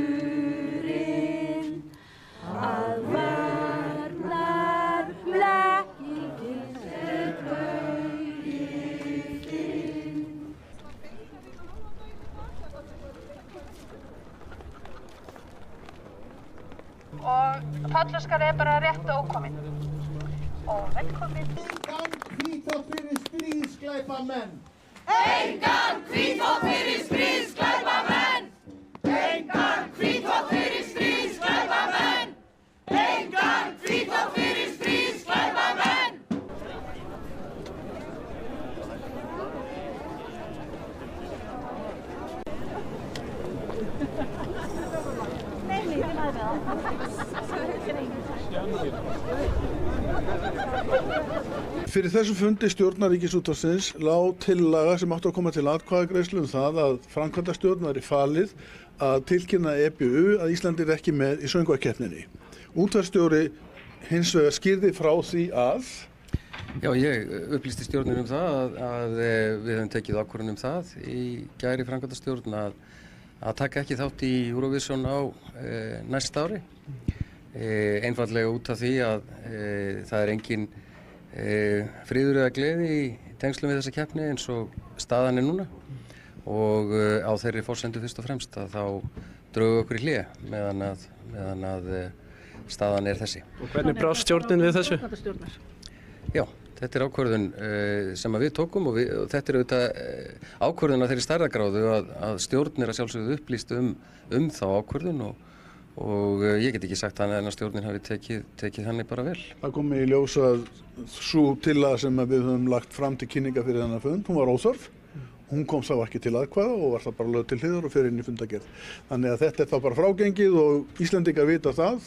að varnar blekkingin er laugin. Og Pállóskar er bara rétt ókominn. Og velkomin. Engan hvítþvott fyrir stríðsglæpamenn. Engan hvítþvott fyrir stríðsglæpamenn. Engan hvítþvott fyrir stríðsglæpamenn. Engan hvítþvott fyrir stríðsglæpamenn. Fyrir þessu fundi stjórnar Ríkisútvarpsins lá tillaga sem átti að koma til atkvæðagreiðslu það að framkvæmdastjórn væri falið að tilkynna EBU að Ísland ekki með í söngvakeppninni. Útvarpsstjóri hins vegar skýrði frá því að Já, ég upplýsti stjórnin það að við höfum tekið ákvörðun það í gær í framkvæmdastjórn að taka ekki þátt í Eurovision á næsta ári. Einfaldlega út af því að það er engin friður eða gleði í tengslum við þessa keppni eins og staðan er núna og á þeirri forsendu fyrst og fremst að þá drögu okkur í hlé meðan að staðan er þessi. Og hvernig brást stjórnin við þessu? Já, þetta er ákvörðun sem við tókum og þetta er auðvitað ákvörðun á þeirri stærðargráðu að stjórn að sjálfsögðu upplýst þá ákvörðun og ég get ekki sagt annað en að stjórnin hafi tekið þannig bara vel. Það kom í ljós að sú tillaga sem við höfum lagt fram til kynninga fyrir þennan fund, hún var óþörf. Hún kom þá ekki til atkvæða og var það bara lögð til hliðar og fer inn í fundargerð. Þannig að þetta er þá bara frágengið og Íslendingar vita það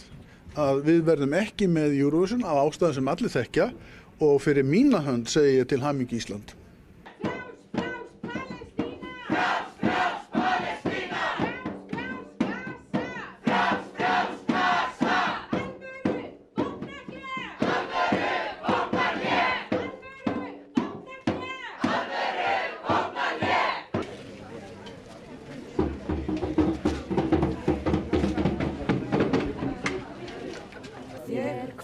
að við verðum ekki með Eurovision af ástæðum sem allir þekkja og fyrir mína hönd segi ég til hamingju Ísland.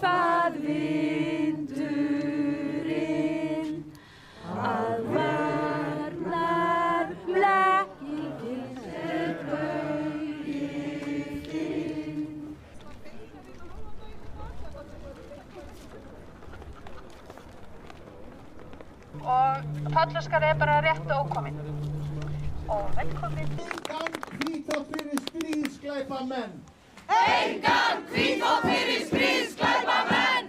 Hvað vindurinn að varnar blekkingin er bauginn. Og Pállóskar er bara rétt ókominn. Og velkomin. Engan hvítþvott fyrir stríðsglæpamenn. Engan hvítþvott fyrir stríðsglæpamenn.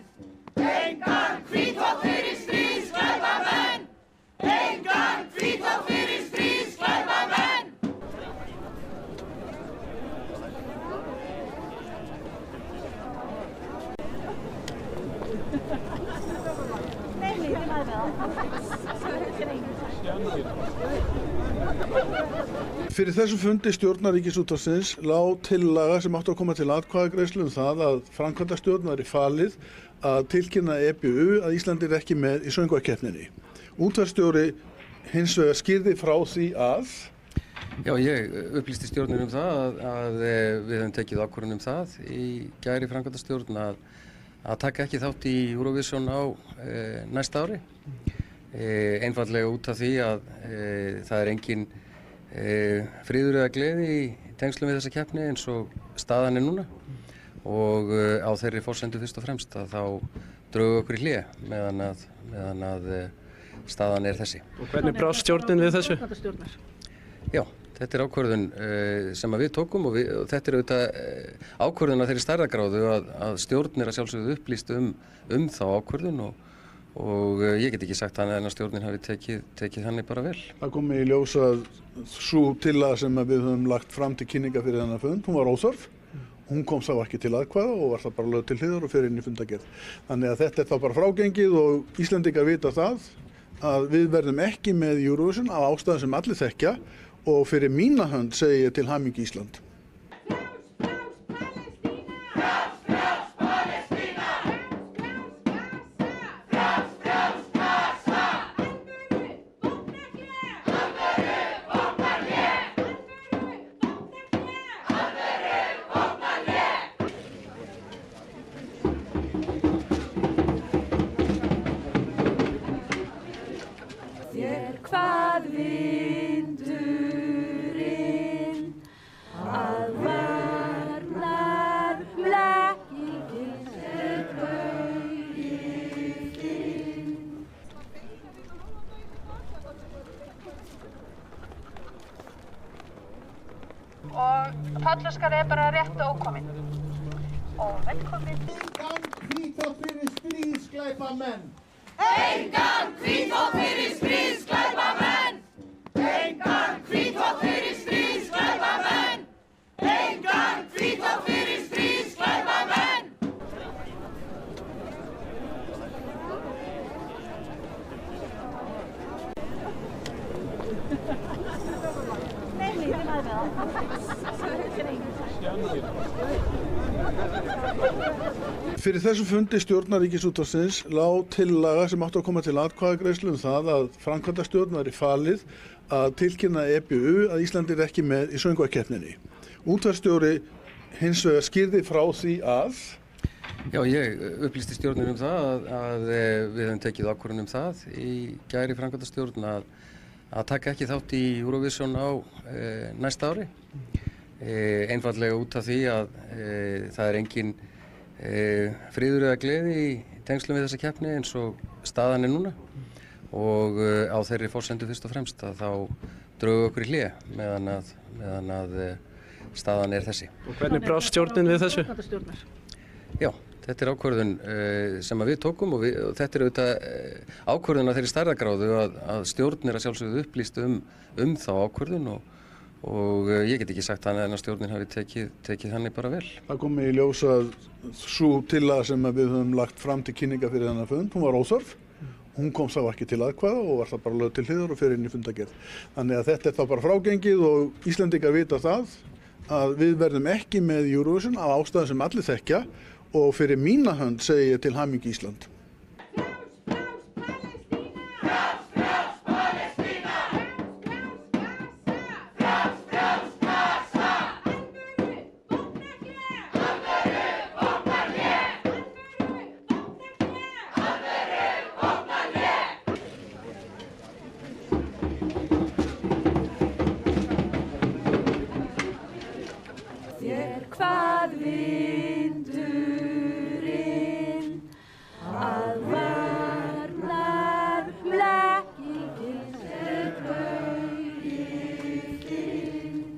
Engan hvítþvott fyrir stríðsglæpamenn. Engan hvítþvott fyrir stríðsglæpamenn. Fyrir þessu fundi stjórnar Ríkisútvarpsins lá tillaga sem átti að koma til atkvæðagreiðslu það að framkvæmdastjórn væri falið að tilkynna EBU að Ísland ekki með í söngvakeppninni. Útvarpsstjóri hins vegar skýrði frá því að Já, ég upplýsti stjórnin það að við höfum tekið ákvörðun það í gær í framkvæmdastjórn að taka ekki þátt í Eurovision á næsta ári. Einfaldlega út af því að það er engin friður eða gleði í tengslum við þessa keppni eins og staðan er núna og á þeirri forsendu fyrst og fremst að þá drögu okkur í hlé meðan að staðan er þessi. Og hvernig brást stjórnin við þessu? Já, þetta er ákvörðun sem við tókum og þetta er auðvitað ákvörðun á þeirri stærðargráðu að stjórn að sjálfsögðu upplýst þá ákvörðun og ég get ekki sagt annað en að stjórnin hafi tekið þannig bara vel. það kom í ljós að sú tillaga sem við höfum lagt fram til kynninga fyrir þennan fund, hún var óþörf. Hún kom þá ekki til atkvæða og var það bara lögð til hliðar og fer inn í fundargerð. Þannig að þetta er þá bara frágengið og Íslendingar vita það að við verðum ekki með Eurovision af ástæðum sem allir þekkja og fyrir mína hönd segi ég til hamingju Ísland. Hvað vindurinn að varnar blekkingin er bauginn. Og Pállóskar er bara rétt ókominn. Og velkomin. Engan hvítþvott fyrir stríðsglæpamenn. Engan hvítþvott fyrir stríðsglæpamenn. Engan hvítþvott fyrir stríðsglæpamenn. Engan hvítþvott fyrir stríðsglæpamenn. Fyrir þessu fundi stjórnar Ríkisútvarpsins lá tillaga sem átti að koma til atkvæðagreiðslu það að framkvæmdastjórn væri falið að tilkynna EBU að Ísland ekki með í söngvakeppninni. Útvarpsstjóri hins vegar skýrði frá því að Já, ég upplýsti stjórnin það að við höfum tekið ákvörðun það í gær í framkvæmdastjórn að taka ekki þátt í Eurovision á næsta ári. Einfaldlega út af því að það engin friður eða gleði í tengslum við þessa keppni eins og staðan núna og á þeirri forsendu fyrst og fremst að þá drögum okkur í hlé meðan að staðan þessi. Og hvernig brást stjórnin við þessu? Já, þetta ákvörðun sem við tókum og þetta auðvitað ákvörðun af þeirri stærðargráðu að stjórn að sjálfsögðu upplýst þá ákvörðun og ég get ekki sagt þannig en að stjórnin hafi tekið þannig bara vel. Það kom í ljós að sú tillaga sem við höfum lagt fram til kynninga fyrir þennan fund, hún var óþörf. Hún kom þá ekki til atkvæða og var það bara lögð til hliðar og fer inn í fundargerð. Þannig að þetta þá bara frágengið og Íslendingar vita það að við verðum ekki með Eurovision af ástæðum sem allir þekkja og fyrir mína hönd segi ég til hamingju Ísland. Hvað vindurinn að varnar blekkingin þinn.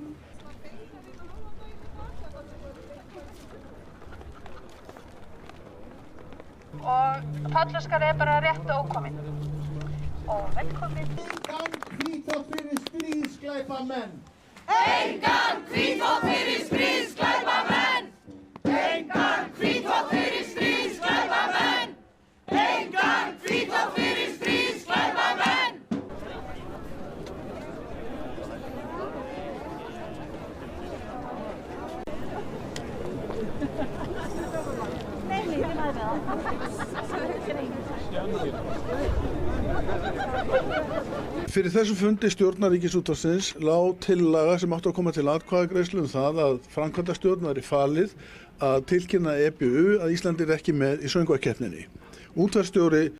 Og Pállóskar bara rétt ókominn. Og velkomin. Engan hvítþvott fyrir stríðsglæpamenn. Engan hvítþvott fyrir stríðsglæpamenn. Engan hvítþvott fyrir stríðsglæpamenn. Engan hvítþvott fyrir stríðsglæpamenn. Fyrir þessu fundi stjórnar Ríkisútvarpsins lá tillaga sem átti að koma til atkvæðagreiðslu það að framkvæmdastjórn væri falið að tilkynna EBU að Ísland ekki með í söngvakeppninni. Útvarpsstjóri